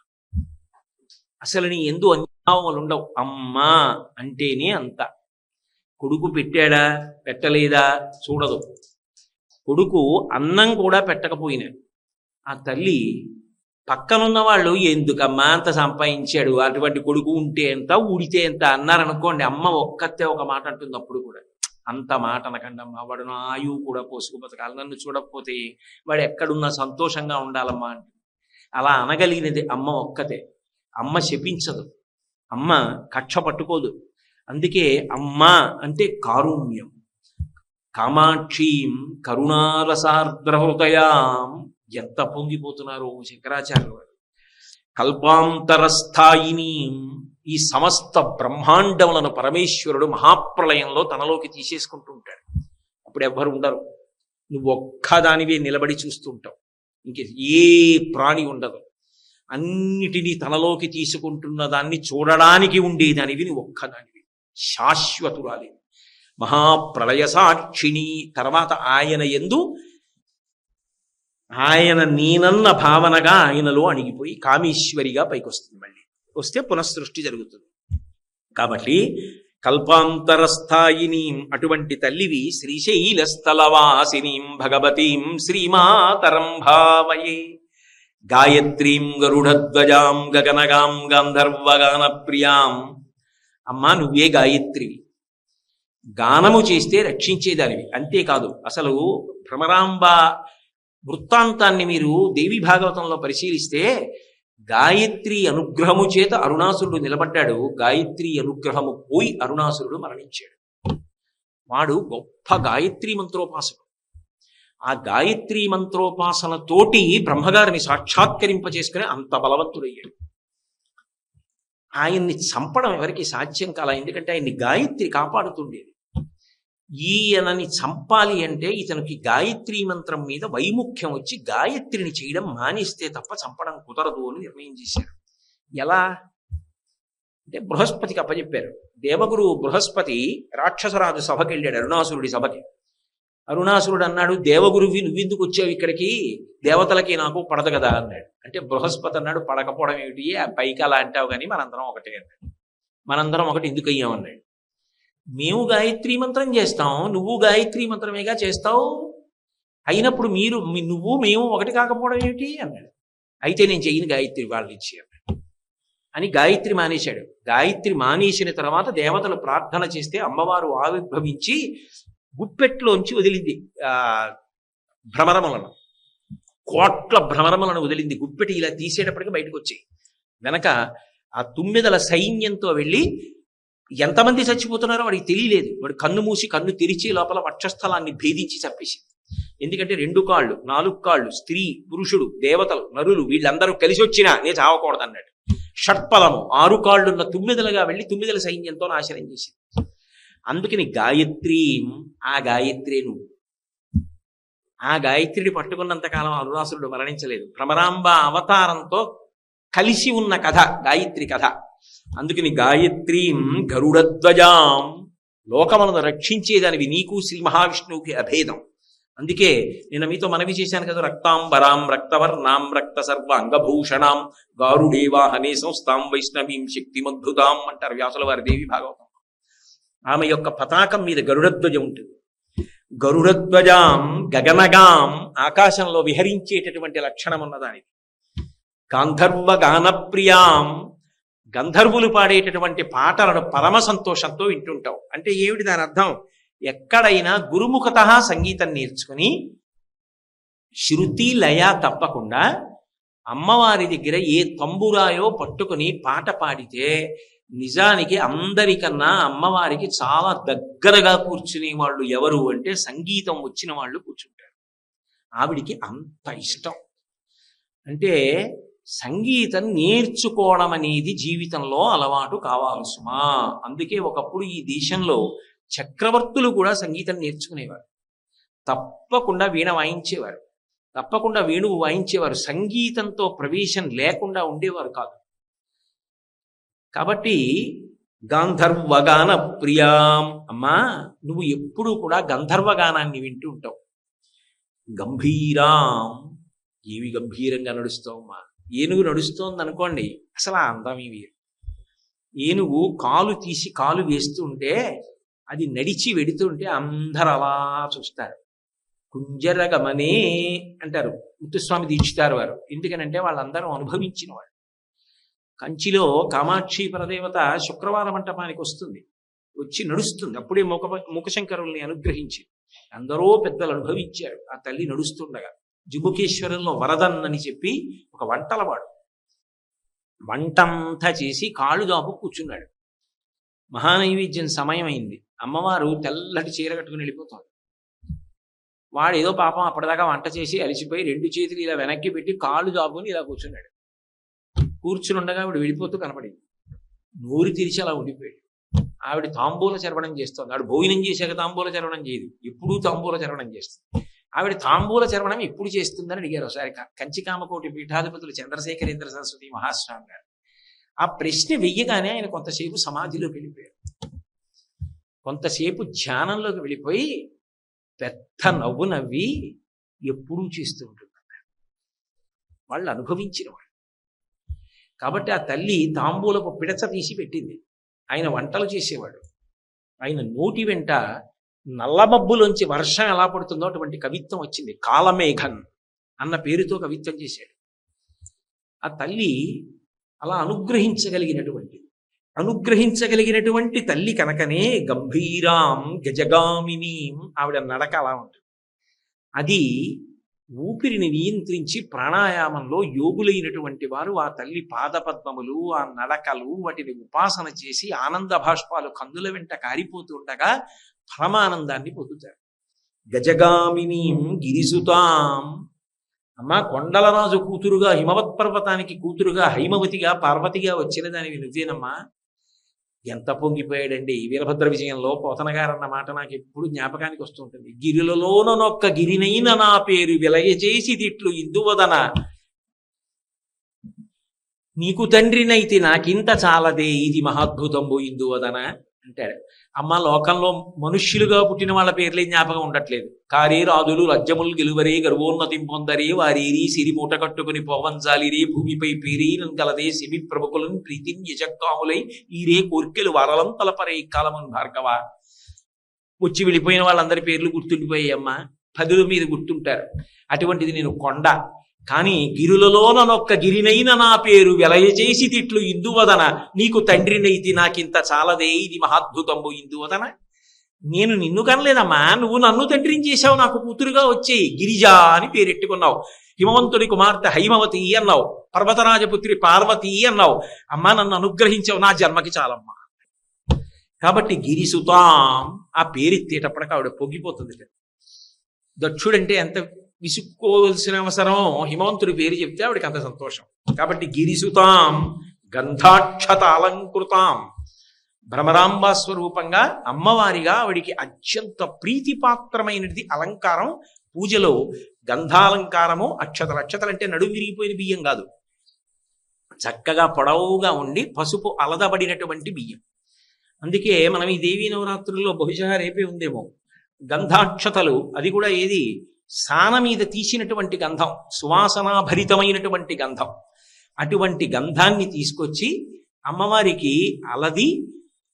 అసలు నీ ఎందు అన్యాయములు ఉండవు. అమ్మా అంటేనే అంత. కొడుకు పెట్టాడా పెట్టలేదా చూడదు. కొడుకు అన్నం కూడా పెట్టకపోయినా ఆ తల్లి పక్కనున్న వాళ్ళు ఎందుకమ్మా అంత సంపాదించాడు, అటువంటి కొడుకు ఉంటే ఎంత ఊడితే ఎంత అన్నారనుకోండి, అమ్మ ఒక్కతే ఒక మాట అంటుంది. అప్పుడు కూడా అంత మాట అనకండి అమ్మా, వాడు నా ఆయువు కూడా పోసుకు బతకాలి, నన్ను చూడకపోతే వాడు ఎక్కడున్నా సంతోషంగా ఉండాలమ్మా అంటే. అలా అనగలిగినది అమ్మ ఒక్కతే. అమ్మ శపించదు, అమ్మ కక్ష పట్టుకోదు. అందుకే అమ్మ అంటే కారుణ్యం. కామాక్షీం కరుణారసార్ద్ర హృదయాం. ఎంత పొంగిపోతున్నారు శంకరాచార్యులు వారు. కల్పాంతరస్థాయిని, ఈ సమస్త బ్రహ్మాండములను పరమేశ్వరుడు మహాప్రలయంలో తనలోకి తీసేసుకుంటూ ఉంటాడు. అప్పుడు ఎవ్వరు ఉండరు, నువ్వు ఒక్కదానివే నిలబడి చూస్తుంటావు, ఇంకే ఏ ప్రాణి ఉండదు. అన్నిటినీ తనలోకి తీసుకుంటున్న దాన్ని చూడడానికి ఉండేదానివి నువ్వు ఒక్కదానివి, శాశ్వతురాలి, మహాప్రళయ సాక్షిణి. తర్వాత ఆయన యందు ఆయన నేనన్న భావనగా ఆయనలో అణిగిపోయి కామేశ్వరిగా పైకి వస్తుంది. మళ్ళీ వస్తే పునఃసృష్టి జరుగుతుంది. కాబట్టి కల్పాంతరస్థాయిని అటువంటి తల్లివి శ్రీశైలస్థలవాసినీం భగవతీం శ్రీమాతరం భావయే. గాయత్రీం గరుడధ్వజాం గగనగాం గాంధర్వగాన ప్రియాం. అమ్మా నువ్వే గాయత్రివి, గానము చేస్తే రక్షించేదానివి. అంతేకాదు అసలు భ్రమరాంబ వృత్తాంతాన్ని మీరు దేవి భాగవతంలో పరిశీలిస్తే గాయత్రి అనుగ్రహము చేత అరుణాసురుడు నిలబడ్డాడు, గాయత్రి అనుగ్రహము పోయి అరుణాసురుడు మరణించాడు. వాడు గొప్ప గాయత్రి మంత్రోపాసకుడు. ఆ గాయత్రి మంత్రోపాసనతోటి బ్రహ్మగారిని సాక్షాత్కరింపచేసుకుని అంత బలవంతుడయ్యాడు. ఆయన్ని చంపడం ఎవరికి సాధ్యం కాల, ఎందుకంటే ఆయన్ని గాయత్రి కాపాడుతుండేది. ఈయనని చంపాలి అంటే ఇతనికి గాయత్రి మంత్రం మీద వైముఖ్యం వచ్చి గాయత్రిని చేయడం మానేస్తే తప్ప చంపడం కుదరదు అని నిర్ణయం చేశారు. ఎలా అంటే బృహస్పతికి అప్పచెప్పారు. దేవగురు బృహస్పతి రాక్షసరాజు సభకి వెళ్ళాడు, అరుణాసురుడి సభకి. అరుణాసురుడు అన్నాడు, దేవగురువి నువ్వెందుకు వచ్చావు ఇక్కడికి, దేవతలకి నాకు పడదు కదా అన్నాడు. అంటే బృహస్పతి అన్నాడు, పడకపోవడం ఏమిటి, ఆ పైకి అలా అంటావు కానీ మనందరం ఒకటే అన్నాడు. మనందరం ఒకటి ఎందుకు అయ్యామన్నాడు. మేము గాయత్రీ మంత్రం చేస్తాం, నువ్వు గాయత్రీ మంత్రమేగా చేస్తావు, అయినప్పుడు నువ్వు మేము ఒకటి కాకపోవడం ఏమిటి అన్నాడు. అయితే నేను చెయ్యను గాయత్రి, వాళ్ళు ఇచ్చి అన్నాడు అని గాయత్రి మానేశాడు. గాయత్రి మానేసిన తర్వాత దేవతలు ప్రార్థన చేస్తే అమ్మవారు ఆవిర్భవించి గుప్పెట్లోంచి వదిలింది భ్రమరములను, కోట్ల భ్రమరములను వదిలింది. గుప్పెటి ఇలా తీసేటప్పటికి బయటకు వచ్చాయి. వెనక ఆ 9 సైన్యంతో వెళ్ళి ఎంతమంది చచ్చిపోతున్నారో వాడికి తెలియలేదు. వాడు కన్ను మూసి కన్ను తెరిచి లోపల వక్షస్థలాన్ని భేదించి చంపేసింది. ఎందుకంటే 2 కాళ్ళు 4 కాళ్ళు స్త్రీ పురుషుడు దేవతలు నరులు వీళ్ళందరూ కలిసి వచ్చినా నేను చావకూడదు అన్నాడు. షట్పదము 6 కాళ్ళున్న తుమ్మెదలుగా వెళ్ళి తుమ్మెదల సైన్యంతో నాశనం చేసింది. అందుకని గాయత్రి, ఆ గాయత్రే నువ్వు. ఆ గాయత్రిని పట్టుకున్నంతకాలం అనురాసురుడు మరణించలేదు. భ్రమరాంబ అవతారంతో కలిసి ఉన్న కథ గాయత్రి కథ. అందుకని గాయత్రీం గరుడధ్వజాం, లోకములను రక్షించేదానివి నీకు శ్రీ మహావిష్ణువుకి అభేదం. అందుకే నేను మీతో మనవి చేశాను కదా, రక్తాంబరాం రక్తవర్ణాం రక్త సర్వ అంగభూషణాం గారుడేవాహనే సంస్థాం వైష్ణవీం శక్తిమద్భుతాం అంటారు వ్యాసుల వారి దేవి భాగవతం. ఆమె యొక్క పతాకం మీద గరుడధ్వజం ఉంటుంది. గరుడధ్వజాం గగనగాం, ఆకాశంలో విహరించేటటువంటి లక్షణం ఉన్నదానికి. గాంధర్వ గానప్రియాం, గంధర్వులు పాడేటటువంటి పాటలను పరమ సంతోషంతో వింటుంటాం. అంటే ఏమిటి దాని అర్థం? ఎక్కడైనా గురుముఖత సంగీతం నేర్చుకుని శృతి లయ తప్పకుండా అమ్మవారి దగ్గర ఏ తంబురాయో పట్టుకుని పాట పాడితే నిజానికి అందరికన్నా అమ్మవారికి చాలా దగ్గరగా కూర్చునే వాళ్ళు ఎవరు అంటే సంగీతం వచ్చిన వాళ్ళు కూర్చుంటారు. ఆవిడికి అంత ఇష్టం. అంటే సంగీతం నేర్చుకోవడం అనేది జీవితంలో అలవాటు కావాలి సుమా. అందుకే ఒకప్పుడు ఈ దేశంలో చక్రవర్తులు కూడా సంగీతం నేర్చుకునేవారు. తప్పకుండా వీణ వాయించేవారు, తప్పకుండా వేణువు వాయించేవారు. సంగీతంతో ప్రవేశం లేకుండా ఉండేవారు కాదు. కాబట్టి గాంధర్వగాన ప్రియాం, అమ్మా నువ్వు ఎప్పుడూ కూడా గంధర్వగానాన్ని వింటూ ఉంటావు. గంభీరాం, ఏవి గంభీరంగా నడుస్తావమ్మా. ఏనుగు నడుస్తోంది అనుకోండి, అసలు ఆ అందం ఇవి. ఏనుగు కాలు తీసి కాలు వేస్తూ ఉంటే అది నడిచి వెడుతుంటే అందరు అలా చూస్తారు. కుంజరగమనే అంటారు ముత్తుస్వామి దీక్షితారు వారు. ఎందుకనంటే వాళ్ళందరూ అనుభవించిన వాళ్ళు. కంచిలో కామాక్షి పరదేవత శుక్రవారం మంటపానికి వస్తుంది, వచ్చి నడుస్తుంది. అప్పుడే ముఖశంకరుల్ని అనుగ్రహించి అందరూ పెద్దలు అనుభవించారు. ఆ తల్లి నడుస్తుండగా జుముఖేశ్వరంలో వరదన్ అని చెప్పి ఒక వంటలవాడు వంటంతా చేసి కాళ్ళు దాపు కూర్చున్నాడు. మహానైవేద్యం సమయం అయింది. అమ్మవారు తెల్లటి చీర కట్టుకుని వెళ్ళిపోతాడు. వాడు ఏదో పాపం అప్పటిదాకా వంట చేసి అలిసిపోయి 2 చేతులు ఇలా వెనక్కి పెట్టి కాళ్ళు దాపుని ఇలా కూర్చున్నాడు. కూర్చుని ఉండగా ఆవిడ వెళ్ళిపోతూ కనపడింది. నోరు తెరిచి అలా ఉండిపోయాడు. ఆవిడ తాంబూల చరవణం చేస్తుంది. ఆవిడ భోజనం చేశాక తాంబూల చరవణం చేయదు, ఎప్పుడూ తాంబూల చరవణం చేస్తుంది. ఆవిడ తాంబూల చరవణం ఎప్పుడు చేస్తుందని అడిగారు ఒకసారి కంచికామకోటి పీఠాధిపతులు చంద్రశేఖరేంద్ర సరస్వతి మహాస్వామి గారు. ఆ ప్రశ్న వెయ్యగానే ఆయన కొంతసేపు సమాధిలోకి వెళ్ళిపోయారు. కొంతసేపు ధ్యానంలోకి వెళ్ళిపోయి పెద్ద నవ్వు నవ్వి ఎప్పుడూ చేస్తూ ఉంటుంది. వాళ్ళు అనుభవించిన వాళ్ళు కాబట్టి ఆ తల్లి తాంబూలపు పిడచ తీసి పెట్టింది. ఆయన వంటలు చేసేవాడు. ఆయన నోటి వెంట నల్లమబ్బులోంచి వర్షం ఎలా పడుతుందో అటువంటి కవిత్వం వచ్చింది. కాలమేఘన్ అన్న పేరుతో కవిత్వం చేశాడు. ఆ తల్లి అలా అనుగ్రహించగలిగినటువంటి తల్లి కనుకనే గంభీరాం గజగామినీం, ఆవిడ నడక అలా ఉంటుంది. అది ఊపిరిని నియంత్రించి ప్రాణాయామంలో యోగులైనటువంటి వారు ఆ తల్లి పాదపద్మములు ఆ నడకలు వాటిని ఉపాసన చేసి ఆనంద భాష్పాలు కందుల వెంట కారిపోతుండగా పరమానందాన్ని పొందుతారు. గజగామినీం గిరిసుతాం, అమ్మ కొండలరాజు కూతురుగా హిమవత్ పర్వతానికి కూతురుగా హైమవతిగా పార్వతిగా వచ్చిన దానివి నువ్వేనమ్మా. ఎంత పొంగిపోయాడండి. వీరభద్ర విజయంలో పోతన గారు అన్న మాట నాకు ఎప్పుడు జ్ఞాపకానికి వస్తుంటుంది. గిరిలలోనొక్క గిరినైన నా పేరు విలయచేసి తిట్లు ఇందువదన, నీకు తండ్రినైతే నాకింత చాలదే ఇది మహాద్భుతంబు ఇందువదన అంటాడు. అమ్మ లోకంలో మనుష్యులుగా పుట్టిన వాళ్ళ పేర్లే జ్ఞాపకం ఉండట్లేదు. కారే రాజులు రజ్యములు గెలువరే గర్వోన్నతిం పొందరే వారేరి సిరి మూట కట్టుకుని పోవంజాలిరే భూమిపై పేరే కలదే సిమి ప్రముఖులను ప్రీతిని యజక్కాములై ఈరే కోర్కెలు వారలం తలపరే కాలమన్ భార్గవ. వచ్చి వెళ్ళిపోయిన వాళ్ళందరి పేర్లు గుర్తుండిపోయాయమ్మా, 10 మీద గుర్తుంటారు. అటువంటిది నేను కొండ, కానీ గిరులలోనొక్క గిరినైన నా పేరు వెలయచేసి తిట్లు ఇందువదన, నీకు తండ్రినైతి నాకింత చాలదే ఇది మహాద్భుతంబు ఇందువదన. నేను నిన్ను కనలేదమ్మా, నువ్వు నన్ను తండ్రిని చేశావు, నాకు కూతురుగా వచ్చేయి గిరిజా అని పేరెట్టుకున్నావు. హిమవంతుడి కుమార్తె హైమవతి అన్నావు, పర్వతరాజపుత్రి పార్వతి అన్నావు. అమ్మా నన్ను అనుగ్రహించావు, నా జన్మకి చాలమ్మా. కాబట్టి గిరిసుతాం ఆ పేరెత్తేటప్పటికి ఆవిడ పొంగిపోతుంది. దక్షుడంటే ఎంత విసుక్కోవలసిన అవసరం, హిమవంతుడి పేరు చెప్తే ఆవిడికి అంత సంతోషం. కాబట్టి గిరిసుతాం గంధాక్షత అలంకృతాం, భ్రమరాంబా స్వరూపంగా అమ్మవారిగా ఆవిడికి అత్యంత ప్రీతిపాత్రమైనది అలంకారం. పూజలో గంధాలంకారము, అక్షతలు. అక్షతలు అంటే నడుము విరిగిపోయిన బియ్యం కాదు, చక్కగా పొడవుగా ఉండి పసుపు అలదబడినటువంటి బియ్యం. అందుకే మనం ఈ దేవీ నవరాత్రుల్లో బహుశా రేపే ఉందేమో గంధాక్షతలు, అది కూడా ఏది సాన మీద తీసినటువంటి గంధం, సువాసనాభరితమైనటువంటి గంధం. అటువంటి గంధాన్ని తీసుకొచ్చి అమ్మవారికి అలది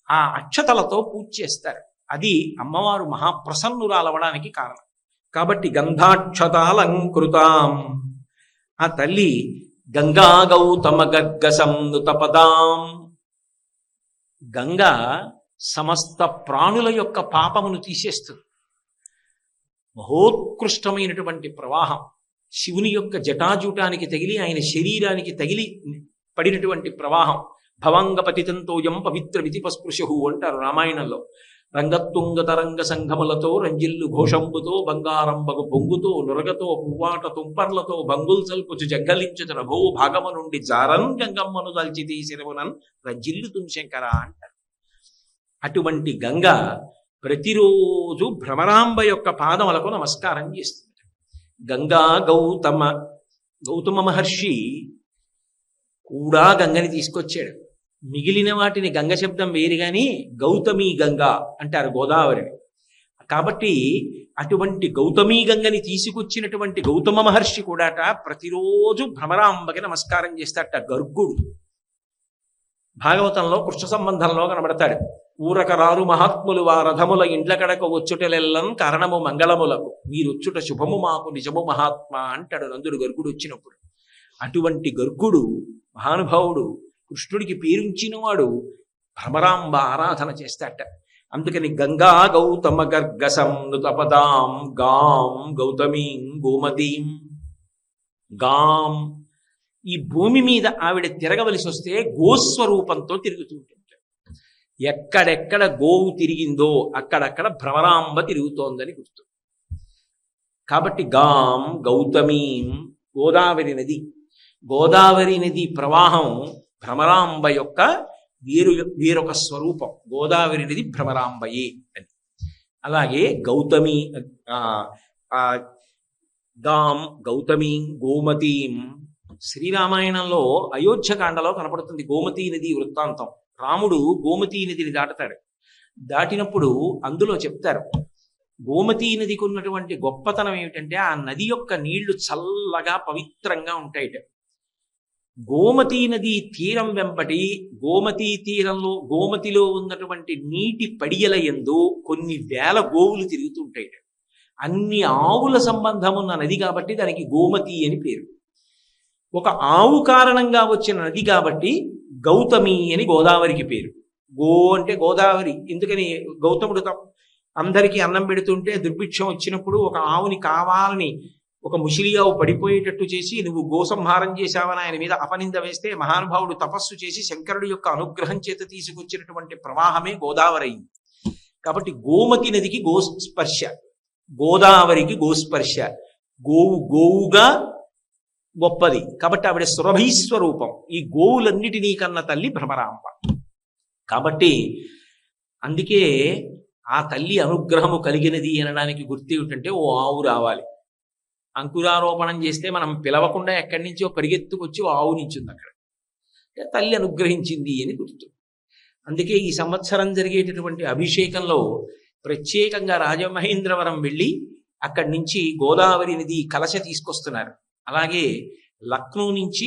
ఆ అక్షతలతో పూజ చేస్తారు. అది అమ్మవారు మహాప్రసన్నురాలవడానికి కారణం. కాబట్టి గంధాక్షతాలంకృతాం. ఆ తల్లి గంగా గౌతమ గర్గసంనుతపదాం. గంగా సమస్త ప్రాణుల యొక్క పాపమును తీసేస్తుంది. మహోత్కృష్టమైనటువంటి ప్రవాహం, శివుని యొక్క జటాజూటానికి తగిలి ఆయన శరీరానికి తగిలి పడినటువంటి ప్రవాహం. భవంగపతితంతోయం పవిత్ర విధిపస్పృశు అంటారు రామాయణంలో. రంగత్తుంగ తరంగ సంఘములతో రంజిల్లు ఘోషంబుతో బంగారంబగు పొంగుతో నురగతో పువ్వాట తుంపర్లతో బంగుల్ సల్పుచు జగ్గలించుత నభో భాగము నుండి జారన్ గంగమ్మను దల్చి తీసిరవునన్ రంజిల్లు తుంశంకర అంటారు. అటువంటి గంగ ప్రతిరోజు భ్రమరాంబ యొక్క పాదములకు నమస్కారం చేస్తుంది. గంగా గౌతమ మహర్షి కూడా గంగని తీసుకొచ్చాడు. మిగిలిన వాటిని గంగ శబ్దం వేరు గాని గౌతమి గంగా అంటారు గోదావరిని. కాబట్టి అటువంటి గౌతమి గంగని తీసుకొచ్చినటువంటి గౌతమ మహర్షి కూడాట ప్రతిరోజు భ్రమరాంబకి నమస్కారం చేస్తాడట. గర్గుడు భాగవతంలో కృష్ణ సంబంధంలో కనబడతాడు. ఊరకరారు మహాత్ములు వా రథముల ఇండ్ల కడక వచ్చుటలెల్లం కారణము మంగళములకు, మీరొచ్చుట శుభము మాకు నిజము మహాత్మా అంటాడు నందుడు గర్గుడు వచ్చినప్పుడు. అటువంటి గర్గుడు మహానుభావుడు, కృష్ణుడికి పేరుంచినవాడు, భ్రమరాంబ ఆరాధన చేస్తాట. అందుకని గంగా గౌతమ గర్గసం నుతపదాం గాం గౌతమీం గోమతీం. గాం, ఈ భూమి మీద ఆవిడ తిరగవలసి వస్తే గోస్వరూపంతో తిరుగుతూ ఉంటుంది. ఎక్కడెక్కడ గోవు తిరిగిందో అక్కడక్కడ భ్రమరాంబ తిరుగుతోందని గుర్తు. కాబట్టి గాం గౌతమీం, గోదావరి నది. గోదావరి నది ప్రవాహం భ్రమరాంబ యొక్క వేరొక స్వరూపం. గోదావరి నది భ్రమరాంబయే అని. అలాగే గౌతమి గాం గౌతమీం గోమతీం. శ్రీరామాయణంలో అయోధ్యకాండలో కనపడుతుంది గోమతీ నది వృత్తాంతం. రాముడు గోమతీ నదిని దాటతాడు. దాటినప్పుడు అందులో చెప్తారు గోమతీ నదికి ఉన్నటువంటి గొప్పతనం ఏమిటంటే ఆ నది యొక్క నీళ్లు చల్లగా పవిత్రంగా ఉంటాయిట. గోమతీ నది తీరం వెంబడి గోమతీ తీరంలో గోమతిలో ఉన్నటువంటి నీటి పడియల యందు కొన్ని వేల గోవులు తిరుగుతూ ఉంటాయిట. అన్ని ఆవుల సంబంధం ఉన్న నది కాబట్టి దానికి గోమతి అని పేరు. ఒక ఆవు కారణంగా వచ్చిన నది కాబట్టి గౌతమి అని గోదావరికి పేరు. గో అంటే గోదావరి. ఎందుకని గౌతముడు అందరికీ అన్నం పెడుతుంటే దుర్భిక్షం వచ్చినప్పుడు ఒక ఆవుని కావాలని ఒక ముసిలి ఆవు పడిపోయేటట్టు చేసి నువ్వు గోసంహారం చేశావని ఆయన మీద అపనింద వేస్తే మహానుభావుడు తపస్సు చేసి శంకరుడి యొక్క అనుగ్రహం చేత తీసుకొచ్చినటువంటి ప్రవాహమే గోదావరి అయింది. కాబట్టి గోమతి నదికి గోస్పర్శ, గోదావరికి గోస్పర్శ. గోవు గోవుగా గొప్పది కాబట్టి ఆవిడ సురభీస్వరూపం. ఈ గోవులన్నిటినీ కన్న తల్లి భ్రమరాంబ. కాబట్టి అందుకే ఆ తల్లి అనుగ్రహము కలిగినది అనడానికి గుర్తు ఏమిటంటే ఓ ఆవు రావాలి. అంకురారోపణం చేస్తే మనం పిలవకుండా ఎక్కడి నుంచో పరిగెత్తుకొచ్చి ఓ ఆవు నించుంది అక్కడ, తల్లి అనుగ్రహించింది అని గుర్తు. అందుకే ఈ సంవత్సరం జరిగేటటువంటి అభిషేకంలో ప్రత్యేకంగా రాజమహేంద్రవరం వెళ్ళి అక్కడి నుంచి గోదావరి నది కలశ తీసుకొస్తున్నారు. అలాగే లక్నో నుంచి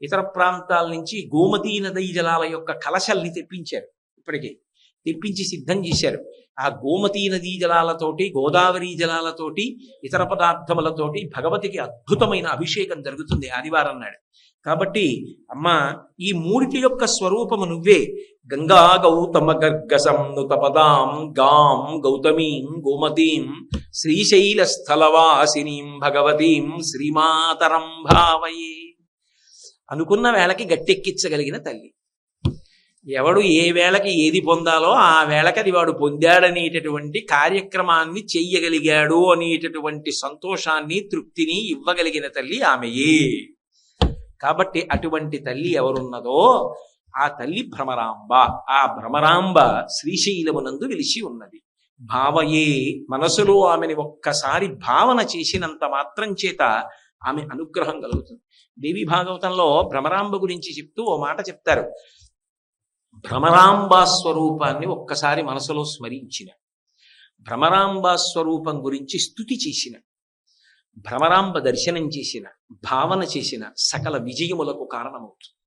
ఇతర ప్రాంతాల నుంచి గోమతీ నదీ జలాల యొక్క కలశల్ని తెప్పించారు. ఇప్పటికే తెప్పించి సిద్ధం చేశారు. ఆ గోమతీ నదీ జలాలతోటి గోదావరి జలాలతోటి ఇతర పదార్థములతోటి భగవతికి అద్భుతమైన అభిషేకం జరుగుతుంది ఆదివారం నాడు. కాబట్టి అమ్మ ఈ మూడిటి యొక్క స్వరూపము నువ్వే. గంగా గౌతమ గర్గసం నుతపదాం గాం గౌతమీం గోమతీం శ్రీశైల స్థలవాసినీం భగవతీం శ్రీమాతరం భావయే. అనుకున్న వేళకి గట్టెక్కించగలిగిన తల్లి. ఎవడు ఏ వేళకి ఏది పొందాలో ఆ వేళకి అది వాడు పొందాడనేటటువంటి కార్యక్రమాన్ని చెయ్యగలిగాడు అనేటటువంటి సంతోషాన్ని తృప్తిని ఇవ్వగలిగిన తల్లి ఆమెయే. కాబట్టి అటువంటి తల్లి ఎవరున్నదో ఆ తల్లి భ్రమరాంబ. ఆ భ్రమరాంబ శ్రీశైలమునందు వెలిసి ఉన్నది. భావయే, మనసులో ఆమెని ఒక్కసారి భావన చేసినంత మాత్రం చేత ఆమె అనుగ్రహం కలుగుతుంది. దేవి భాగవతంలో భ్రమరాంబ గురించి చెప్తూ ఓ మాట చెప్తారు. భ్రమరాంబా స్వరూపాన్ని ఒక్కసారి మనసులో స్మరించిన, భ్రమరాంబా స్వరూపం గురించి స్తుతి చేసిన, భ్రమరాంబ దర్శనం చేసిన, భావన చేసిన సకల విజయములకు కారణమవుతుంది.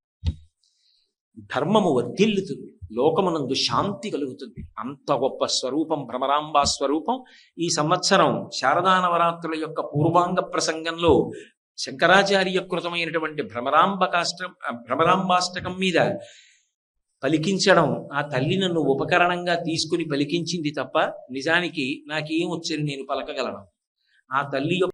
ధర్మము వర్ధిల్లుతుంది, లోకమునందు శాంతి కలుగుతుంది. అంత గొప్ప స్వరూపం భ్రమరాంబా స్వరూపం. ఈ సంవత్సరం శారదా నవరాత్రుల యొక్క పూర్వాంగ ప్రసంగంలో శంకరాచార్య కృతమైనటువంటి భ్రమరాంబాష్టకం మీద పలికించడం, ఆ తల్లి నన్ను ఉపకరణంగా తీసుకుని పలికించింది తప్ప నిజానికి నాకేం వచ్చని నేను పలకగలను. ఆ తల్లి యొక్క